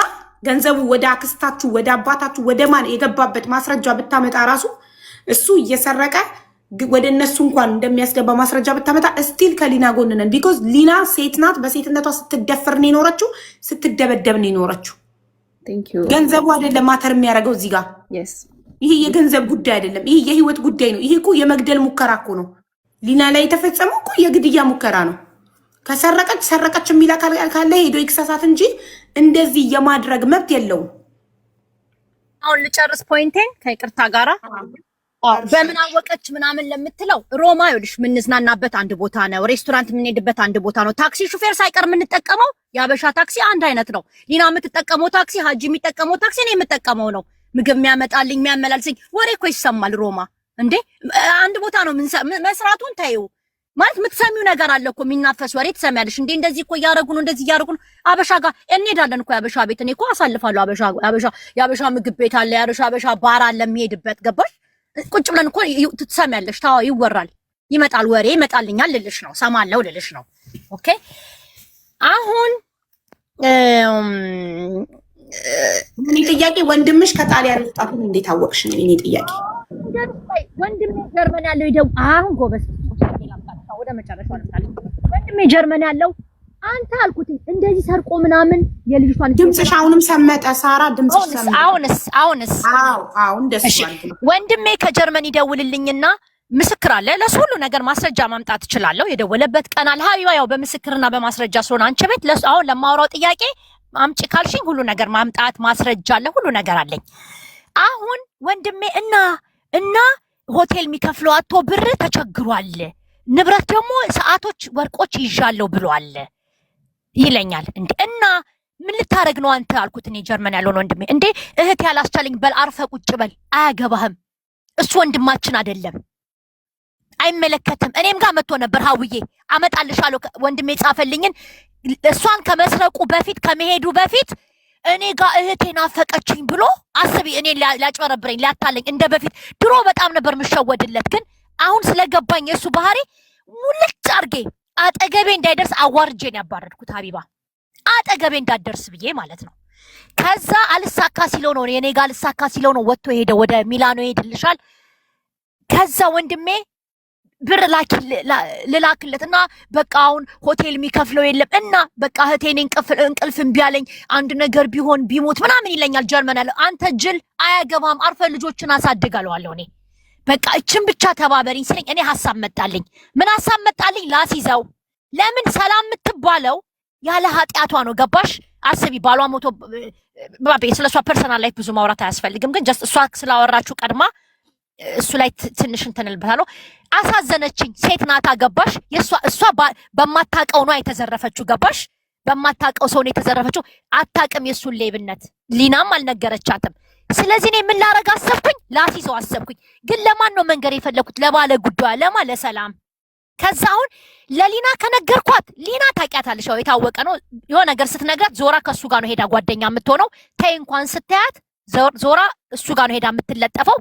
ገንዘቡ ወደ አክስታችሁ ወደ አባታችሁ ወደ ማን የገባበት ማስረጃ ብታመጣ ራሱ እሱ እየሰረቀ ወደ እነሱ እንኳን እንደሚያስገባ ማስረጃ ብታመጣ እስቲል ከሊና ጎን ነን። ቢኮዝ ሊና ሴት ናት። በሴትነቷ ስትደፈር ነው የኖረችው፣ ስትደበደብ ነው የኖረችው። ገንዘቡ አይደለም ማተር የሚያደርገው እዚህ ጋር። ይሄ የገንዘብ ጉዳይ አይደለም፣ ይሄ የህይወት ጉዳይ ነው። ይሄ እኮ የመግደል ሙከራ እኮ ነው። ሊና ላይ የተፈጸመው እኮ የግድያ ሙከራ ነው። ከሰረቀች ሰረቀች የሚል ካለ ሄዶ ይክሰሳት እንጂ እንደዚህ የማድረግ መብት የለውም። አሁን ልጨርስ ፖይንቴን ከይቅርታ ጋራ በምን አወቀች ምናምን ለምትለው ሮማ ይኸውልሽ የምንዝናናበት አንድ ቦታ ነው። ሬስቶራንት የምንሄድበት አንድ ቦታ ነው። ታክሲ ሹፌር ሳይቀር የምንጠቀመው የአበሻ ታክሲ አንድ አይነት ነው። ሊና የምትጠቀመው ታክሲ፣ ሀጂ የሚጠቀመው ታክሲ እኔ የምጠቀመው ነው። ምግብ የሚያመጣልኝ የሚያመላልስኝ ወሬ እኮ ይሰማል። ሮማ እንዴ አንድ ቦታ ነው መስራቱን ታዩ ማለት የምትሰሚው ነገር አለ እኮ የሚናፈስ ወሬ ትሰሚያለሽ። እንዴ እንደዚህ እኮ እያደረጉ ነው እንደዚህ እያደረጉ ነው። አበሻ ጋር እንሄዳለን እኮ የአበሻ ቤት እኔ እኮ አሳልፋለሁ። የአበሻ ምግብ ቤት አለ፣ የአበሻ ባር አለ የሚሄድበት ገባሽ? ቁጭ ብለን እኮ ትሰሚያለሽ። ታው ይወራል፣ ይመጣል፣ ወሬ ይመጣልኛል ልልሽ ነው፣ ሰማለው ልልሽ ነው። ኦኬ አሁን እኔ ጥያቄ ወንድምሽ ከጣሊያን ወጣቱን እንዴት አወቅሽ ነው እኔ ጥያቄ። ወንድሜ ጀርመን ያለው ይደው አሁን ጎበዝ ወደ መጨረሻው አልጣለኝ። ወንድሜ ጀርመን ያለው አንተ አልኩት እንደዚህ ሰርቆ ምናምን የልጅቷን ድምጽሽ አሁንም ሰመጠ። ሳራ ድምጽሽ ሰመጠ። አሁንስ አሁን ደስ ይላል። ወንድሜ ከጀርመን ይደውልልኝና ምስክር አለ ለሱ ሁሉ ነገር ማስረጃ ማምጣት እችላለሁ። የደወለበት ቀን አለ ሀቢባ ያው በምስክርና በማስረጃ ስለሆነ አንቺ ቤት ለሱ አሁን ለማውራው ጥያቄ አምጪ ካልሽኝ ሁሉ ነገር ማምጣት ማስረጃ አለ፣ ሁሉ ነገር አለኝ። አሁን ወንድሜ እና ሆቴል የሚከፍለው አቶ ብር ተቸግሯል፣ ንብረት ደግሞ ሰዓቶች ወርቆች ይዣለሁ ብሏል ይለኛል። እንዴ እና ምን ልታረግ ነው አንተ አልኩት። እኔ ጀርመን ያለውን ወንድሜ እንዴ እህት ያላስቻለኝ በል አርፈ ቁጭ በል፣ አያገባህም፣ እሱ ወንድማችን አይደለም፣ አይመለከትም። እኔም ጋር መጥቶ ነበር ሀውዬ አመጣልሻለሁ ወንድሜ ጻፈልኝን እሷን ከመስረቁ በፊት ከመሄዱ በፊት እኔ ጋር እህቴ ናፈቀችኝ ብሎ አስቢ። እኔ ሊያጭበረብረኝ ሊያታለኝ እንደ በፊት ድሮ በጣም ነበር የምሸወድለት፣ ግን አሁን ስለገባኝ የእሱ ባህሪ ሙልጭ አርጌ አጠገቤ እንዳይደርስ አዋርጄን ያባረድኩት ሀቢባ፣ አጠገቤ እንዳትደርስ ብዬ ማለት ነው። ከዛ አልሳካ ሲለው ነው የኔ ጋር አልሳካ ሲለው ነው ወጥቶ ሄደ፣ ወደ ሚላኖ ሄድልሻል። ከዛ ወንድሜ ብር ልላክለት እና በቃ አሁን ሆቴል የሚከፍለው የለም እና በቃ እህቴን እንቅልፍ እምቢ አለኝ፣ አንድ ነገር ቢሆን ቢሞት ምናምን ይለኛል። ጀርመን አለ አንተ ጅል አያገባም፣ አርፈ ልጆችን አሳድጋለሁ። እኔ በቃ እችን ብቻ ተባበሪኝ ስለኝ እኔ ሀሳብ መጣልኝ። ምን ሀሳብ መጣልኝ? ላስይዘው። ለምን ሰላም የምትባለው ያለ ኃጢአቷ ነው። ገባሽ? አስቢ፣ ባሏ ሞቶ ስለሷ ፐርሰናል ላይፍ ብዙ ማውራት አያስፈልግም፣ ግን ጀስት እሷ ስላወራችሁ ቀድማ እሱ ላይ ትንሽ እንትንልበታለሁ። አሳዘነችኝ። ሴት ናታ። ገባሽ? እሷ በማታውቀው ነው የተዘረፈችው። ገባሽ? በማታውቀው ሰው ነው የተዘረፈችው። አታውቅም የሱን ሌብነት። ሊናም አልነገረቻትም። ስለዚህ እኔ ምን ላረግ አሰብኩኝ? ላስይዘው አሰብኩኝ። ግን ለማን ነው መንገር የፈለኩት? ለባለ ጉዳዩ ለሰላም። ከዛ አሁን ለሊና ከነገርኳት ሊና ታውቂያታለሽ፣ ያው የታወቀ ነው። የሆነ ነገር ስትነግራት ዞራ ከሱ ጋር ነው ሄዳ ጓደኛ የምትሆነው። ተይ እንኳን ስታያት ዞራ እሱ ጋር ነው ሄዳ የምትለጠፈው።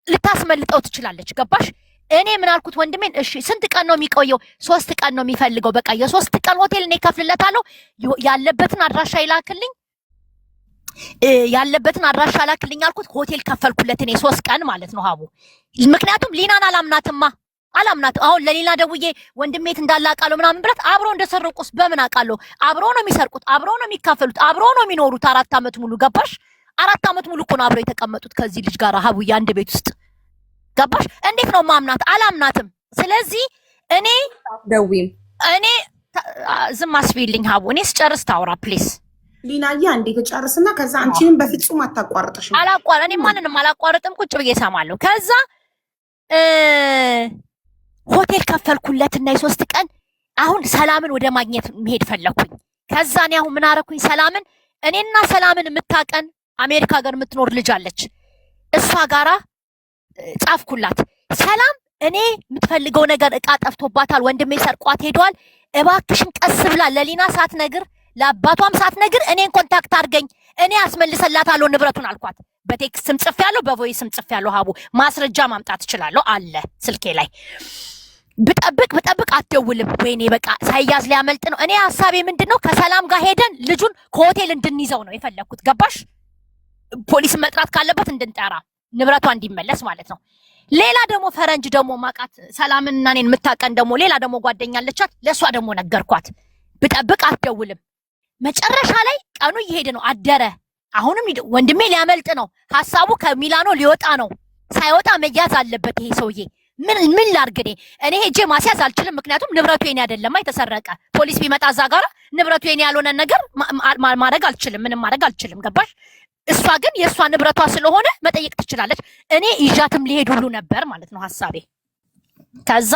ልታስመልጠው ትችላለች። ገባሽ? እኔ ምን አልኩት ወንድሜን፣ እሺ ስንት ቀን ነው የሚቆየው? 3 ቀን ነው የሚፈልገው። በቃ የ3 ቀን ሆቴል እኔ ከፍልለታለሁ። ያለበትን አድራሻ ይላክልኝ፣ ያለበትን አድራሻ ላክልኝ አልኩት። ሆቴል ከፈልኩለት እኔ 3 ቀን ማለት ነው ሀቡ። ምክንያቱም ሊናን አላምናትማ። አሁን ለሊና ደውዬ ወንድሜት እንዳላቃለሁ ምናምን ብላት አብሮ እንደሰረቁስ በምን አውቃለሁ? አብሮ ነው የሚሰርቁት፣ አብሮ ነው የሚካፈሉት፣ አብሮ ነው የሚኖሩት 4 ዓመት ሙሉ። ገባሽ? 4 ዓመት ሙሉ እኮ ነው አብረው የተቀመጡት ከዚህ ልጅ ጋር ሀቡዬ አንድ ቤት ውስጥ ገባሽ? እንዴት ነው ማምናት? አላምናትም። ስለዚህ እኔ ዝም አስቢልኝ ሀቡ። እኔ ስጨርስ ታውራ ፕሊስ። ሊናዬ አንዴ ተጨርስና ከዛ አንቺንም በፍጹም አታቋርጥሽም። እኔ ማንንም አላቋርጥም፣ ቁጭ ብዬ እሰማለሁ። ከዛ ሆቴል ከፈልኩለትና የ3 ቀን አሁን ሰላምን ወደ ማግኘት መሄድ ፈለኩኝ። ከዛ እኔ አሁን ምን አደረኩኝ? ሰላምን እኔና ሰላምን የምታቀን አሜሪካ ሀገር የምትኖር ልጅ አለች። እሷ ጋራ ጻፍኩላት። ሰላም እኔ የምትፈልገው ነገር እቃ ጠፍቶባታል፣ ወንድሜ ሰርቋት ሄዷል። እባክሽን ቀስ ብላ ለሊና ሳትነግር ለአባቷም ሳትነግር እኔን ኮንታክት አድርገኝ፣ እኔ አስመልሰላታለሁ ንብረቱን አልኳት። በቴክስትም ጽፌያለሁ፣ በቮይስም ጽፌያለሁ። ሀቡ ማስረጃ ማምጣት እችላለሁ አለ ስልኬ ላይ። ብጠብቅ አትደውልም። ወይኔ በቃ ሳይያዝ ሊያመልጥ ነው። እኔ ሀሳቤ ምንድነው ከሰላም ጋር ሄደን ልጁን ከሆቴል እንድንይዘው ነው የፈለግኩት። ገባሽ? ፖሊስ መጥራት ካለበት እንድንጠራ ንብረቷ እንዲመለስ ማለት ነው። ሌላ ደግሞ ፈረንጅ ደግሞ ማቃት ሰላምና እኔን የምታቀን ደግሞ ሌላ ደግሞ ጓደኛ አለቻት። ለእሷ ደግሞ ነገርኳት። ብጠብቅ አትደውልም። መጨረሻ ላይ ቀኑ እየሄደ ነው፣ አደረ። አሁንም ወንድሜ ሊያመልጥ ነው። ሀሳቡ ከሚላኖ ሊወጣ ነው። ሳይወጣ መያዝ አለበት ይሄ ሰውዬ። ምን ላድርግ እኔ ሄጄ ማስያዝ አልችልም። ምክንያቱም ንብረቱ የኔ አይደለም፣ የተሰረቀ። ፖሊስ ቢመጣ እዛ ጋር ንብረቱ የኔ ያልሆነ ነገር ማድረግ አልችልም፣ ምንም ማድረግ አልችልም። ገባሽ? እሷ ግን የእሷ ንብረቷ ስለሆነ መጠየቅ ትችላለች። እኔ ይዣትም ሊሄድ ሁሉ ነበር ማለት ነው ሀሳቤ። ከዛ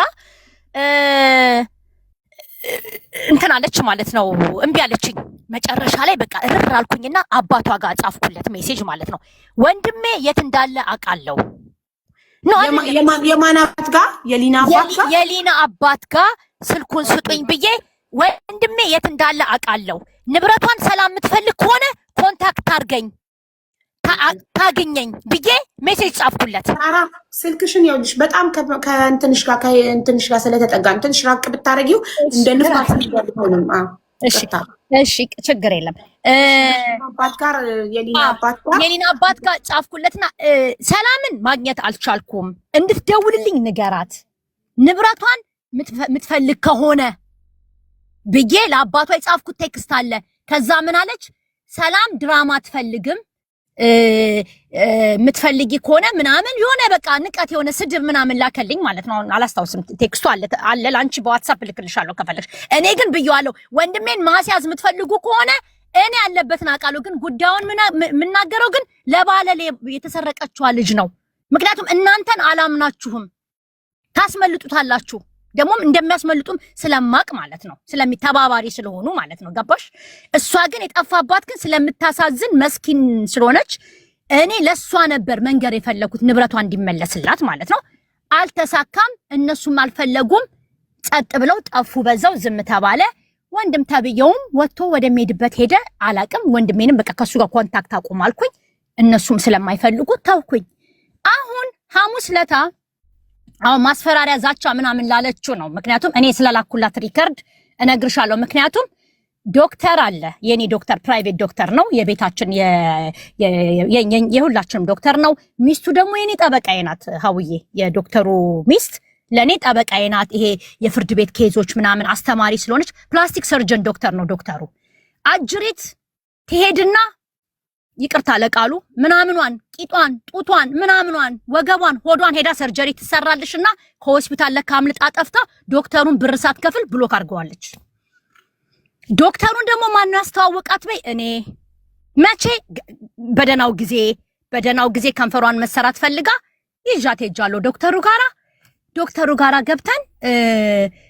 እንትን አለች ማለት ነው፣ እምቢ አለችኝ። መጨረሻ ላይ በቃ እርር አልኩኝና አባቷ ጋር ጻፍኩለት ሜሴጅ ማለት ነው። ወንድሜ የት እንዳለ አውቃለሁ። የማን አባት ጋር? የሊና አባት ጋር። የሊና አባት ጋር ስልኩን ስጡኝ ብዬ ወንድሜ የት እንዳለ አውቃለሁ፣ ንብረቷን ሰላም የምትፈልግ ከሆነ ኮንታክት አድርገኝ ታገኘኝ ብዬ ሜሴጅ ጻፍኩለት። ስልክሽን ይኸውልሽ በጣም ከእንትንሽ ጋር ስለተጠጋ ትንሽ ራቅ ብታረጊው እንደ ንፋስ ይሆንም። እሺ ችግር የለም። አባት ጋር የሊና አባት ጋር ጻፍኩለትና ሰላምን ማግኘት አልቻልኩም፣ እንድትደውልልኝ ንገራት ንብረቷን የምትፈልግ ከሆነ ብዬ ለአባቷ የጻፍኩት ቴክስት አለ። ከዛ ምን አለች? ሰላም ድራማ አትፈልግም፣ የምትፈልጊ ከሆነ ምናምን የሆነ በቃ ንቀት የሆነ ስድብ ምናምን ላከልኝ ማለት ነው። አላስታውስም፣ ቴክስቱ አለ ለአንቺ በዋትሳፕ ልክልሻለሁ ከፈለግሽ። እኔ ግን ብየዋለሁ ወንድሜን ማስያዝ የምትፈልጉ ከሆነ እኔ ያለበትን አውቃለሁ፣ ግን ጉዳዩን የምናገረው ግን ለባለ የተሰረቀችዋ ልጅ ነው። ምክንያቱም እናንተን አላምናችሁም፣ ታስመልጡታላችሁ። ደግሞም እንደሚያስመልጡም ስለማቅ ማለት ነው፣ ስለሚተባባሪ ስለሆኑ ማለት ነው። ገባሽ? እሷ ግን የጠፋባት ግን ስለምታሳዝን መስኪን ስለሆነች እኔ ለሷ ነበር መንገር የፈለኩት ንብረቷ እንዲመለስላት ማለት ነው። አልተሳካም፣ እነሱም አልፈለጉም፣ ጸጥ ብለው ጠፉ። በዛው ዝም ተባለ። ወንድም ተብየውም ወጥቶ ወደሚሄድበት ሄደ። አላቅም። ወንድሜንም በቃ ከሱ ጋር ኮንታክት አቁም አልኩኝ። እነሱም ስለማይፈልጉ ተውኩኝ። አሁን ሐሙስ ለታ አሁን ማስፈራሪያ ዛቻ ምናምን ላለችው ነው። ምክንያቱም እኔ ስለላኩላት ሪከርድ እነግርሻለሁ። ምክንያቱም ዶክተር አለ፣ የኔ ዶክተር ፕራይቬት ዶክተር ነው፣ የቤታችን የሁላችንም ዶክተር ነው። ሚስቱ ደግሞ የኔ ጠበቃዬ ናት። ሀውዬ የዶክተሩ ሚስት ለኔ ጠበቃዬ ናት። ይሄ የፍርድ ቤት ኬዞች ምናምን አስተማሪ ስለሆነች ፕላስቲክ ሰርጀን ዶክተር ነው ዶክተሩ። አጅሪት ትሄድና ይቅርታ ለቃሉ ምናምኗን ቂጧን ጡቷን ምናምኗን ወገቧን ሆዷን ሄዳ ሰርጀሪ ትሰራልሽና ከሆስፒታል ለካ አምልጣ ጠፍታ ዶክተሩን ብር ሳትከፍል ብሎክ አድርገዋለች። ዶክተሩን ደግሞ ማን ያስተዋወቃት በይ እኔ መቼ በደናው ጊዜ ከንፈሯን መሰራት ፈልጋ ይዣት ሄጃለሁ ዶክተሩ ጋራ ገብተን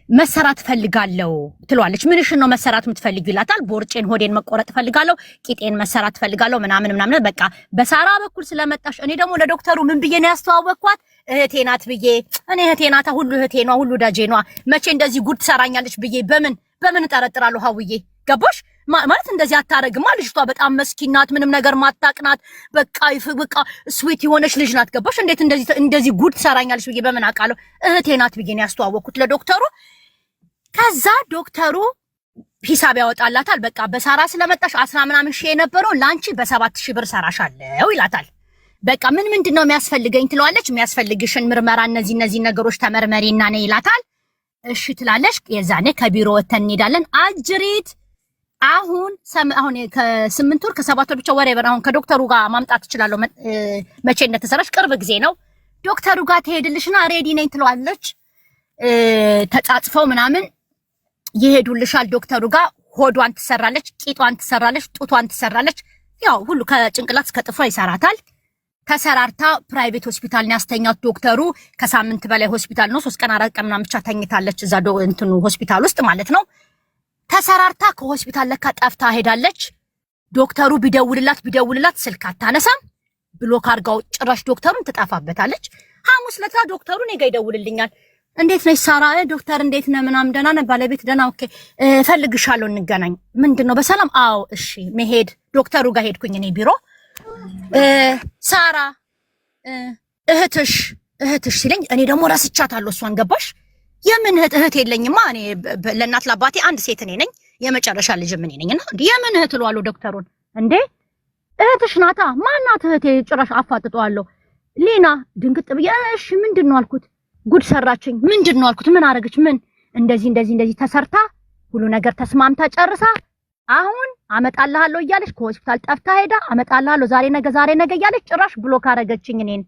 መሰራት ፈልጋለሁ ትሏለች። ምንሽን ነው መሰራት የምትፈልጊው ይላታል። ቦርጬን ሆዴን መቆረጥ ፈልጋለሁ፣ ቂጤን መሰራት ፈልጋለሁ ምናምን በቃ በሳራ በኩል ስለመጣሽ እኔ ደግሞ ለዶክተሩ ምን ብዬ ነው ያስተዋወቅኳት? እህቴ ናት ብዬ እኔ እህቴ ናታ፣ ሁሉ እህቴ ነው፣ ሁሉ ደጄ ነው። መቼ እንደዚህ ጉድ ትሰራኛለች ብዬ በምን እጠረጥራለሁ? ሀውዬ ገባሽ ማለት እንደዚህ አታረግማ። ልጅቷ በጣም መስኪናት፣ ምንም ነገር ማታቅናት፣ በቃ ስዊት የሆነች ልጅ ናት። ገባሽ? እንዴት እንደዚህ ጉድ ትሰራኛለች ብዬ በምን አውቃለሁ? እህቴ ናት ብዬ ነው ያስተዋወቅኩት ለዶክተሩ። ከዛ ዶክተሩ ሂሳብ ያወጣላታል። በቃ በሳራ ስለመጣሽ 10 ምናምን ሺህ የነበረው ላንቺ በ7,000 ብር ሰራሻለሁ ይላታል። በቃ ምንድን ነው የሚያስፈልገኝ ትለዋለች። የሚያስፈልግሽን ምርመራ እነዚህ ነገሮች ተመርመሪና ነይ ይላታል። እሺ ትላለች። የዛኔ ከቢሮ ወተን እንሄዳለን። አሁን ከ8 ወር ከ7 ወር ብቻ ወሬ አሁን ከዶክተሩ ጋር ማምጣት እችላለሁ። መቼ እንደተሰራሽ ቅርብ ጊዜ ነው። ዶክተሩ ጋር ትሄድልሽና ሬዲ ነኝ ትለዋለች። ተጻጽፈው ምናምን ይሄዱልሻል ዶክተሩ ጋር። ሆዷን ትሰራለች፣ ቂጧን ትሰራለች፣ ጡቷን ትሰራለች። ያው ሁሉ ከጭንቅላት እስከ ጥፍሯ ይሰራታል። ተሰራርታ ፕራይቬት ሆስፒታል ነው ያስተኛት ዶክተሩ። ከሳምንት በላይ ሆስፒታል ነው 3 ቀን 4 ቀን ምናምን ብቻ ተኝታለች እዛ እንትኑ ሆስፒታል ውስጥ ማለት ነው። ተሰራርታ ከሆስፒታል ለካ ጠፍታ ሄዳለች። ዶክተሩ ቢደውልላት ስልክ አታነሳም። ብሎክ አድርጋው ጭራሽ ዶክተሩን ትጠፋበታለች። ሐሙስ ለታ ዶክተሩ እኔ ጋር ይደውልልኛል። እንዴት ነሽ ሳራ? ዶክተር እንዴት ነህ? ምናምን ደህና ነህ? ባለቤት ደህና? ኦኬ እፈልግሻለሁ እንገናኝ። ምንድነው? በሰላም? አዎ እሺ መሄድ። ዶክተሩ ጋር ሄድኩኝ እኔ ቢሮ። ሳራ እህትሽ ሲለኝ እኔ ደግሞ ረስቻታለሁ እሷን። ገባሽ? የምን እህት የለኝማ እኔ ለእናት ለአባቴ አንድ ሴት እኔ ነኝ፣ የመጨረሻ ልጅ ምን ነኝና የምን እህት እለዋለሁ ዶክተሩን። እንዴ እህትሽ ናታ። ማናት እህቴ? ጭራሽ አፋጥጠዋለሁ። ሊና ድንግጥ ብዬ እሺ ምንድነው አልኩት። ጉድ ሰራችኝ። ምንድነው አልኩት። ምን አረገች? ምን እንደዚህ ተሰርታ ሁሉ ነገር ተስማምታ ጨርሳ አሁን አመጣልሃለሁ እያለች ከሆስፒታል ጠፍታ ሄዳ አመጣልሃለሁ ዛሬ ነገ እያለች ጭራሽ ብሎክ አረገችኝ። እኔን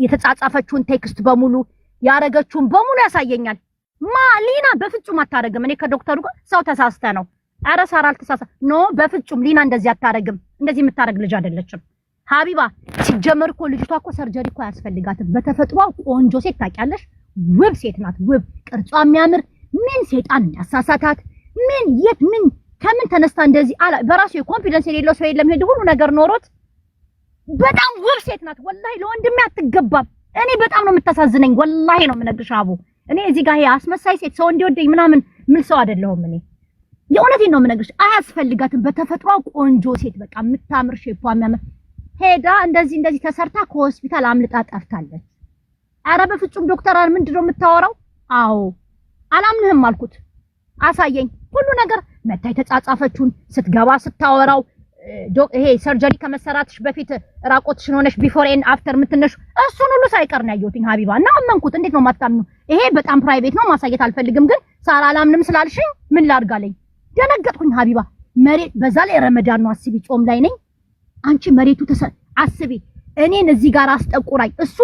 የተጻጻፈችውን ቴክስት በሙሉ ያረገችውን በሙሉ ያሳየኛል። ሊና በፍጹም አታረግም። እኔ ከዶክተሩ ጋር ሰው ተሳስተ ነው። ኧረ ሳራ አልተሳሳ ኖ በፍጹም ሊና እንደዚህ አታረግም። እንደዚህ የምታረግ ልጅ አይደለችም። ሀቢባ ሲጀመር እኮ ልጅቷ እኮ ሰርጀሪ እኮ አያስፈልጋትም። በተፈጥሯ ቆንጆ ሴት ታውቂያለሽ፣ ውብ ሴት ናት። ውብ ቅርጿ የሚያምር ምን ሴጣን እንዳሳሳታት ምን ከምን ተነስታ እንደዚህ በራሱ የኮንፊደንስ የሌለው ሰው የለም። ሄድ ሁሉ ነገር ኖሮት በጣም ውብ ሴት ናት። ወላሂ ለወንድሜ አትገባም። እኔ በጣም ነው የምታሳዝነኝ። ወላሂ ነው የምነግርሽ አቡ። እኔ እዚህ ጋር አስመሳይ ሴት ሰው እንዲወደኝ ምናምን ምን ሰው አይደለሁም። እኔ የእውነቴን ነው የምነግርሽ። አያስፈልጋትም። በተፈጥሯ ቆንጆ ሴት በቃ የምታምር ሼፓ የሚያምር ሄዳ እንደዚህ ተሰርታ ከሆስፒታል አምልጣ ጠፍታለች። ኧረ በፍጹም ዶክተር ምንድነው የምታወራው? አዎ አላምንህም አልኩት። አሳየኝ ሁሉ ነገር መታ የተጻጻፈችውን ስትገባ ስታወራው ይሄ ሰርጀሪ ከመሰራትሽ በፊት ራቆትሽን ሆነሽ ቢፎር ኤንድ አፍተር ምትነሽ እሱን ሁሉ ሳይቀር ነው ያየሁትኝ ሀቢባ። እና አመንኩት። እንዴት ነው ማታምኑ? ይሄ በጣም ፕራይቬት ነው ማሳየት አልፈልግም፣ ግን ሳራ አላምንም ስላልሽኝ ምን ላድርጋለኝ? ደነገጥኩኝ ሀቢባ። መሬት በዛ ላይ ረመዳን ነው አስቢ፣ ጾም ላይ ነኝ። አንቺ መሬቱ አስቢ። እኔን እዚህ ጋር አስጠቁራኝ። እሱ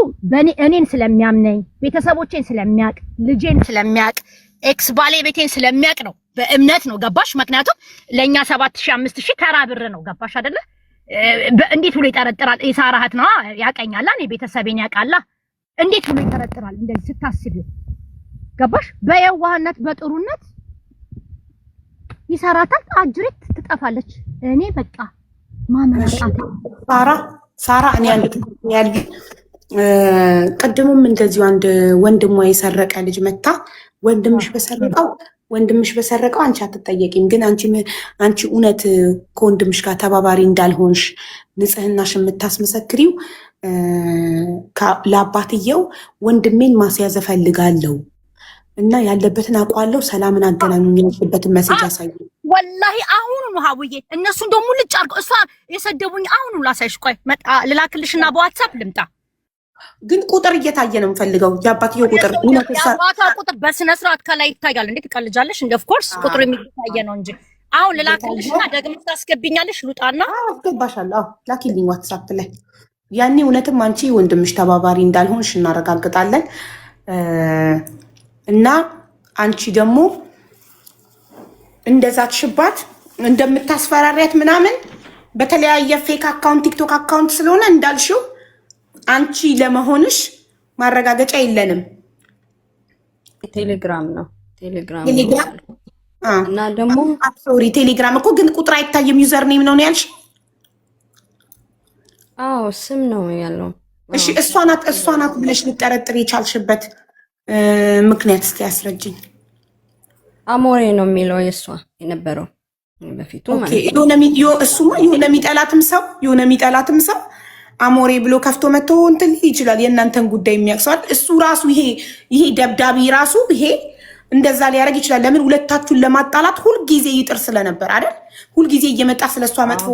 እኔን ስለሚያምነኝ ቤተሰቦቼን ስለሚያቅ ልጄን ስለሚያቅ ኤክስ ባለቤቴን ስለሚያቅ ነው። በእምነት ነው ገባሽ? ምክንያቱም ለኛ 7000 5000 ተራ ብር ነው ገባሽ አይደለ? እንዴት ብሎ ይጠረጥራል? የሳራ እህት ነው ያቀኛላ፣ እኔ ቤተሰቤን ያቃላ። እንዴት ብሎ ይጠረጥራል? እንደዚህ ስታስቢው ገባሽ? በየዋህነት በጥሩነት ይሰራታል። አጅሪት ትጠፋለች። እኔ በቃ ማመናጣት ሳራ እኔ አንድ ያል ቀድሞም እንደዚሁ አንድ ወንድሟ የሰረቀ ልጅ መታ ወንድምሽ በሰረቀው አንቺ አትጠየቂም፣ ግን አንቺ እውነት ከወንድምሽ ጋር ተባባሪ እንዳልሆንሽ ንጽህናሽ የምታስመሰክሪው ለአባትየው ወንድሜን ማስያዝ እፈልጋለሁ እና ያለበትን አውቃለሁ፣ ሰላምን አገናኙኝ ያለበትን መሴጅ አሳዩ። ወላሂ አሁኑ ነው ሀቡዬ፣ እነሱ እንደውም ልጭ አድርገው እሷ የሰደቡኝ አሁኑ ላሳይሽ። ቆይ ልላክልሽና በዋትሳፕ ልምጣ። ግን ቁጥር እየታየ ነው የምፈልገው። የአባትየው ቁጥር የአባቷ ቁጥር በስነ ስርዓት ከላይ ይታያል። እንዴት ትቀልጃለሽ? እንደ ኦፍኮርስ ቁጥሩ የሚታየ ነው እንጂ አሁን ልላክልሽና ደግሞ ታስገብኛለሽ። ልውጣና አስገባሻለሁ። ላኪልኝ ዋትሳፕ ላይ። ያኔ እውነትም አንቺ ወንድምሽ ተባባሪ እንዳልሆንሽ እናረጋግጣለን። እና አንቺ ደግሞ እንደዛትሽባት እንደምታስፈራሪያት ምናምን በተለያየ ፌክ አካውንት ቲክቶክ አካውንት ስለሆነ እንዳልሽው አንቺ ለመሆንሽ ማረጋገጫ የለንም። ቴሌግራም ነው እና ደግሞ ሶሪ ቴሌግራም እኮ ግን ቁጥር አይታየም። ዩዘር ኔም ነው ያልሽ? አዎ ስም ነው ያለው። እሺ እሷ ናት ብለሽ ልጠረጥር የቻልሽበት ምክንያት እስቲ ያስረጅኝ። አሞሬ ነው የሚለው የእሷ የነበረው በፊቱ ማለት ነው። እሱማ የሆነ የሚጠላትም ሰው አሞሬ ብሎ ከፍቶ መጥቶ እንትን ይችላል። የእናንተን ጉዳይ የሚያቅሰዋል እሱ ራሱ። ይሄ ደብዳቤ ራሱ ይሄ እንደዛ ሊያደርግ ይችላል። ለምን? ሁለታችሁን ለማጣላት ሁልጊዜ ይጥር ስለነበር አይደል? ሁልጊዜ እየመጣ ስለሷ መጥፎ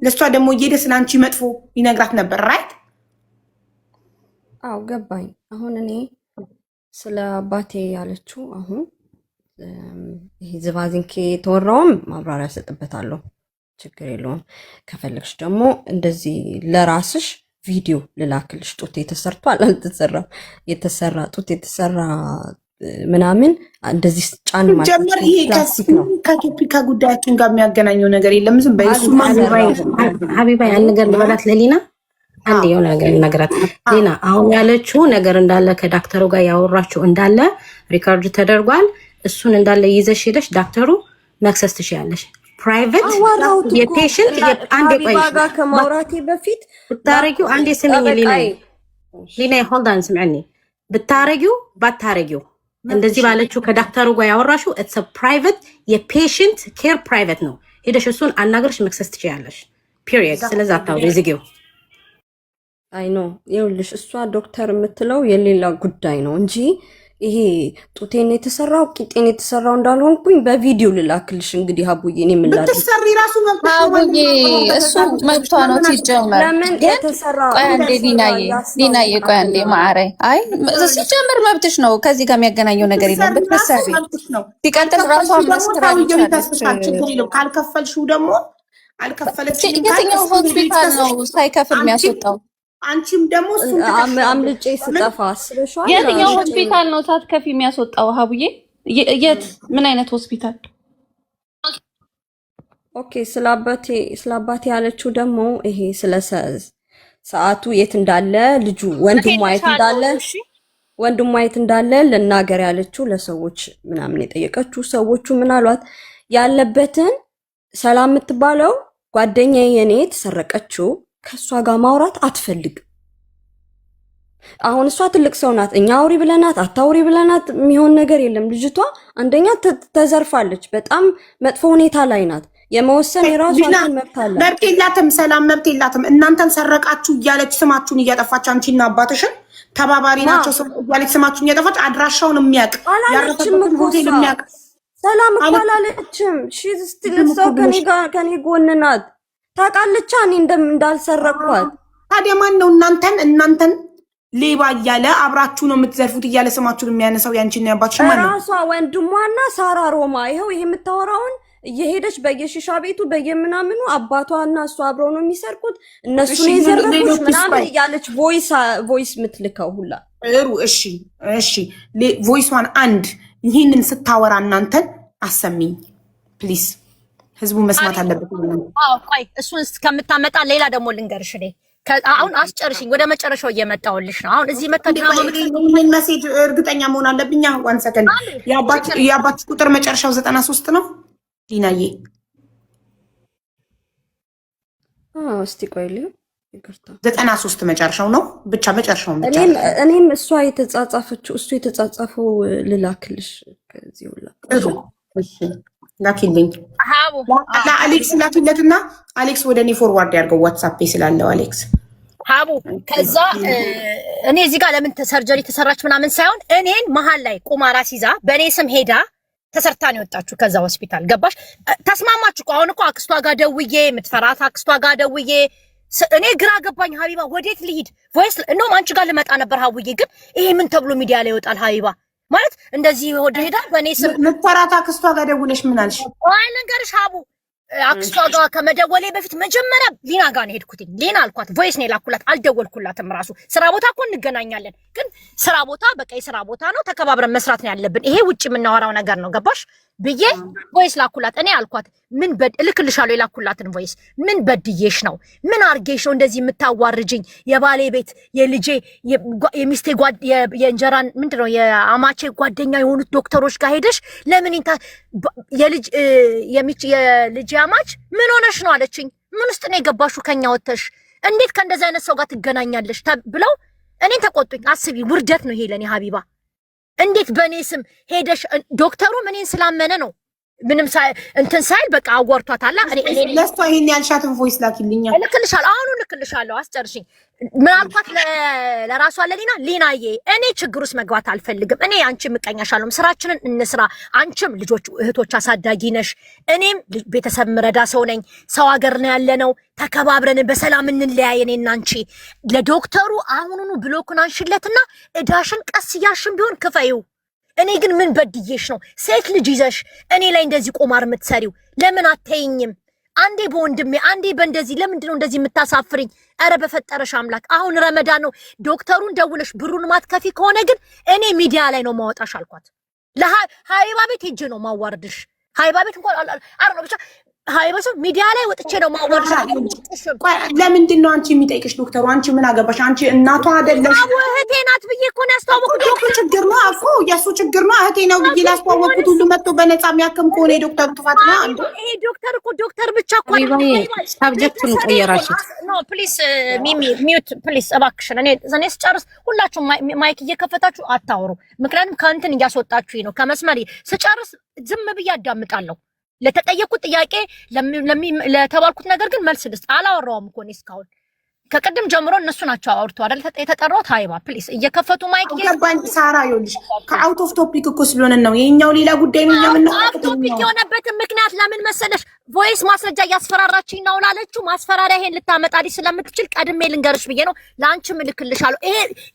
ለሷ ደግሞ እየሄደ ስለአንቺ መጥፎ ይነግራት ነበር። ራይት? አዎ ገባኝ። አሁን እኔ ስለ አባቴ ያለችው አሁን ይሄ ዝባዝንኬ የተወራውም ማብራሪያ ሰጥበታለሁ፣ ችግር የለውም። ከፈለግሽ ደግሞ እንደዚህ ለራስሽ ቪዲዮ ልላክልሽ። ጡት የተሰርቷል አልተሰራም፣ የተሰራ ጡት የተሰራ ምናምን እንደዚህ ጫን ማለት ጀመር። ይሄ ከቶፒካ ጉዳያችን ጋር የሚያገናኘው ነገር የለም። ዝም በይሱ ሀቢባ ያን ነገር ልበላት ለሊና አንድ የሆነ ነገር ነገራት ሊና አሁን ያለችው ነገር እንዳለ ከዳክተሩ ጋር ያወራችው እንዳለ ሪካርድ ተደርጓል። እሱን እንዳለ ይዘሽ ሄደሽ ዳክተሩ መክሰስ ትችያለሽ። ፕራይቬት የፔሽንት አንዴ ቆይ ከማውራቴ በፊት ብታረጊው አንዴ ስሚኝ ሊና ሆልድ ኦን ስሚعني ብታረጊው ባታረጊው እንደዚህ ባለችው ከዳክተሩ ጋር ያወራሽው ኢትስ አ ፕራይቬት የፔሽንት ኬር ፕራይቬት ነው። ሄደሽ እሱን አናገርሽ መክሰስ ትችያለሽ ፒሪየድ። ስለዚህ አታውሪ ዝጊው። አይ ኖ ይኸውልሽ እሷ ዶክተር የምትለው የሌላ ጉዳይ ነው እንጂ ይሄ ጡቴን የተሰራው ቂጤን የተሰራው እንዳልሆንኩኝ በቪዲዮ ልላክልሽ። እንግዲህ ሀቡዬ እኔ ምን ላድርግ? ብትሰሪ ራሱ ሀቡዬ እሱ መብቷ ነው ሲጀመር። ለምን የተሰራ ቆይ አንዴ ሊናዬ ቆይ አንዴ ማዕረ አይ ሲጀምር መብትሽ ነው። ከዚህ ጋር የሚያገናኘው ነገር የለም። ብትሰሪ ሲቀጥል ራሷ ካልከፈልሽው ደግሞ አልከፈለችም። የትኛው ሆስፒታል ነው ሳይከፍል የሚያስወጣው? አንቺም ደግሞ አምልጬ ስጠፋ አስበሽዋል? የትኛው ሆስፒታል ነው ሳትከፊ የሚያስወጣው? ሀቡዬ የት ምን አይነት ሆስፒታል? ኦኬ ስላባቴ ያለችው ደግሞ ይሄ ስለ ሰዓቱ የት እንዳለ ልጁ ወንድሟ የት እንዳለ ልናገር ያለችው ለሰዎች ምናምን የጠየቀችው ሰዎቹ ምን አሏት? ያለበትን ሰላም የምትባለው ጓደኛዬ የኔ ተሰረቀችው ከሷ ጋር ማውራት አትፈልግም። አሁን እሷ ትልቅ ሰው ናት። እኛ አውሪ ብለናት አታውሪ ብለናት የሚሆን ነገር የለም። ልጅቷ አንደኛ ተዘርፋለች፣ በጣም መጥፎ ሁኔታ ላይ ናት። የመወሰን የራሷን መብት አለ። መብት የላትም፣ ሰላም መብት የላትም። እናንተን ሰረቃችሁ እያለች ስማችሁን እያጠፋች አንቺና አባትሽን ተባባሪ ናቸው እያለች ስማችሁን እያጠፋች አድራሻውን የሚያውቅ ያረፈበትን ሆቴል የሚያውቅ ሰላም እኮ አላለችም። ሺ ስቲል ሰው ከኔ ጎን ናት። ታውቃለች እኔ እንዳልሰረኳት። ታዲያ ማን ነው እናንተን ሌባ እያለ አብራችሁ ነው የምትዘርፉት እያለ ስማችሁን የሚያነሳው? ያንቺና ያባትሽ ማን ነው? ራሷ ወንድሟና ሳራ ሮማ። ይሄው ይሄ የምታወራውን እየሄደች በየሽሻ ቤቱ በየምናምኑ አባቷና እሷ አብረው ነው የሚሰርቁት። እነሱ ነው የዘረፉት ምናምን እያለች ቮይስ የምትልከው ሁላ ጥሩ። እሺ ቮይሷን አንድ ይህንን ስታወራ እናንተን አሰሚኝ ፕሊዝ። ህዝቡ መስማት አለበት። ቆይ እሱን እስከምታመጣ ሌላ ደግሞ ልንገርሽ። አሁን አስጨርሽኝ፣ ወደ መጨረሻው እየመጣሁልሽ ነው። አሁን እዚህ ምን ሜሴጅ እርግጠኛ መሆን አለብኝ። ዋን ሰከንድ። የአባትሽ ቁጥር መጨረሻው 93 ነው ሊናዬ? እስቲ ቆይልኝ፣ ይቅርታ 93 መጨረሻው ነው ብቻ መጨረሻው ብቻ። እኔም እሷ የተጻጻፈችው እሱ የተጻጻፈው ልላክልሽ ከዚህ ሁላ ላኪልኝ። አሌክስ ላኪለትና አሌክስ ወደ እኔ ፎርዋርድ ያድርገው ዋትሳፕ ስላለው አሌክስ ሀቡ። ከዛ እኔ እዚህ ጋር ለምን ሰርጀሪ ተሰራች ምናምን ሳይሆን እኔን መሀል ላይ ቁማራ ሲዛ በእኔ ስም ሄዳ ተሰርታ ነው የወጣችሁ ከዛ ሆስፒታል። ገባሽ? ተስማማችሁ? አሁን እኮ አክስቷ ጋር ደውዬ የምትፈራት አክስቷ ጋር ደውዬ እኔ ግራ ገባኝ። ሀቢባ ወዴት ልሂድ? ቮይስ እንደውም አንቺ ጋር ልመጣ ነበር ሀቡዬ፣ ግን ይሄ ምን ተብሎ ሚዲያ ላይ ይወጣል? ሀቢባ ማለት እንደዚህ ወደ ሄዳ በእኔ ስም ምትፈራት አክስቷ ጋር ደውለሽ ምን አልሽ? አይ ልንገርሽ ሀቡ፣ አክስቷ ጋር ከመደወሌ በፊት መጀመሪያ ሊና ጋር ነው ሄድኩትኝ። ሊና አልኳት፣ ቮይስ ነው የላኩላት፣ አልደወልኩላትም። ራሱ ስራ ቦታ እኮ እንገናኛለን፣ ግን ስራ ቦታ በቃ የስራ ቦታ ነው፣ ተከባብረን መስራት ነው ያለብን። ይሄ ውጭ የምናወራው ነገር ነው። ገባሽ ብዬ ቮይስ ላኩላት። እኔ አልኳት ምን እልክልሻለሁ የላኩላትን ቮይስ። ምን በድዬሽ ነው? ምን አርጌሽ ነው እንደዚህ የምታዋርጅኝ? የባሌ ቤት የልጄ የሚስቴ የእንጀራን ምንድነው የአማቼ ጓደኛ የሆኑት ዶክተሮች ጋር ሄደሽ ለምን የልጄ አማች ምን ሆነሽ ነው አለችኝ። ምን ውስጥ ነው የገባሹ? ከኛ ወተሽ እንዴት ከእንደዚህ አይነት ሰው ጋር ትገናኛለሽ? ብለው እኔን ተቆጡኝ። አስቢ፣ ውርደት ነው ይሄ ለኔ ሀቢባ። እንዴት በእኔ ስም ሄደሽ? ዶክተሩ እኔን ስላመነ ነው ምንም እንትን ሳይል በቃ አወርቷታል። ለስቷ ይሄን ያልሻትን ቮይስ ላኪልኛ። ልክልሻለሁ፣ አሁኑ ልክልሻለሁ። አስጨርሽኝ። ምን አልኳት ለራሷ ሊናዬ፣ እኔ ችግር ውስጥ መግባት አልፈልግም። እኔ አንቺ ምቀኛሻለሁ፣ ስራችንን እንስራ። አንቺም ልጆች እህቶች አሳዳጊ ነሽ፣ እኔም ቤተሰብ ምረዳ ሰው ነኝ። ሰው ሀገር ነው ያለነው፣ ተከባብረን በሰላም እንለያይ። እኔና አንቺ ለዶክተሩ አሁኑኑ ብሎኩን አንሽለትና እዳሽን ቀስ እያልሽም ቢሆን ክፈዩ። እኔ ግን ምን በድዬሽ ነው ሴት ልጅ ይዘሽ እኔ ላይ እንደዚህ ቁማር የምትሰሪው? ለምን አትተይኝም? አንዴ በወንድሜ አንዴ በእንደዚህ ለምንድን ነው እንደዚህ የምታሳፍሪኝ? ኧረ በፈጠረሽ አምላክ አሁን ረመዳን ነው። ዶክተሩን ደውለሽ ብሩን ማትከፊ ከሆነ ግን እኔ ሚዲያ ላይ ነው ማወጣሽ አልኳት። ለሀይባ ቤት ሄጄ ነው ማዋርድሽ። ሀይባ ቤት እንኳን አረ ነው ብቻ ሀይባ ሰው ሚዲያ ላይ ወጥቼ ነው ማዋርድሽ። ለምንድን ነው አንቺ የሚጠይቅሽ ዶክተሩ? አንቺ ምን አገባሽ? አንቺ እናቷ አይደለሽ? እህቴ ናት ብዬ እኮ ነው ያስተዋወቁት። የሱ ችግር ነው እኮ የሱ ችግር ነው። እህቴ ነው ብዬ ላስተዋወቁት ሁሉ መጥቶ በነፃ የሚያክም ከሆነ የዶክተሩ ጥፋት ነው። አንዱ ይሄ ዶክተር እኮ ዶክተር ብቻ እኮ ሳብጀክቱን ቀየራችሁት። ኖ ፕሊስ ሚሚ ሚውት ፕሊስ እባክሽን። እኔ ስጨርስ ሁላችሁም ማይክ እየከፈታችሁ አታውሩ። ምክንያቱም ከእንትን እያስወጣችሁኝ ነው ከመስመር። ስጨርስ ዝም ብዬ አዳምጣለሁ። ለተጠየቁት ጥያቄ ለተባልኩት ነገር ግን መልስ ልስጥ። አላወራውም እኮ እኔ እስካሁን ከቅድም ጀምሮ እነሱ ናቸው አውርተው አይደል የተጠራሁት። ሃይባ ፕሊስ እየከፈቱ ማይክ ገባኝ። ሳራ ይኸውልሽ ከአውት ኦፍ ቶፒክ እኮ ስለሆነ ነው የኛው ሌላ ጉዳይ ነው። አውት ቶፒክ የሆነበትን ምክንያት ለምን መሰለሽ? ቮይስ ማስረጃ እያስፈራራችኝ ነው ላለችው ማስፈራሪያ ይሄን ልታመጣልሽ ስለምትችል ቀድሜ ልንገርሽ ብዬ ነው። ለአንቺም እልክልሻለሁ።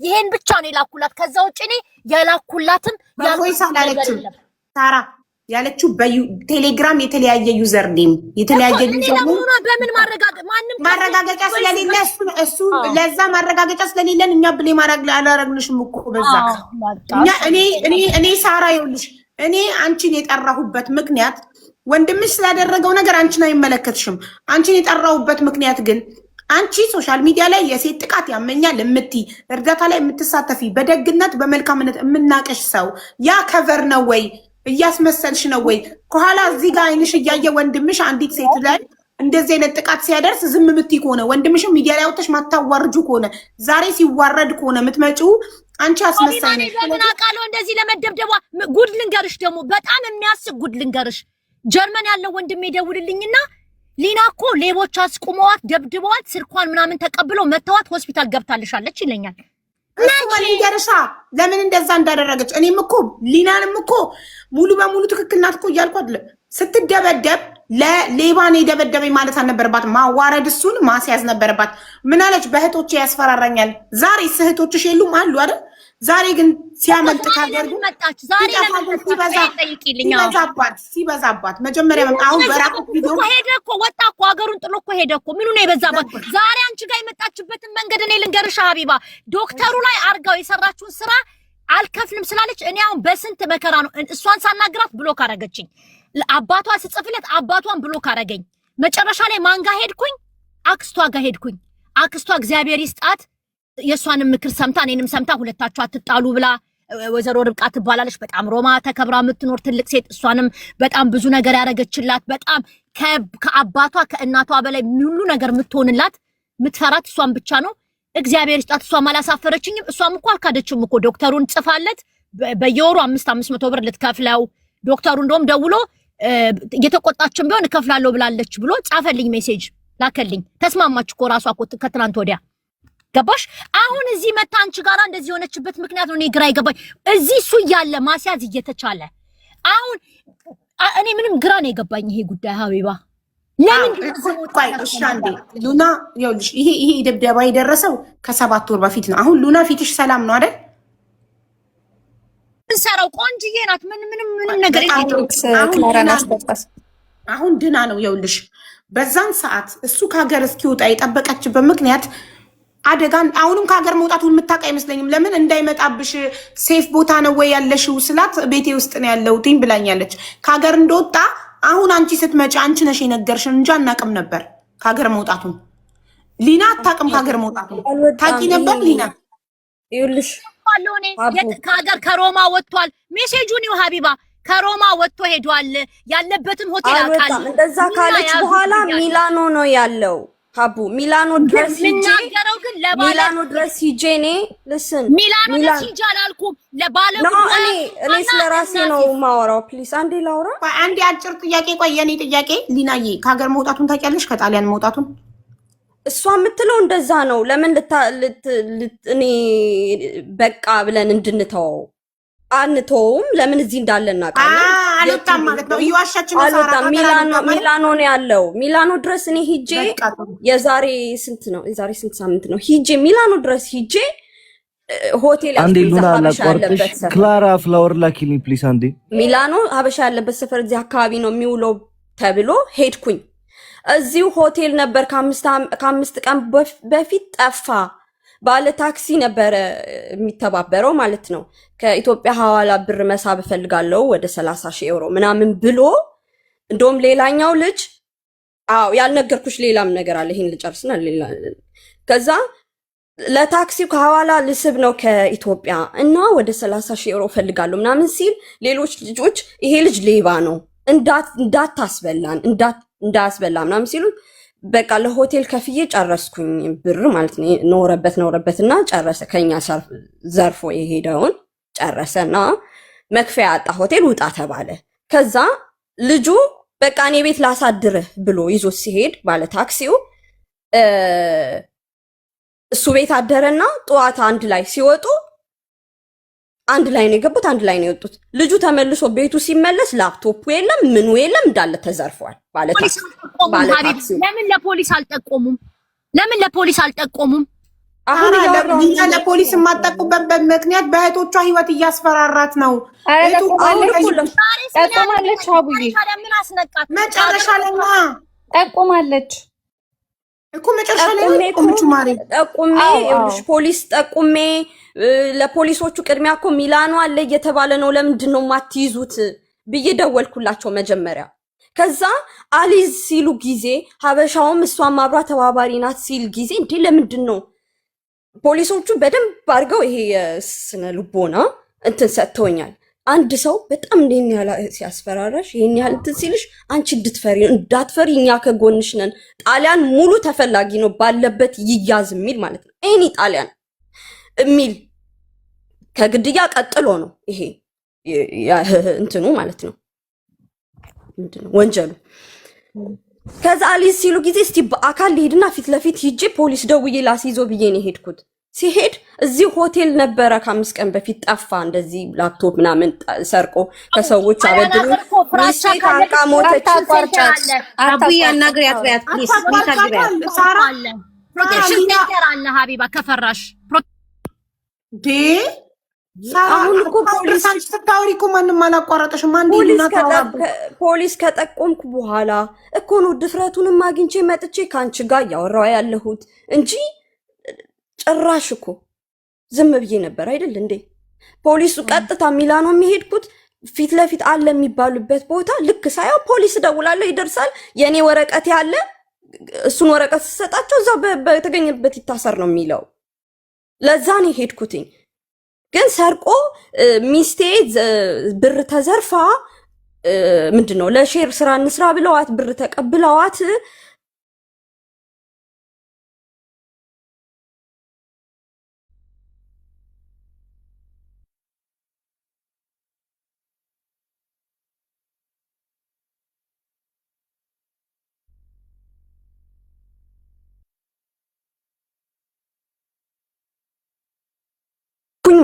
ይሄን ብቻ ነው የላኩላት። ከዛ ውጭ እኔ የላኩላትም ቮይስ አላለችም ሳራ ያለችው በቴሌግራም የተለያየ ዩዘር ኔም የተለያየ ዩዘር ኔም በምን ማረጋገጫ ስለሌለ እሱ ለዛ ማረጋገጫ ስለሌለን እኛ ብሌ ማረግ አላረግልሽም እኮ በዛ እኔ ሳራ ይኸውልሽ እኔ አንቺን የጠራሁበት ምክንያት ወንድምሽ ስላደረገው ነገር አንቺን አይመለከትሽም። አንቺን የጠራሁበት ምክንያት ግን አንቺ ሶሻል ሚዲያ ላይ የሴት ጥቃት ያመኛል እምትይ እርዳታ ላይ የምትሳተፊ በደግነት በመልካምነት የምናቀሽ ሰው ያ ከቨር ነው ወይ እያስመሰልሽ ነው ወይ? ከኋላ እዚህ ጋር አይንሽ እያየ ወንድምሽ አንዲት ሴት ላይ እንደዚህ አይነት ጥቃት ሲያደርስ ዝም ምትይ ከሆነ ወንድምሽም ሚዲያ ላይ አውጥተሽ ማታዋርጁ ከሆነ ዛሬ ሲዋረድ ከሆነ የምትመጪው አንቺ አስመሳይ ነሽ። ለምን አውቃለሁ እንደዚህ ለመደብደቧ። ጉድ ልንገርሽ ደግሞ በጣም የሚያስቅ ጉድ ልንገርሽ። ጀርመን ያለው ወንድሜ ደውልልኝና ሊና እኮ ሌቦች አስቁመዋት ደብድበዋት ስልኳን ምናምን ተቀብለው መተዋት ሆስፒታል ገብታልሻለች ይለኛል። ለማንገርሻ ለምን እንደዛ እንዳደረገች እኔም እኮ ሊናንም እኮ ሙሉ በሙሉ ትክክል ናት እኮ እያልኩ አይደለም። ስትደበደብ ለሌባን የደበደበኝ ማለት አልነበረባት። ማዋረድ እሱን ማስያዝ ነበረባት። ምን አለች? በእህቶቼ ያስፈራራኛል። ዛሬ እህቶችሽ የሉም አሉ አይደል? ዛሬ ግን ሲያመልጥ ካደርጉ መጣች። ዛሬ ሲበዛባት መጀመሪያ አሁን በራቁ ቪዲዮ ሄደ እኮ ወጣ እኮ ሀገሩን ጥሎ እኮ ሄደ እኮ። ምኑ ነው የበዛባት? ዛሬ አንቺ ጋር የመጣችበትን መንገድ እኔ ልንገርሽ ሀቢባ። ዶክተሩ ላይ አርጋው የሰራችውን ስራ አልከፍልም ስላለች እኔ አሁን በስንት መከራ ነው እሷን ሳናግራት ብሎክ አረገችኝ። አባቷ ስጽፍለት አባቷን ብሎክ አረገኝ። መጨረሻ ላይ ማን ጋር ሄድኩኝ? አክስቷ ጋር ሄድኩኝ። አክስቷ እግዚአብሔር ይስጣት የእሷንም ምክር ሰምታ እኔንም ሰምታ ሁለታችሁ አትጣሉ ብላ ወይዘሮ ርብቃ ትባላለች። በጣም ሮማ ተከብራ የምትኖር ትልቅ ሴት፣ እሷንም በጣም ብዙ ነገር ያደረገችላት፣ በጣም ከአባቷ ከእናቷ በላይ ሁሉ ነገር የምትሆንላት የምትፈራት እሷን ብቻ ነው። እግዚአብሔር ይስጣት። እሷም አላሳፈረችኝም። እሷም እኮ አልካደችም እኮ ዶክተሩን ጽፋለት በየወሩ 500 ብር ልትከፍለው ዶክተሩ እንደውም ደውሎ እየተቆጣችን ቢሆን እከፍላለሁ ብላለች ብሎ ጻፈልኝ፣ ሜሴጅ ላከልኝ። ተስማማች እኮ ራሷ እኮ ከትናንት ወዲያ ገባሽ? አሁን እዚህ መታ አንቺ ጋራ እንደዚህ የሆነችበት ምክንያት ነው እኔ ግራ ይገባኝ። እዚህ እሱ እያለ ማስያዝ እየተቻለ አሁን እኔ ምንም ግራ ነው የገባኝ ይሄ ጉዳይ ሀቢባ። ለምን ሉና ይኸውልሽ ይሄ ድብደባ የደረሰው ከ7 ወር በፊት ነው። አሁን ሉና ፊትሽ ሰላም ነው አይደል? እንሰራው ቆንጅዬ ናት። ምንም ነገር አሁን ድና ነው። ይኸውልሽ በዛን ሰዓት እሱ ከሀገር እስኪወጣ የጠበቀችበት ምክንያት አደጋን አሁንም ከሀገር መውጣቱን የምታውቅ አይመስለኝም። ለምን እንዳይመጣብሽ ሴፍ ቦታ ነው ወይ ያለሽው ስላት ቤቴ ውስጥ ነው ያለሁትኝ ብላኛለች። ከሀገር እንደወጣ አሁን አንቺ ስትመጪ አንቺ ነሽ የነገርሽን እንጂ አናውቅም ነበር ከሀገር መውጣቱን። ሊና አታውቅም ከሀገር መውጣቱን። ታውቂ ነበር ሊና? ይኸውልሽ ከሀገር ከሮማ ወጥቷል። ሜሴጁን ይኸው ሀቢባ ከሮማ ወጥቶ ሄዷል። ያለበትን ሆቴል አውቃለሁ። እንደዛ ካለች በኋላ ሚላኖ ነው ያለው። ሀቡ ሚላኖ ድረስ ሂጄ እኔ ልስን ሚላኖ ድረስ ሂጄ አላልኩም። እኔ ስለራሴ ነው ማወራው። ፕሊስ አንዴ ላውራ። አንዴ አጭር ጥያቄ። ቆይ የኔ ጥያቄ ሊናዬ ከሀገር መውጣቱን ታውቂያለሽ? ከጣሊያን መውጣቱን እሷ የምትለው እንደዛ ነው። ለምን እኔ በቃ ብለን እንድንተወው አንተውም? ለምን እዚህ እንዳለ እናውቃለን። አልወጣም ማለት ነው። እየዋሻችን ሚላኖ ነው ያለው። ሚላኖ ድረስ እኔ ሂጄ የዛሬ ስንት ሳምንት ነው ሂጄ ሚላኖ ድረስ ሂጄ ሆቴል አንዴ ያስኩኝ ሉና ሀበሻ ላቋርጥሽ። ያለበት ሰፈር ክላራ ፍላወር ላኪልኝ ፕሊስ አንዴ። ሚላኖ ሀበሻ ያለበት ሰፈር እዚህ አካባቢ ነው የሚውለው ተብሎ ሄድኩኝ። እዚሁ ሆቴል ነበር። ከአምስት ቀን በፊት ጠፋ። ባለ ታክሲ ነበረ የሚተባበረው ማለት ነው። ከኢትዮጵያ ሐዋላ ብር መሳብ እፈልጋለሁ ወደ 30,000 ዩሮ ምናምን ብሎ እንደውም ሌላኛው ልጅ ያልነገርኩሽ ሌላም ነገር አለ። ይሄን ልጨርስና ሌላ ከዛ ለታክሲው ከሐዋላ ልስብ ነው ከኢትዮጵያ እና ወደ 30,000 ዩሮ እፈልጋለሁ ምናምን ሲል ሌሎች ልጆች ይሄ ልጅ ሌባ ነው እንዳታስበላን እንዳያስበላ ምናምን ሲሉ በቃ ለሆቴል ከፍዬ ጨረስኩኝ ብር ማለት ነው። ኖረበትና ጨረሰ። ከኛ ዘርፎ የሄደውን ጨረሰና መክፈያ አጣ። ሆቴል ውጣ ተባለ። ከዛ ልጁ በቃ እኔ ቤት ላሳድርህ ብሎ ይዞ ሲሄድ ባለ ታክሲው እሱ ቤት አደረና ጠዋት አንድ ላይ ሲወጡ አንድ ላይ ነው የገቡት፣ አንድ ላይ ነው የወጡት። ልጁ ተመልሶ ቤቱ ሲመለስ ላፕቶፑ የለም ምኑ የለም እንዳለ ተዘርፏል። ለምን ለፖሊስ አልጠቆሙም? ለምን ለፖሊስ አልጠቆሙም? አሁን ለፖሊስ የማጠቁበት ምክንያት በእህቶቿ ህይወት እያስፈራራት ነው። ጠቁማለች። አቡዬ መጨረሻ ላይ ጠቁማለች እኮ መጨረሻ ላይ ጠቁሜ ፖሊስ ጠቁሜ ለፖሊሶቹ ቅድሚያ እኮ ሚላኖ አለ እየተባለ ነው ለምንድን ነው የማትይዙት ብዬ ደወልኩላቸው መጀመሪያ። ከዛ አሊዝ ሲሉ ጊዜ ሀበሻውም እሷም አብራ ተባባሪ ናት ሲል ጊዜ እንዴ ለምንድን ነው ፖሊሶቹ በደንብ አድርገው ይሄ የስነ ልቦና እንትን ሰጥተውኛል። አንድ ሰው በጣም እንደኛ ያለ ሲያስፈራራሽ ይሄን ያህል እንትን ሲልሽ አንቺ እንዳትፈሪ እኛ ከጎንሽ ነን። ጣሊያን ሙሉ ተፈላጊ ነው ባለበት ይያዝ የሚል ማለት ነው። እኔ ጣሊያን የሚል ከግድያ ቀጥሎ ነው ይሄ እንትኑ ማለት ነው ምንድነው ወንጀሉ። ከዛ አሊዝ ሲሉ ጊዜ እስቲ በአካል ሊሄድና ፊት ለፊት ሂጄ ፖሊስ ደውዬ ላስይዞ ብዬ ነው ሄድኩት። ሲሄድ እዚህ ሆቴል ነበረ ከ5 ቀን በፊት ጠፋ። እንደዚህ ላፕቶፕ ምናምን ሰርቆ ከሰዎች አበድሩ ሚስቴ ታንቃ ሞተች። አቡዬ አናግሪያት ቢያት ፕሊዝ ታግሪያት ፕሮቴክሽን ሴንተር አለ ሀቢባ ከፈራሽ አሁን እኮ ፖሊስ ስታወሪ እኮ ማንም አላቋረጠሽም። ፖሊስ ከጠቆምኩ በኋላ እኮ ነው ድፍረቱንም አግኝቼ መጥቼ ከአንቺ ጋር እያወራሁ ያለሁት እንጂ ጭራሽ እኮ ዝም ብዬ ነበር አይደል እንዴ? ፖሊሱ ቀጥታ ሚላኖ የሚሄድኩት ፊት ለፊት አለ የሚባሉበት ቦታ ልክ ሳያው ፖሊስ ደውላለሁ ይደርሳል። የኔ ወረቀት ያለ እሱን ወረቀት ሰጣቸው እዛው በተገኘበት ይታሰር ነው የሚለው። ለዛ ነው ሄድኩትኝ። ግን ሰርቆ ሚስቴ ብር ተዘርፋ ምንድነው ለሼር ስራ እንስራ ብለዋት ብር ተቀብለዋት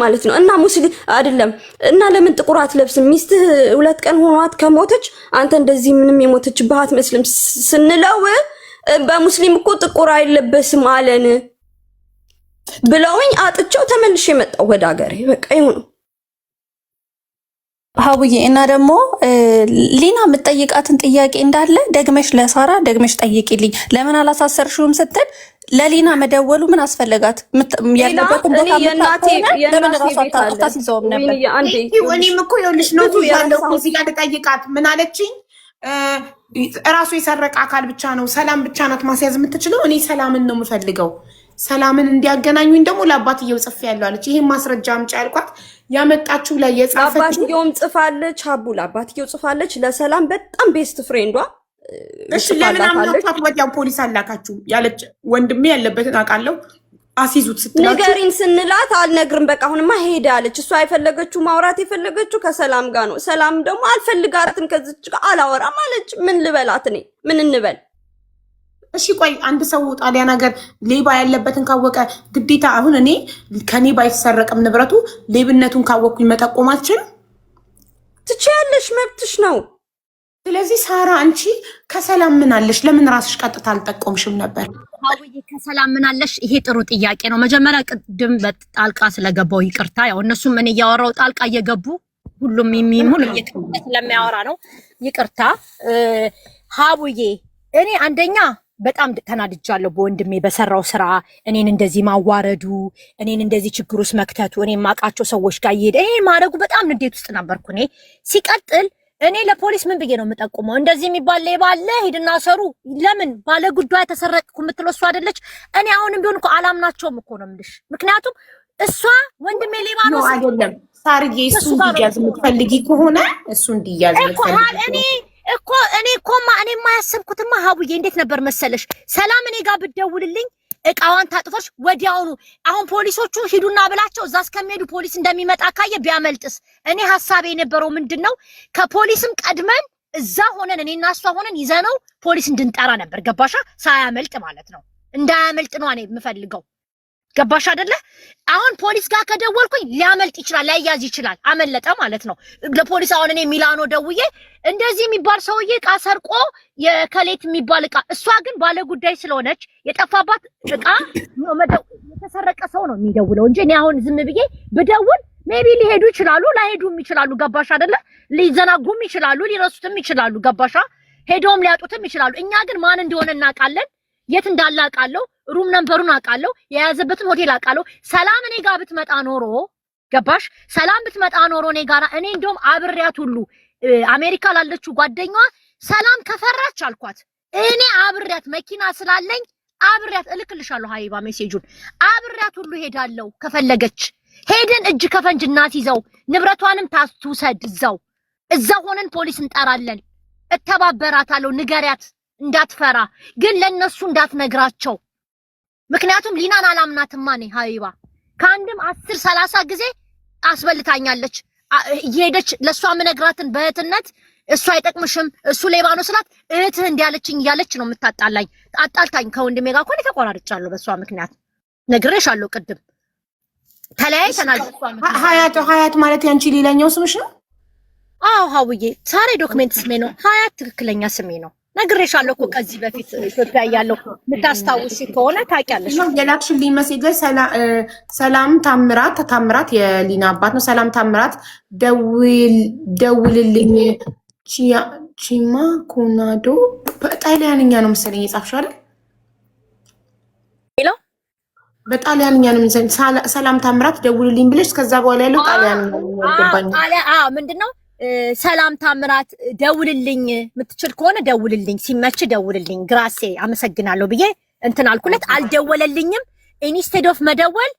ማለት ነው። እና ሙስሊም አይደለም እና ለምን ጥቁር አትለብስም? ሚስትህ 2 ቀን ሆኗት ከሞተች አንተ እንደዚህ ምንም የሞተችብህ አትመስልም ስንለው በሙስሊም እኮ ጥቁር አይለበስም አለን ብለውኝ አጥቸው ተመልሼ መጣሁ ወደ ሀገሬ። በቃ ይሁን ሀቡዬ። እና ደግሞ ሊና የምትጠይቃትን ጥያቄ እንዳለ ደግመሽ ለሳራ ደግመሽ ጠይቂልኝ። ለምን አላሳሰርሽውም ስትል ለሊና መደወሉ ምን አስፈለጋት? ያለበትን ቦታ ለምን ራሷ አታስይዘውም ነበር? እኔም እኮ ይኸውልሽ ነው ያለው እዚህ ጋር ልጠይቃት ምን አለችኝ? እራሱ የሰረቀ አካል ብቻ ነው ሰላም ብቻ ናት ማስያዝ የምትችለው። እኔ ሰላምን ነው የምፈልገው። ሰላምን እንዲያገናኙኝ ደግሞ ለአባትየው ጽፌ ያለው አለች። ይሄን ማስረጃ አምጪ ያልኳት ያመጣችው ላይ የጻፈችው አባትየውም ጽፋለች። ሀቡላ አባትየው ጽፋለች ለሰላም በጣም ቤስት ፍሬንዷ። እሺ ለምን አምናችሁ ወዲያው ፖሊስ አላካችሁ ያለች ወንድሜ ያለበትን አውቃለሁ አሲዙት ስትላችሁ ንገሪን ስንላት አልነግርም በቃ አሁንማ ሄደ አለች። እሷ የፈለገችው ማውራት የፈለገችው ከሰላም ጋር ነው። ሰላም ደግሞ አልፈልጋትም ከዚች ጋር አላወራም አለች። ምን ልበላት እኔ ምን እንበል? እሺ ቆይ አንድ ሰው ጣሊያን ሀገር ሌባ ያለበትን ካወቀ ግዴታ አሁን እኔ ከኔ ባይሰረቅም ንብረቱ ሌብነቱን ካወቅኩኝ መጠቆም አልችልም? ትችያለሽ፣ መብትሽ ነው። ስለዚህ ሳራ አንቺ ከሰላም ምን አለሽ? ለምን ራስሽ ቀጥታ አልጠቆምሽም ነበር? ሀውዬ ከሰላም ምን አለሽ? ይሄ ጥሩ ጥያቄ ነው። መጀመሪያ ቅድም በጣልቃ ስለገባው ይቅርታ። ያው እነሱም እኔ እያወራው ጣልቃ እየገቡ ሁሉም የሚሙን ስለሚያወራ ነው። ይቅርታ ሀውዬ። እኔ አንደኛ በጣም ተናድጃለሁ በወንድሜ በሰራው ስራ፣ እኔን እንደዚህ ማዋረዱ፣ እኔን እንደዚህ ችግር ውስጥ መክተቱ፣ እኔ የማውቃቸው ሰዎች ጋር እየሄደ ይሄ ማድረጉ በጣም ንዴት ውስጥ ነበርኩ እኔ። ሲቀጥል እኔ ለፖሊስ ምን ብዬ ነው የምጠቁመው? እንደዚህ የሚባል ሌባ አለ ሂድና ሰሩ። ለምን ባለ ጉዳይ ተሰረቅኩ የምትለው እሷ አይደለች? እኔ አሁንም ቢሆን እኮ አላምናቸውም እኮ ነው የምልሽ። ምክንያቱም እሷ ወንድሜ ሌባ ነው አይደለም ሳርዬ፣ እሱ እንዲያዝ የምትፈልጊ ከሆነ እሱ እንዲያዝ እኔ እኮማ እኔ የማያሰብኩትማ ሀቡዬ እንዴት ነበር መሰለሽ? ሰላም እኔ ጋር ብትደውልልኝ እቃዋን ታጥፎሽ ወዲያውኑ አሁን ፖሊሶቹ ሂዱና ብላቸው እዛ እስከሚሄዱ ፖሊስ እንደሚመጣ ካየ ቢያመልጥስ? እኔ ሀሳቤ የነበረው ምንድነው ከፖሊስም ቀድመን እዛ ሆነን እኔና እሷ ሆነን ይዘነው ፖሊስ እንድንጠራ ነበር። ገባሻ? ሳያመልጥ ማለት ነው። እንዳያመልጥ ነው እኔ የምፈልገው። ገባሽ አይደለ? አሁን ፖሊስ ጋር ከደወልኩኝ ሊያመልጥ ይችላል፣ ላይያዝ ይችላል። አመለጠ ማለት ነው። ለፖሊስ አሁን እኔ ሚላኖ ደውዬ እንደዚህ የሚባል ሰውዬ እቃ ሰርቆ የከሌት የሚባል እቃ፣ እሷ ግን ባለ ጉዳይ ስለሆነች የጠፋባት እቃ የተሰረቀ ሰው ነው የሚደውለው እንጂ እኔ አሁን ዝም ብዬ ብደውል ሜቢ ሊሄዱ ይችላሉ፣ ላይሄዱም ይችላሉ። ገባሽ አይደለ? ሊዘናጉም ይችላሉ፣ ሊረሱትም ይችላሉ። ገባሻ? ሄዶም ሊያጡትም ይችላሉ። እኛ ግን ማን እንደሆነ እናውቃለን። የት እንዳለ አውቃለሁ። ሩም ነምበሩን አውቃለሁ። የያዘበትን ሆቴል አውቃለሁ። ሰላም እኔ ጋር ብትመጣ ኖሮ ገባሽ? ሰላም ብትመጣ ኖሮ እኔ ጋር እኔ እንደውም አብሬያት ሁሉ አሜሪካ ላለችው ጓደኛዋ ሰላም ከፈራች አልኳት። እኔ አብሬያት መኪና ስላለኝ አብሬያት እልክልሻለሁ። ሀይባ ሜሴጁን አብሬያት ሁሉ ሄዳለሁ። ከፈለገች ሄደን እጅ ከፈንጅ እናት ይዘው ንብረቷንም ታስውሰድ። እዛው ሆነን ፖሊስ እንጠራለን። እተባበራታለሁ። ንገሪያት እንዳትፈራ፣ ግን ለነሱ እንዳትነግራቸው። ምክንያቱም ሊናን አላምናትማ እኔ ሀይባ ከአንድም 10-30 ጊዜ አስበልታኛለች። እየሄደች ለእሷ ምነግራትን በእህትነት እሱ አይጠቅምሽም እሱ ሌባ ነው ስላት እህትህ እንዲያለችኝ እያለች ነው የምታጣላኝ። አጣልታኝ ከወንድሜ ጋር እኮ እኔ ተቆራርጫለሁ በእሷ ምክንያት። ነግሬሻለሁ ቅድም ተለያይተናል። ሀያት ማለት ያንቺ ሌላኛው ስምሽ ነው? አዎ ሀውዬ፣ ሳሬ ዶክሜንት ስሜ ነው። ሀያት ትክክለኛ ስሜ ነው። ነግሬሻለሁ እኮ ከዚህ በፊት ኢትዮጵያ እያለሁ የምታስታውሺ ከሆነ ታውቂያለሽ። የላክሽልኝ ሜሴጅ ላይ ሰላም ታምራት የሊና አባት ነው። ሰላም ታምራት ደውልልኝ ቺማ ኮናዶ በጣሊያንኛ ነው መሰለኝ የጻፍሽው አይደል? በጣሊያንኛ ነው መሰለኝ። ሰላም ታምራት ደውልልኝ ብለሽ ከዛ በኋላ ያለው ጣሊያን ነው ያገባኝ። ምንድነው ሰላም ታምራት ደውልልኝ፣ የምትችል ከሆነ ደውልልኝ፣ ሲመች ደውልልኝ፣ ግራሴ አመሰግናለሁ ብዬ እንትን አልኩለት። አልደወለልኝም። ኢንስቴድ ኦፍ መደወል